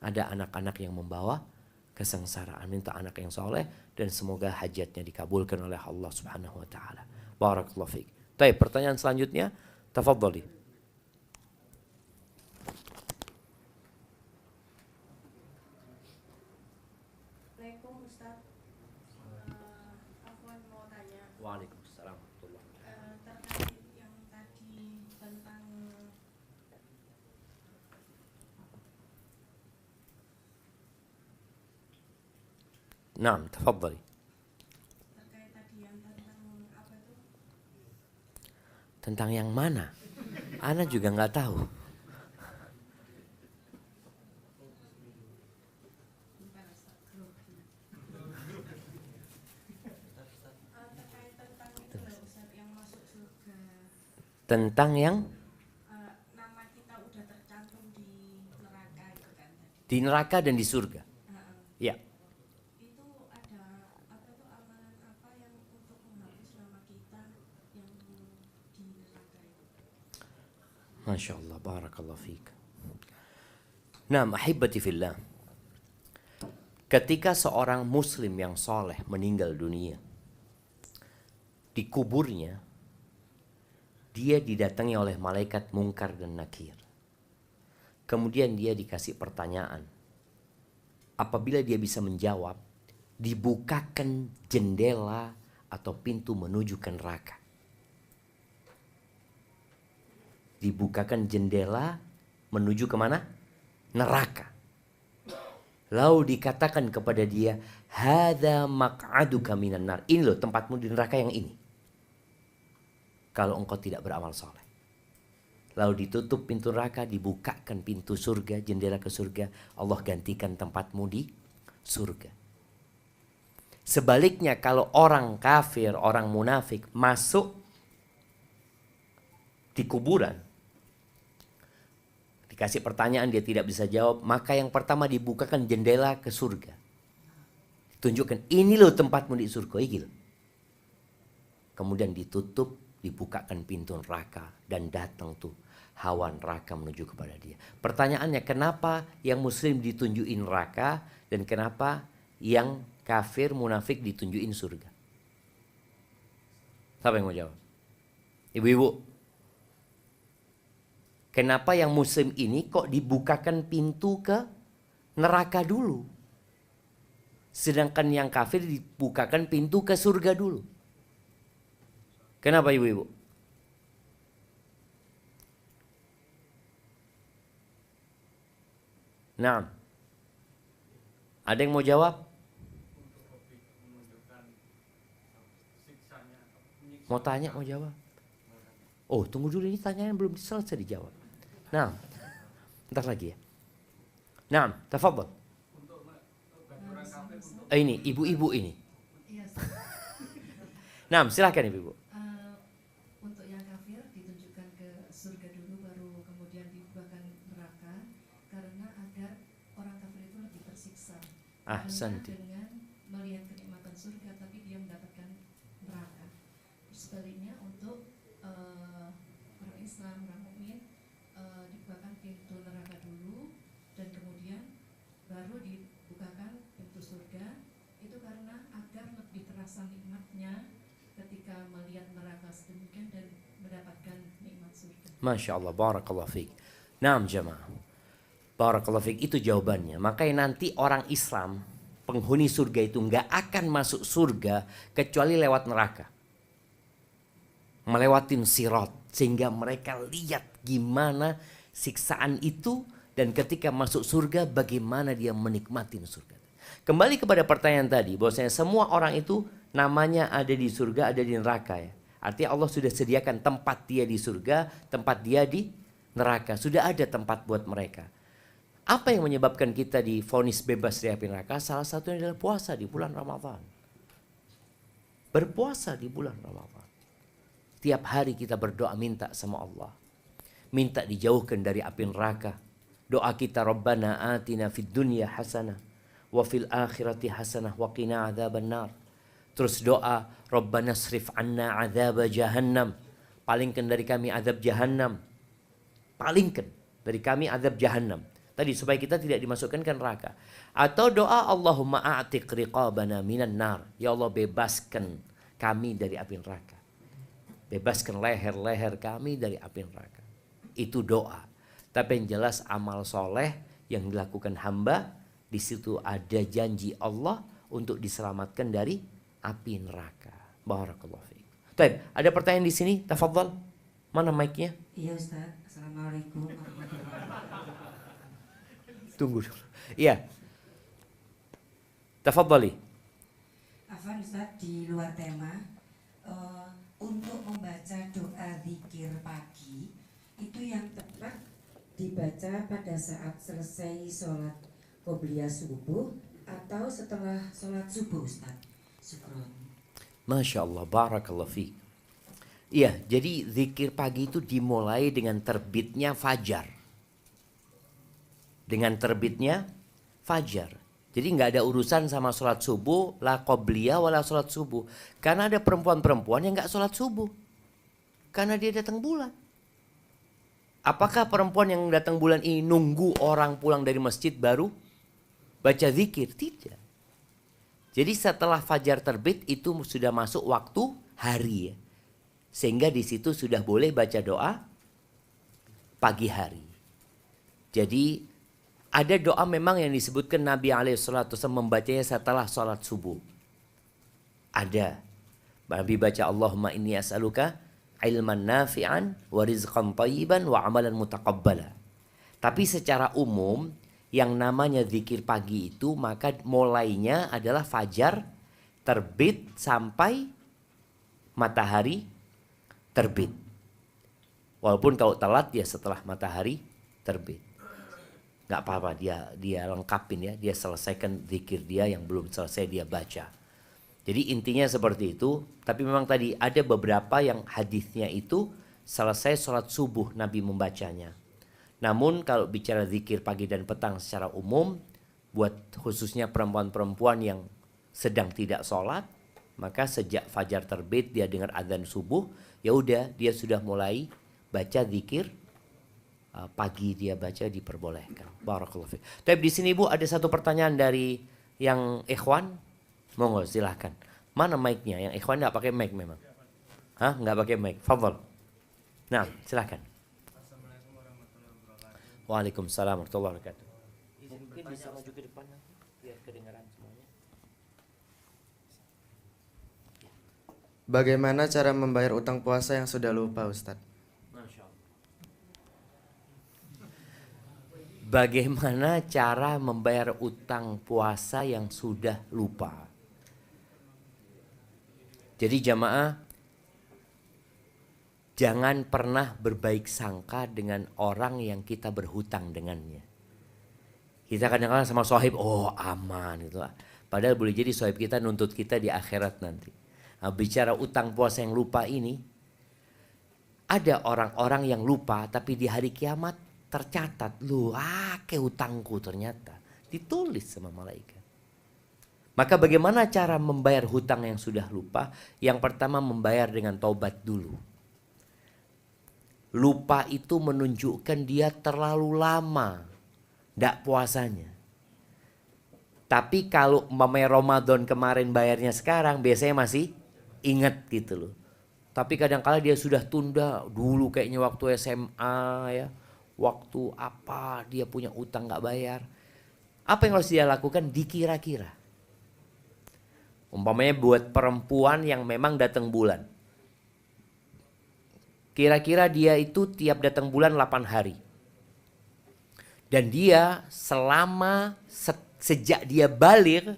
Ada anak-anak yang membawa kesengsaraan. Minta anak yang soleh dan semoga hajatnya dikabulkan oleh Allah Subhanahu wa taala. Barakallahu fiik. Baik, pertanyaan selanjutnya, tafadhali. Assalamualaikum Ustaz. Afwan mau tanya. Waalaikumsalam warahmatullahi wabarakatuh. Terkait yang tadi tentang Naam, tafadhali. terkait tadi yang tentang apa tuh? Tentang yang mana? Ana juga nggak tahu. Terkait tentang itu loh Ustaz, yang masuk surga. Tentang yang Nama kita udah tercantum di neraka itu kan tadi. di neraka dan di surga. Ya. Itu ada apa tuh, amalan apa yang untuk menghapus nama kita yang di neraka itu? Masya Allah, barakallahu fiik. Nah, ahibati fillah. Ketika seorang muslim yang soleh meninggal dunia, di kuburnya, dia didatangi oleh malaikat Munkar dan Nakir. Kemudian dia dikasih pertanyaan. Apabila dia bisa menjawab, dibukakan jendela atau pintu menuju ke neraka. Dibukakan jendela menuju kemana? Neraka. Lalu dikatakan kepada dia, hadza maq'aduka minan nar. Ini loh tempatmu di neraka yang ini. Kalau engkau tidak beramal soleh. Lalu ditutup pintu neraka, dibukakan pintu surga, jendela ke surga. Allah gantikan tempatmu di surga. Sebaliknya kalau orang kafir, orang munafik masuk di kuburan, dikasih pertanyaan dia tidak bisa jawab, maka yang pertama dibukakan jendela ke surga. Tunjukkan, ini loh tempatmu di surga, ini loh. Kemudian ditutup, dibukakan pintu neraka dan datang tuh hawa neraka menuju kepada dia. Pertanyaannya, kenapa yang muslim ditunjukin neraka dan kenapa yang kafir munafik ditunjukin surga? Siapa yang mau jawab? Ibu-ibu. Kenapa yang muslim ini kok dibukakan pintu ke neraka dulu? Sedangkan yang kafir dibukakan pintu ke surga dulu. Kenapa ibu-ibu? Nah, ada yang mau jawab? Mau tanya, mau jawab? Oh, tunggu dulu, ini tanyaan belum selesai dijawab. Nah, bentar lagi ya. Nah, tafadhol. Ini ibu-ibu ini. Iya, Ustaz. Nah, silakan ibu. Untuk yang kafir ditunjukkan ke surga dulu baru kemudian dibukakan neraka karena agar orang kafir itu lebih tersiksa. Ahsanti. Dengan melihat kenikmatan surga tapi dia mendapatkan neraka. Sebaliknya untuk orang Islam, orang mukmin dibukakan pintu neraka dulu dan kemudian baru dibukakan pintu surga. Itu karena agar lebih terasa nikmatnya ketika melihat neraka sedemikian dan mendapatkan nikmat surga. Masya Allah, barakallahu fiik. Naam jamaah. Barakallahu fiik, itu jawabannya. Makanya nanti orang Islam, penghuni surga itu nggak akan masuk surga kecuali lewat neraka. Melewatin sirat. Sehingga mereka lihat gimana siksaan itu. Dan ketika masuk surga bagaimana dia menikmati surga. Kembali kepada pertanyaan tadi. Bahwasanya semua orang itu namanya ada di surga, ada di neraka ya. Artinya Allah sudah sediakan tempat dia di surga, tempat dia di neraka. Sudah ada tempat buat mereka. Apa yang menyebabkan kita divonis bebas dari api neraka? Salah satunya adalah puasa di bulan Ramadan. Berpuasa di bulan Ramadan. Tiap hari kita berdoa minta sama Allah. Minta dijauhkan dari api neraka. Doa kita, Rabbana atina fid dunya hasanah wa fil akhirati hasanah wa qina adzabannar. Terus doa, Rabbana srif anna adzab jahannam. Palingkan dari kami azab jahannam. Palingkan dari kami azab jahannam. Tadi supaya kita tidak dimasukkan ke neraka. Atau doa Allahumma a'tiq riqabana minan nar. Ya Allah bebaskan kami dari api neraka. Bebaskan leher-leher kami dari api neraka. Itu doa. Tapi yang jelas amal soleh yang dilakukan hamba, di situ ada janji Allah untuk diselamatkan dari api neraka. Barakallahu fiik. Baik, ada pertanyaan di sini? Tafadhal. Mana mic-nya? Iya Ustaz, Assalamualaikum warahmatullahi wabarakatuh. Tunggu dulu. Iya. Tafadhali. Afwan Ustaz, di luar tema, untuk membaca doa zikir pagi itu yang tepat dibaca pada saat selesai sholat qobliyah subuh atau setelah sholat subuh Ustaz? Syukron. Masya Allah, barakallahu fiik. Iya, jadi zikir pagi itu dimulai dengan terbitnya fajar. Dengan terbitnya fajar. Jadi nggak ada urusan sama sholat subuh, la qobliyah wala sholat subuh. Karena ada perempuan-perempuan yang nggak sholat subuh. Karena dia datang bulan. Apakah perempuan yang datang bulan ini nunggu orang pulang dari masjid baru baca zikir? Tidak. Jadi setelah fajar terbit itu sudah masuk waktu hari ya. Sehingga di situ sudah boleh baca doa pagi hari. Jadi ada doa memang yang disebutkan Nabi SAW membacanya setelah sholat subuh. Ada. Nabi baca Allahumma inni as'aluka ilman nafi'an wa rizqan thayyiban wa amalan mutaqabbala. Tapi secara umum yang namanya zikir pagi itu maka mulainya adalah fajar terbit sampai matahari terbit. Walaupun kalau telat ya setelah matahari terbit. Nggak apa-apa, dia lengkapin ya, dia selesaikan zikir dia yang belum selesai dia baca. Jadi intinya seperti itu, tapi memang tadi ada beberapa yang hadisnya itu selesai sholat subuh Nabi membacanya. Namun kalau bicara zikir pagi dan petang secara umum, buat khususnya perempuan-perempuan yang sedang tidak sholat, maka sejak fajar terbit dia dengar adzan subuh, ya udah dia sudah mulai baca zikir pagi dia baca diperbolehkan. Barakallahu fiik. Tapi di sini Bu ada satu pertanyaan dari yang ikhwan. Monggo silahkan. Mana mic-nya? Yang ikhwan enggak pakai mic memang. Hah? Enggak pakai mic. Fadhal. Nah, silahkan. Assalamualaikum warahmatullahi wabarakatuh. Waalaikumsalam warahmatullahi wabarakatuh. Mungkin bisa maju ke depan nanti biar kedengaran semuanya. Bagaimana cara membayar utang puasa yang sudah lupa, Ustadz? Masya Allah. Bagaimana cara membayar utang puasa yang sudah lupa? Jadi jamaah, Jangan pernah berbaik sangka dengan orang yang kita berhutang dengannya. Kita kadang-kadang sama sohib, oh aman gitu. Padahal boleh jadi sohib kita nuntut kita di akhirat nanti. Nah, bicara utang puasa yang lupa ini, ada orang-orang yang lupa tapi di hari kiamat tercatat, lu ke hutangku ternyata. Ditulis sama malaikat. Maka bagaimana cara membayar hutang yang sudah lupa? Yang pertama membayar dengan taubat dulu. Lupa itu menunjukkan dia terlalu lama tidak puasanya. Tapi kalau umpamanya Ramadan kemarin bayarnya sekarang, biasanya masih ingat gitu loh. Tapi kadang-kala dia sudah tunda dulu kayaknya waktu SMA ya. Waktu apa dia punya utang gak bayar. Apa yang harus dia lakukan? Dikira-kira. Umpamanya buat perempuan yang memang datang bulan. Kira-kira dia itu tiap datang bulan 8 hari. Dan dia selama sejak dia balik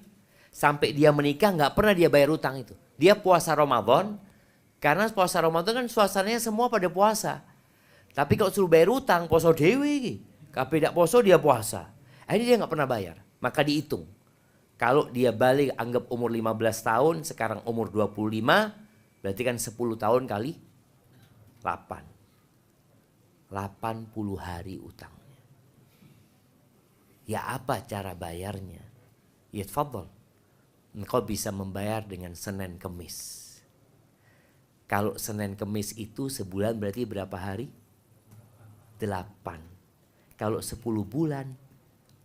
sampai dia menikah gak pernah dia bayar utang itu. Dia puasa Ramadan. Karena puasa Ramadan kan suasananya semua pada puasa. Tapi kalau suruh bayar utang, poso dewi. Tapi tidak poso dia puasa. Akhirnya dia gak pernah bayar. Maka dihitung. Kalau dia balik anggap umur 15 tahun, sekarang umur 25. Berarti kan 10 tahun kali 80 hari utangnya. Ya apa cara bayarnya? Ya tafadhol. Engkau bisa membayar dengan Senin Kemis. Kalau Senin Kemis itu sebulan berarti berapa hari? 8. Kalau 10 bulan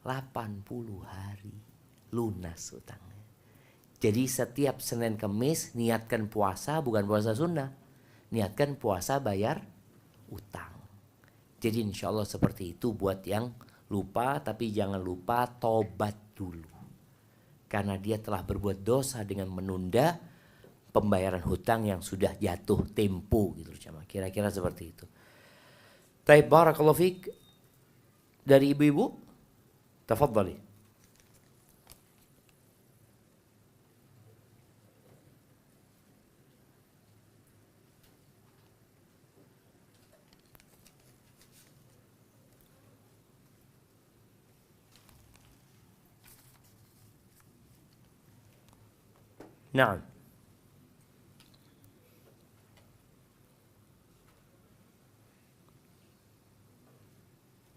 80 hari lunas utangnya. Jadi setiap Senin Kemis niatkan puasa, bukan puasa sunnah. Niatkan puasa bayar utang. Jadi insya Allah seperti itu buat yang lupa. Tapi jangan lupa tobat dulu. Karena dia telah berbuat dosa dengan menunda pembayaran hutang yang sudah jatuh tempo gitu. Kira-kira seperti itu. Taib barakallahu fiik. Dari ibu-ibu, tafadhali. Nah.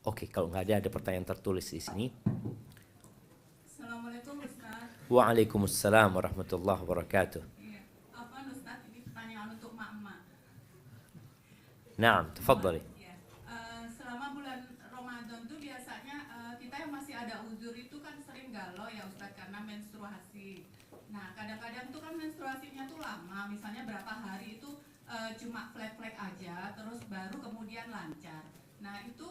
Oke, kalau nggak ada pertanyaan tertulis di sini. Assalamualaikum Ustaz. Waalaikumsalam warahmatullahi wabarakatuh. Iya. Apa Ustaz, ini pertanyaan untuk Mak-mak. Naam, tafadhali. Iya. Selama bulan Ramadan tuh biasanya kita yang masih ada uzur itu kan sering galau ya Ustaz karena menstruasi. Nah, kadang-kadang tuh kan menstruasinya tuh lama, misalnya berapa hari itu cuma flek-flek aja, terus baru kemudian lancar. Nah, itu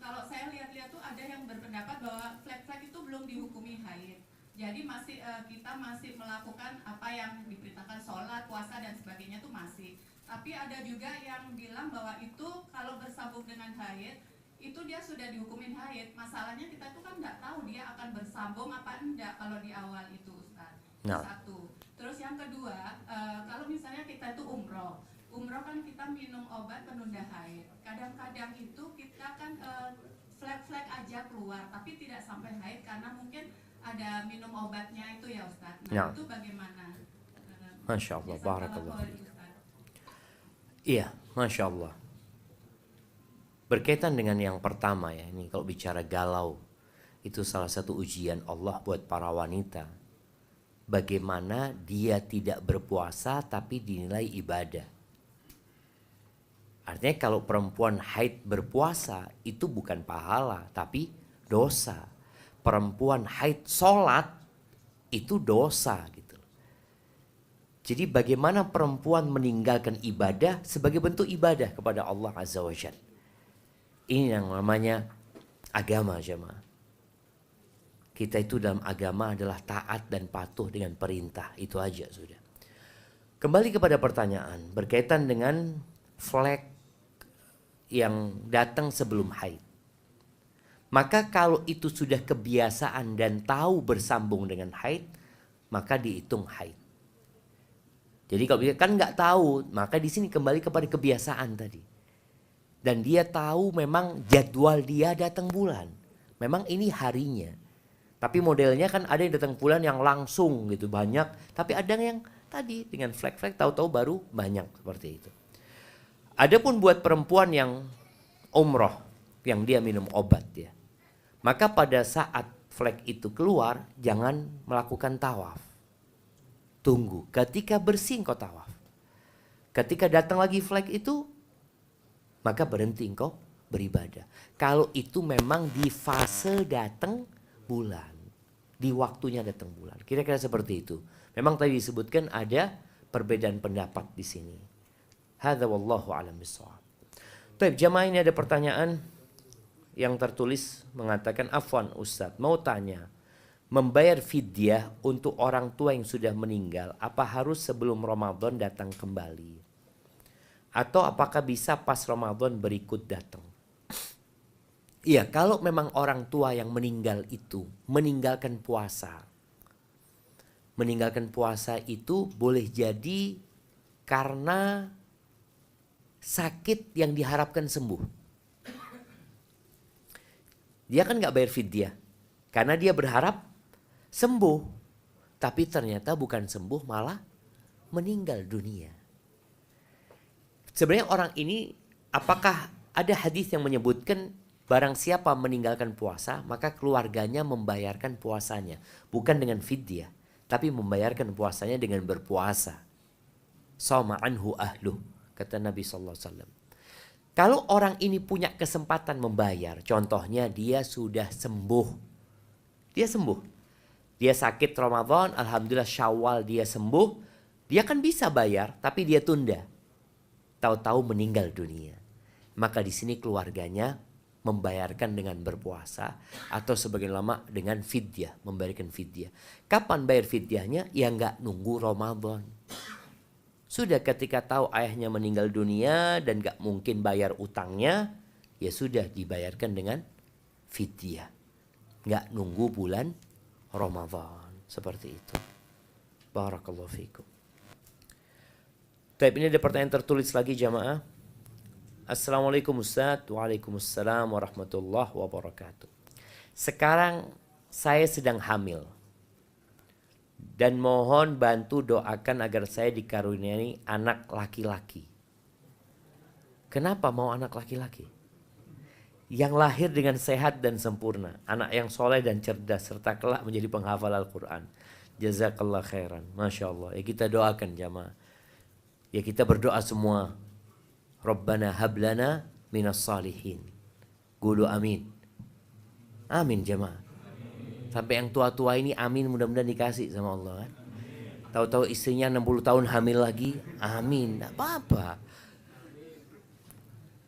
kalau saya lihat-lihat tuh ada yang berpendapat bahwa flek-flek itu belum dihukumi haid. Jadi masih kita masih melakukan apa yang diperintahkan sholat, puasa dan sebagainya tuh masih. Tapi ada juga yang bilang bahwa itu kalau bersambung dengan haid, itu dia sudah dihukumin haid. Masalahnya kita tuh kan nggak tahu dia akan bersambung apa enggak kalau di awal itu Ustaz. Nah. Satu. Terus yang kedua, kalau misalnya kita itu umroh kan kita minum obat penunda haid. Kadang-kadang itu kita kan flek-flek aja keluar, tapi tidak sampai haid karena mungkin ada minum obatnya itu ya Ustaz. Nah, Ya. itu bagaimana? Masya Allah, barakallah. Ustaz. Iya, Masya Allah. Berkaitan dengan yang pertama ya, ini kalau bicara galau, itu salah satu ujian Allah buat para wanita. Bagaimana dia tidak berpuasa tapi dinilai ibadah. Artinya kalau perempuan haid berpuasa itu bukan pahala tapi dosa. Perempuan haid sholat itu dosa gitu. Jadi bagaimana perempuan meninggalkan ibadah sebagai bentuk ibadah kepada Allah Azza wa Jalla. Ini yang namanya agama jemaah. Kita itu dalam agama adalah taat dan patuh dengan perintah. Itu aja sudah. Kembali kepada pertanyaan berkaitan dengan flek yang datang sebelum haid. Maka kalau itu sudah kebiasaan dan tahu bersambung dengan haid, maka dihitung haid. Jadi kalau dia kan nggak tahu, maka di sini kembali kepada kebiasaan tadi. Dan dia tahu memang jadwal dia datang bulan. Memang ini harinya. Tapi modelnya kan ada yang datang bulan yang langsung gitu banyak. Tapi ada yang tadi dengan flag-flag tahu-tahu baru banyak seperti itu. Adapun buat perempuan yang umroh, yang dia minum obat ya. Maka pada saat flag itu keluar, jangan melakukan tawaf. Tunggu, ketika bersih engkau tawaf. Ketika datang lagi flag itu, maka berhenti engkau beribadah. Kalau itu memang di fase datang bulan. Di waktunya datang bulan. Kira-kira seperti itu. Memang tadi disebutkan ada perbedaan pendapat di sini. Hadza wallahu a'lam bishawab. Baik, jamaah ini ada pertanyaan yang tertulis mengatakan, afwan Ustaz, mau tanya, membayar fidyah untuk orang tua yang sudah meninggal, apa harus sebelum Ramadan datang kembali? Atau apakah bisa pas Ramadan berikut datang? Iya, kalau memang orang tua yang meninggal itu meninggalkan puasa. Meninggalkan puasa itu boleh jadi karena sakit yang diharapkan sembuh. Dia kan gak bayar fidyah. Karena dia berharap sembuh. Tapi ternyata bukan sembuh, malah meninggal dunia. Sebenarnya orang ini, apakah ada hadis yang menyebutkan barang siapa meninggalkan puasa, maka keluarganya membayarkan puasanya. Bukan dengan fidyah, tapi membayarkan puasanya dengan berpuasa. Shoma anhu ahluh, kata Nabi SAW. Kalau orang ini punya kesempatan membayar, contohnya dia sudah sembuh. Dia sembuh. Dia sakit Ramadan, alhamdulillah Syawal dia sembuh. Dia kan bisa bayar, tapi dia tunda. Tahu-tahu meninggal dunia. Maka di sini keluarganya membayarkan dengan berpuasa atau sebagian lama dengan fidyah, membayarkan fidyah. Kapan bayar fidyahnya? Ya nggak nunggu Ramadan. Sudah ketika tahu ayahnya meninggal dunia dan gak mungkin bayar utangnya, ya sudah dibayarkan dengan fidyah. Gak nunggu bulan Ramadan. Seperti itu. Barakallahu fikum. Tapi ini ada pertanyaan tertulis lagi jamaah. Assalamualaikum Ustaz. Waalaikumsalam warahmatullahi wabarakatuh. Sekarang saya sedang hamil. Dan mohon bantu doakan agar saya dikaruniai anak laki-laki. Kenapa mau anak laki-laki? Yang lahir dengan sehat dan sempurna. Anak yang soleh dan cerdas. Serta kelak menjadi penghafal Al-Quran. Jazakallah khairan. Masya Allah. Ya kita doakan jamaah. Ya kita berdoa semua. Rabbana hablana minas salihin. Gulu amin. Amin jamaah. Sampai yang tua-tua ini amin, mudah-mudahan dikasih sama Allah kan. Tahu-tahu istrinya 60 tahun hamil lagi, amin, enggak apa-apa.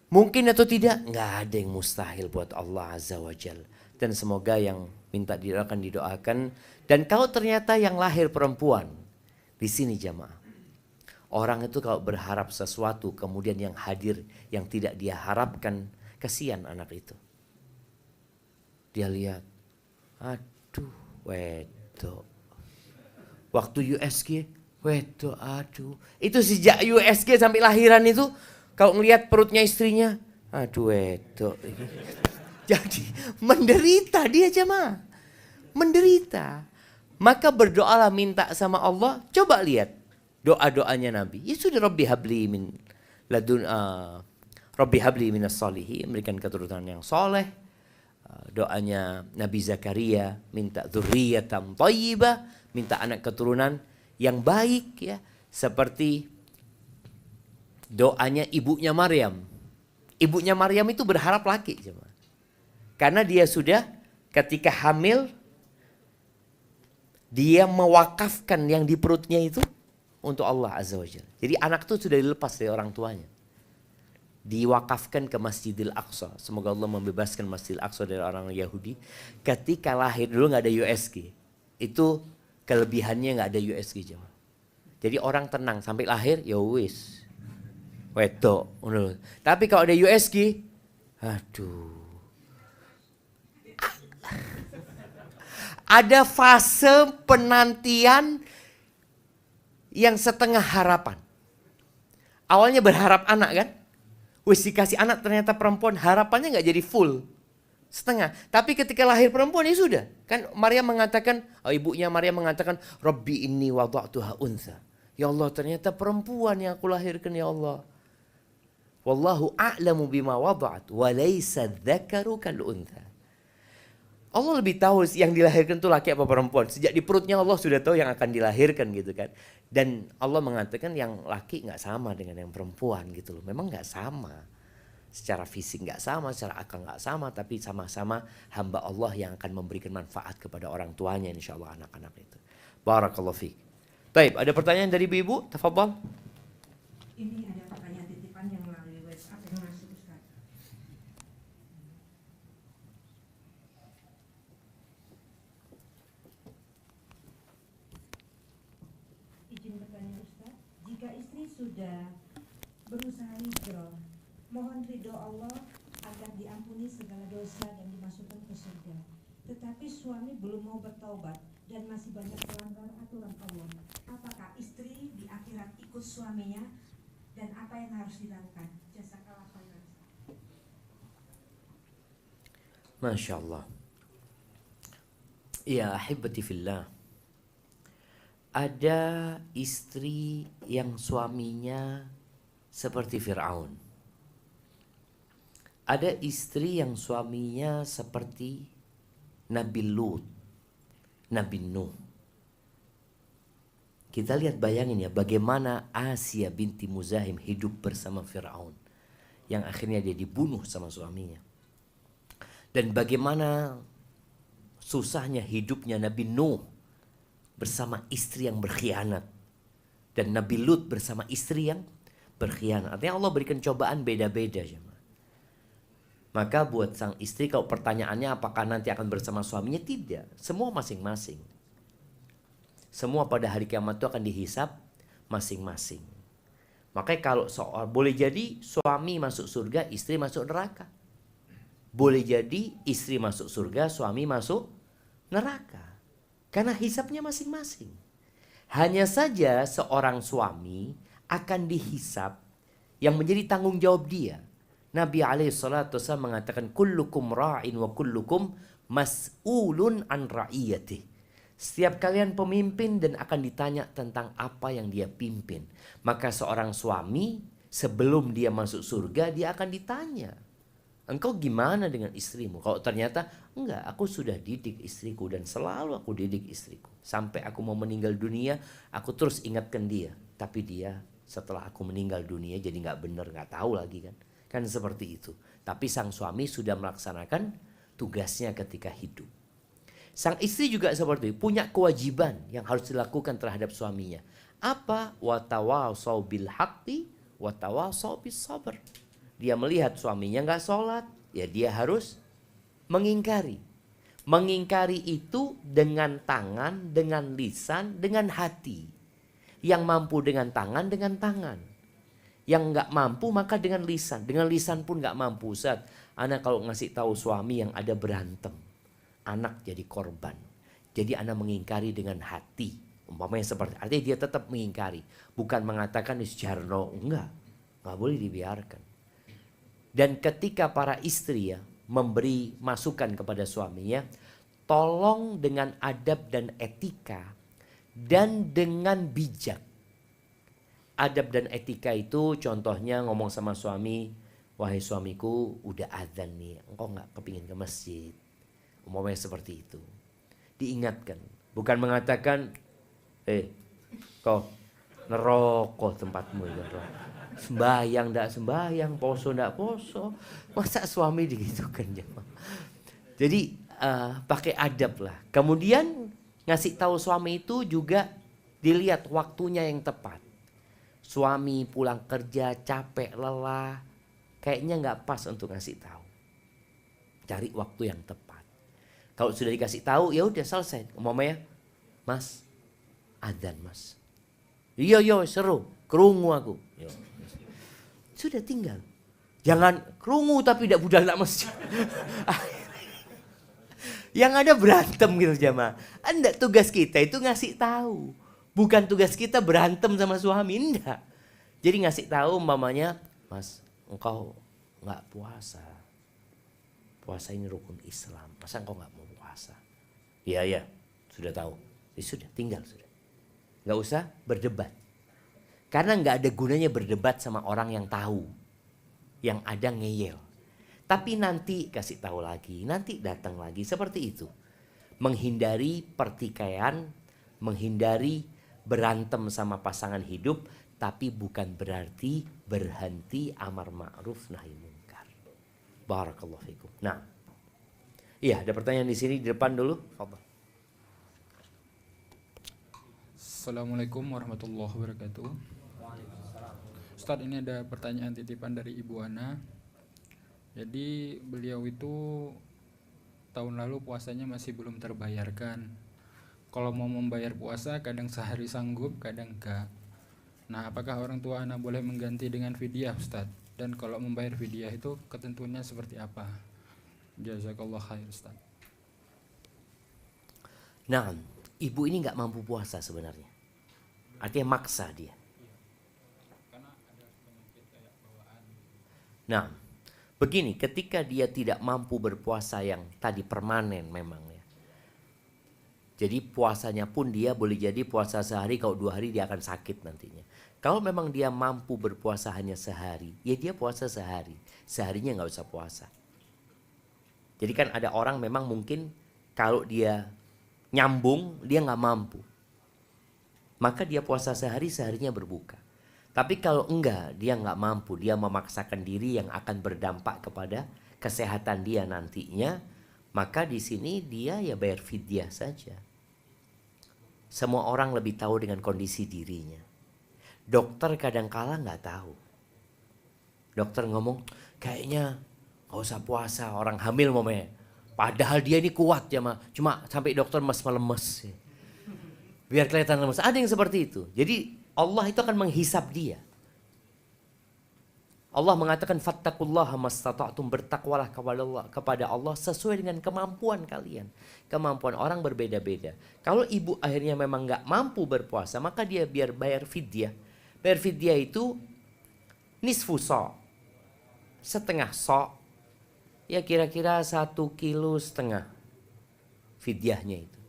Mungkin atau tidak, enggak ada yang mustahil buat Allah Azza wa Jal. Dan semoga yang minta didoakan. Dan kalau ternyata yang lahir perempuan, di sini jamaah. Orang itu kalau berharap sesuatu, kemudian yang hadir yang tidak dia harapkan, kasihan anak itu. Dia lihat, aduh, wedok. Waktu USG, wedok, aduh. Itu sejak USG sampai lahiran itu, kalau ngelihat perutnya istrinya, aduh wedok. Jadi menderita dia jemaah. Menderita. Maka berdoalah minta sama Allah. Coba lihat doa-doanya Nabi. Ya sudah Rabbi habli min ladun Rabbi habli minas solihin, memberikan keturunan yang soleh. Doanya Nabi Zakaria minta dzurriyyatan thayyibah, minta anak keturunan yang baik ya, seperti doanya ibunya Maryam. Ibunya Maryam itu berharap laki, karena dia sudah ketika hamil dia mewakafkan yang di perutnya itu untuk Allah Azza wa Jalla. Jadi anak itu sudah dilepas dari orang tuanya. Diwakafkan ke Masjidil Aqsa. Semoga Allah membebaskan Masjidil Aqsa dari orang Yahudi. Ketika lahir dulu nggak ada USG. Itu kelebihannya nggak ada USG jemaah. Jadi orang tenang sampai lahir ya wis. Wedok. Tapi kalau ada USG, aduh. Ada fase penantian yang setengah harapan. Awalnya berharap anak kan? Wis dikasih anak ternyata perempuan, harapannya nggak jadi full. Setengah. Tapi ketika lahir perempuan ya sudah. Kan Maryam mengatakan, ibunya Maryam mengatakan, Rabbi inni wada'tuha untha. Ya Allah, ternyata perempuan yang aku lahirkan ya Allah. Wallahu a'lamu bima wada'at wa laysa dzakaru kal untha. Allah lebih tahu yang dilahirkan itu laki apa perempuan. Sejak di perutnya Allah sudah tahu yang akan dilahirkan gitu kan. Dan Allah mengatakan yang laki nggak sama dengan yang perempuan gitu loh. Memang nggak sama. Secara fisik nggak sama, secara akal nggak sama. Tapi sama-sama hamba Allah yang akan memberikan manfaat kepada orang tuanya insya Allah anak-anak itu. Barakallahu fiik. Baik, ada pertanyaan dari ibu-ibu? Tafadhal. Ini ada pertanyaan titipan yang melalui WhatsApp yang masuk Ustaz. Izin bertanya Ustaz, jika istri sudah berusaha hijrah, mohon ridho Allah agar diampuni segala dosa dan dimasukkan ke surga. Tetapi suami belum mau bertaubat dan masih banyak melanggar aturan Allah. Apakah istri di akhirat ikut suaminya dan apa yang harus dilakukan? Jazakallah khairan. Masya Allah. Ya ahibati fillah. Ada istri yang suaminya seperti Fir'aun. Ada istri yang suaminya seperti Nabi Lut, Nabi Nuh. Kita lihat, bayangin ya, bagaimana Asia binti Muzahim hidup bersama Fir'aun. Yang akhirnya dia dibunuh sama suaminya. Dan bagaimana susahnya hidupnya Nabi Nuh bersama istri yang berkhianat. Dan Nabi Lut bersama istri yang berkhianat. Artinya Allah berikan cobaan beda-beda. Maka buat sang istri, kalau pertanyaannya apakah nanti akan bersama suaminya, tidak. Semua masing-masing. Semua pada hari kiamat itu akan dihisap masing-masing. Makanya kalau soal, boleh jadi suami masuk surga, istri masuk neraka. Boleh jadi istri masuk surga, suami masuk neraka. Karena hisapnya masing-masing. Hanya saja seorang suami akan dihisap yang menjadi tanggung jawab dia. Nabi SAW mengatakan, kullukum ra'in wa kullukum mas'ulun an ra'iyatih. Setiap kalian pemimpin dan akan ditanya tentang apa yang dia pimpin. Maka seorang suami sebelum dia masuk surga, dia akan ditanya, engkau gimana dengan istrimu? Kalau ternyata, enggak, aku sudah didik istriku dan selalu aku didik istriku. Sampai aku mau meninggal dunia, aku terus ingatkan dia. Tapi dia setelah aku meninggal dunia jadi nggak benar, nggak tahu lagi kan. Kan seperti itu. Tapi sang suami sudah melaksanakan tugasnya ketika hidup. Sang istri juga seperti itu, punya kewajiban yang harus dilakukan terhadap suaminya. Apa? Watawasau bil haqqi watawasau bis sabr. Dia melihat suaminya nggak sholat, ya dia harus mengingkari. Mengingkari itu dengan tangan, dengan lisan, dengan hati. Yang mampu dengan tangan, dengan tangan. Yang nggak mampu maka dengan lisan. Dengan lisan pun nggak mampu. Ustaz, anak kalau ngasih tahu suami yang ada berantem, anak jadi korban. Jadi anak mengingkari dengan hati. Umpamanya seperti, artinya dia tetap mengingkari. Bukan mengatakan isjarno, enggak boleh dibiarkan. Dan ketika para istri ya memberi masukan kepada suaminya, tolong dengan adab dan etika dan dengan bijak. Adab dan etika itu contohnya ngomong sama suami, wahai suamiku udah adzan nih, engkau nggak kepingin ke masjid. Umpamanya seperti itu. Diingatkan, bukan mengatakan, kau nerokok tempatmu itu. Sembayang ndak sembayang, poso ndak poso. Masa suami digitukan jemaah. Jadi pakai adab lah. Kemudian ngasih tahu suami itu juga dilihat waktunya yang tepat. Suami pulang kerja capek, lelah, kayaknya nggak pas untuk ngasih tahu. Cari waktu yang tepat. Kalau sudah dikasih tahu, ya udah selesai. Umpamanya, Mas, adzan Mas. Iya seru, kerungu aku. Yo. Sudah tinggal. Jangan kerungu tapi tidak budal nak masjid. Yang ada berantem gitu jamaah. Anda tugas kita itu ngasih tahu. Bukan tugas kita berantem sama suami, enggak. Jadi ngasih tahu umpamanya, Mas, engkau nggak puasa. Puasa ini rukun Islam. Masa engkau nggak mau puasa? Iya, sudah tahu. Ya sudah, tinggal sudah. Nggak usah berdebat. Karena nggak ada gunanya berdebat sama orang yang tahu. Yang ada ngeyel. Tapi nanti kasih tahu lagi, nanti datang lagi. Seperti itu. Menghindari pertikaian, menghindari berantem sama pasangan hidup, tapi bukan berarti berhenti amar ma'ruf nahi munkar. Barakallahu fikum. Nah, iya ada pertanyaan di sini di depan dulu. Assalamualaikum warahmatullahi wabarakatuh. Ustaz, ini ada pertanyaan titipan dari Ibu Ana. Jadi beliau itu tahun lalu puasanya masih belum terbayarkan. Kalau mau membayar puasa kadang sehari sanggup, kadang enggak. Nah, apakah orang tua anak boleh mengganti dengan fidyah, Ustaz? Dan kalau membayar fidyah itu ketentuannya seperti apa? Jazakallah khair, Ustaz. Nah, ibu ini nggak mampu puasa sebenarnya. Artinya maksa dia. Nah, begini, ketika dia tidak mampu berpuasa yang tadi permanen memang ya. Jadi puasanya pun dia boleh jadi puasa sehari, kalau 2 hari dia akan sakit nantinya. Kalau memang dia mampu berpuasa hanya sehari, ya dia puasa sehari. Seharinya nggak usah puasa. Jadi kan ada orang memang mungkin kalau dia nyambung, dia nggak mampu. Maka dia puasa sehari, seharinya berbuka. Tapi kalau enggak, dia nggak mampu, dia memaksakan diri yang akan berdampak kepada kesehatan dia nantinya, maka di sini dia ya bayar fidyah saja. Semua orang lebih tahu dengan kondisi dirinya. Dokter kadangkala nggak tahu. Dokter ngomong, kayaknya nggak usah puasa, orang hamil momenya. Padahal dia ini kuat ya mah, cuma sampai dokter lemes. Biar kelihatan lemes. Ada yang seperti itu. Jadi Allah itu akan menghisap dia. Allah mengatakan fattaqullaha mastata'tum, bertakwalah kepada Allah sesuai dengan kemampuan kalian. Kemampuan orang berbeda-beda. Kalau ibu akhirnya memang nggak mampu berpuasa, maka dia biar bayar fidyah. Bayar fidyah itu nisfu so', setengah so', ya kira-kira 1,5 kilo fidyahnya itu.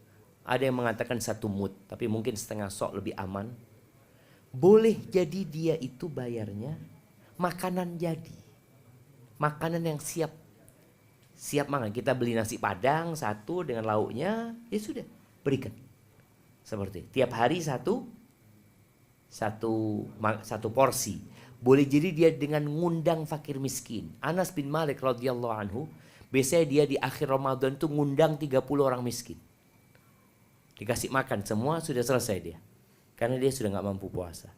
Ada yang mengatakan 1 mud, tapi mungkin setengah so' lebih aman. Boleh jadi dia itu bayarnya makanan jadi. Makanan yang siap makan. Kita beli nasi padang 1 dengan lauknya, ya sudah, berikan. Seperti tiap hari satu porsi. Boleh jadi dia dengan ngundang fakir miskin. Anas bin Malik radhiyallahu anhu, biasanya dia di akhir Ramadan tuh ngundang 30 orang miskin. Dikasih makan semua, sudah selesai dia. Karena dia sudah nggak mampu puasa.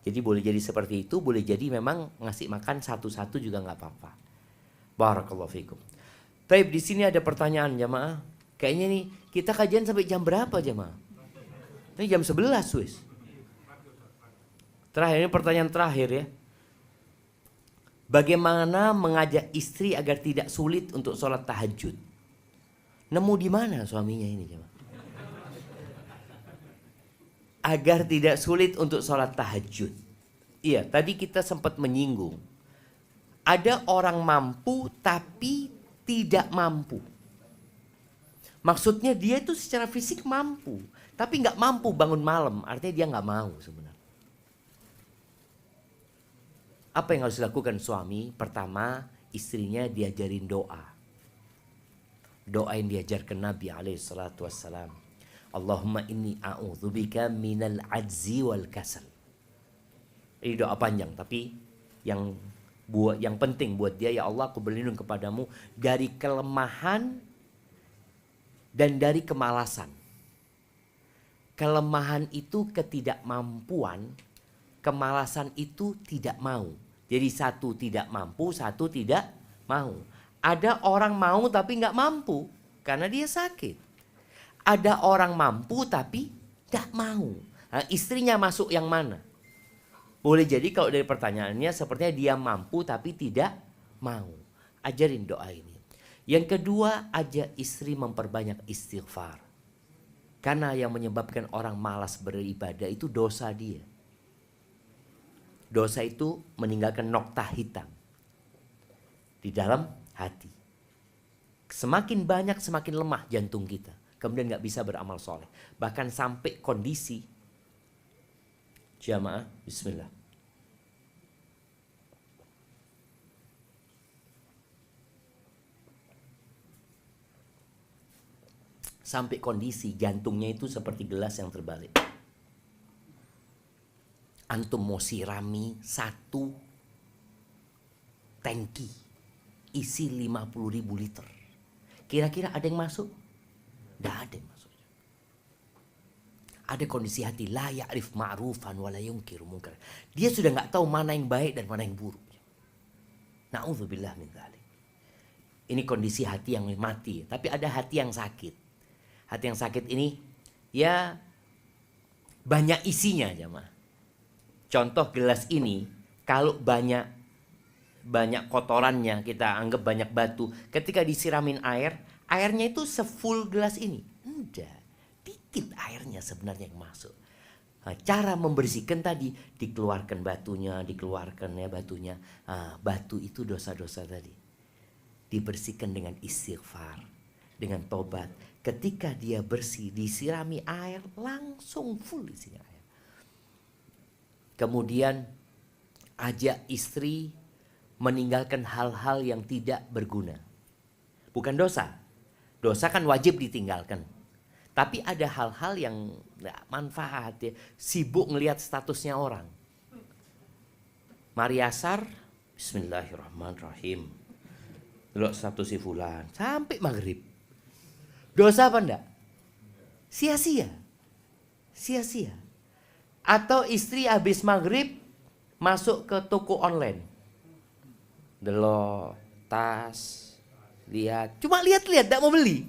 Jadi boleh jadi seperti itu, boleh jadi memang ngasih makan satu-satu juga nggak apa-apa. Barakallahu fikum. Taib, di sini ada pertanyaan jamaah. Kayaknya nih kita kajian sampai jam berapa jamaah? Ini jam 11 wis. Terakhir, ini pertanyaan terakhir ya. Bagaimana mengajak istri agar tidak sulit untuk sholat tahajud? Nemu di mana suaminya ini jamaah? Agar tidak sulit untuk sholat tahajud. Iya, tadi kita sempat menyinggung. Ada orang mampu tapi tidak mampu. Maksudnya dia itu secara fisik mampu, tapi nggak mampu bangun malam. Artinya dia nggak mau sebenarnya. Apa yang harus dilakukan suami? Pertama, istrinya diajarin doa. Doa yang diajarkan Nabi SAW. Allahumma inni a'udzubika minal ajzi wal kasal. Ini doa panjang, tapi yang penting buat dia, ya Allah, aku berlindung kepadamu dari kelemahan dan dari kemalasan. Kelemahan itu ketidakmampuan, kemalasan itu tidak mau. Jadi satu tidak mampu, satu tidak mau. Ada orang mau tapi nggak mampu karena dia sakit. Ada orang mampu tapi tidak mau. Nah, istrinya masuk yang mana? Boleh jadi kalau dari pertanyaannya sepertinya dia mampu tapi tidak mau. Ajarin doa ini. Yang kedua, ajak istri memperbanyak istighfar. Karena yang menyebabkan orang malas beribadah itu dosa dia. Dosa itu meninggalkan noktah hitam di dalam hati. Semakin banyak semakin lemah jantung kita. Kemudian nggak bisa beramal soleh. Bahkan sampai kondisi jamaah, bismillah. Sampai kondisi jantungnya itu seperti gelas yang terbalik. Antum mau sirami 1 tangki isi 50.000 liter. Kira-kira ada yang masuk? Tidak ada yang masuk. Ada kondisi hati la ya'rif ma'rufan wa la yunkiru munkar. Dia sudah nggak tahu mana yang baik dan mana yang buruk. Na'udzubillah min dzalik. Ini kondisi hati yang mati, tapi ada hati yang sakit. Hati yang sakit ini ya banyak isinya jemaah. Contoh gelas ini kalau banyak kotorannya, kita anggap banyak batu, ketika disiramin air, airnya itu sefull gelas ini. Enggak, dikit airnya sebenarnya yang masuk. Nah, cara membersihkan tadi dikeluarkan batunya, dikeluarkan ya batunya. Nah, batu itu dosa-dosa tadi. Dibersihkan dengan istighfar, dengan tobat. Ketika dia bersih, disirami air, langsung full isinya air. Kemudian ajak istri meninggalkan hal-hal yang tidak berguna. Bukan dosa. Dosa kan wajib ditinggalkan. Tapi ada hal-hal yang gak manfaat ya. Sibuk ngelihat statusnya orang. Mariasar, bismillahirrahmanirrahim. Lihat status si fulan. Sampai maghrib. Dosa apa enggak? Sia-sia. Sia-sia. Atau istri habis maghrib masuk ke toko online. Delok tas, lihat. Cuma lihat-lihat, enggak mau beli.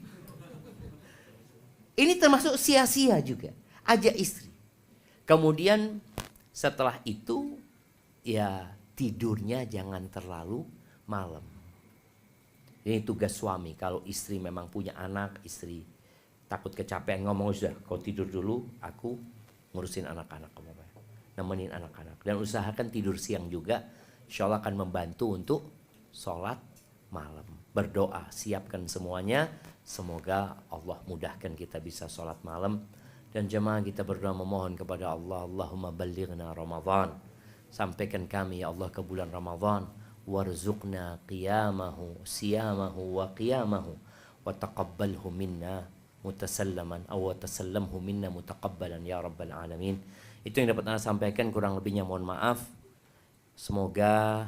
Ini termasuk sia-sia juga. Ajak istri. Kemudian setelah itu ya tidurnya jangan terlalu malam. Ini tugas suami. Kalau istri memang punya anak, istri takut kecapean ngomong, sudah kau tidur dulu, aku ngurusin anak-anak, nemenin anak-anak. Dan usahakan tidur siang juga, insya Allah akan membantu untuk sholat malam. Berdoa, siapkan semuanya, semoga Allah mudahkan kita bisa sholat malam. Dan jemaah kita berdoa memohon kepada Allah, Allahumma ballighna Ramadan. Sampaikan kami ya Allah ke bulan Ramadan. Warzuqna qiyamahu siyamahu wa qiyamahu wa taqabbalhu minna mutasallaman aw tasallamhu minna mutaqabbalan ya rabbal alamin. Itu yang dapat saya sampaikan, kurang lebihnya mohon maaf. Semoga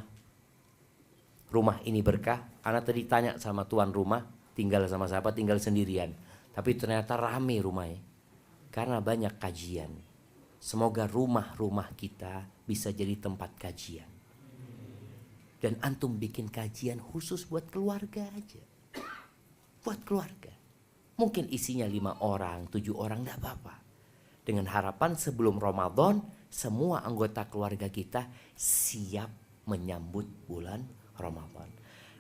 rumah ini berkah. Karena tadi tanya sama tuan rumah, tinggal sama siapa? Tinggal sendirian. Tapi ternyata rame rumahnya karena banyak kajian. Semoga rumah-rumah kita bisa jadi tempat kajian. Dan antum bikin kajian khusus buat keluarga aja. Buat keluarga. Mungkin isinya 5 orang, 7 orang, enggak apa-apa. Dengan harapan sebelum Ramadan, semua anggota keluarga kita siap menyambut bulan Ramadan.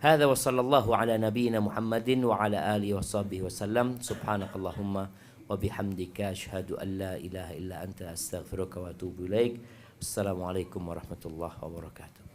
Hadza wa sallallahu ala nabiyyina Muhammadin wa ala alihi washabihi wasallam. Subhanakallahumma wa bihamdika asyhadu an la ilaha illa anta astaghfiruka wa atubu ilaik. Assalamualaikum warahmatullahi wabarakatuh.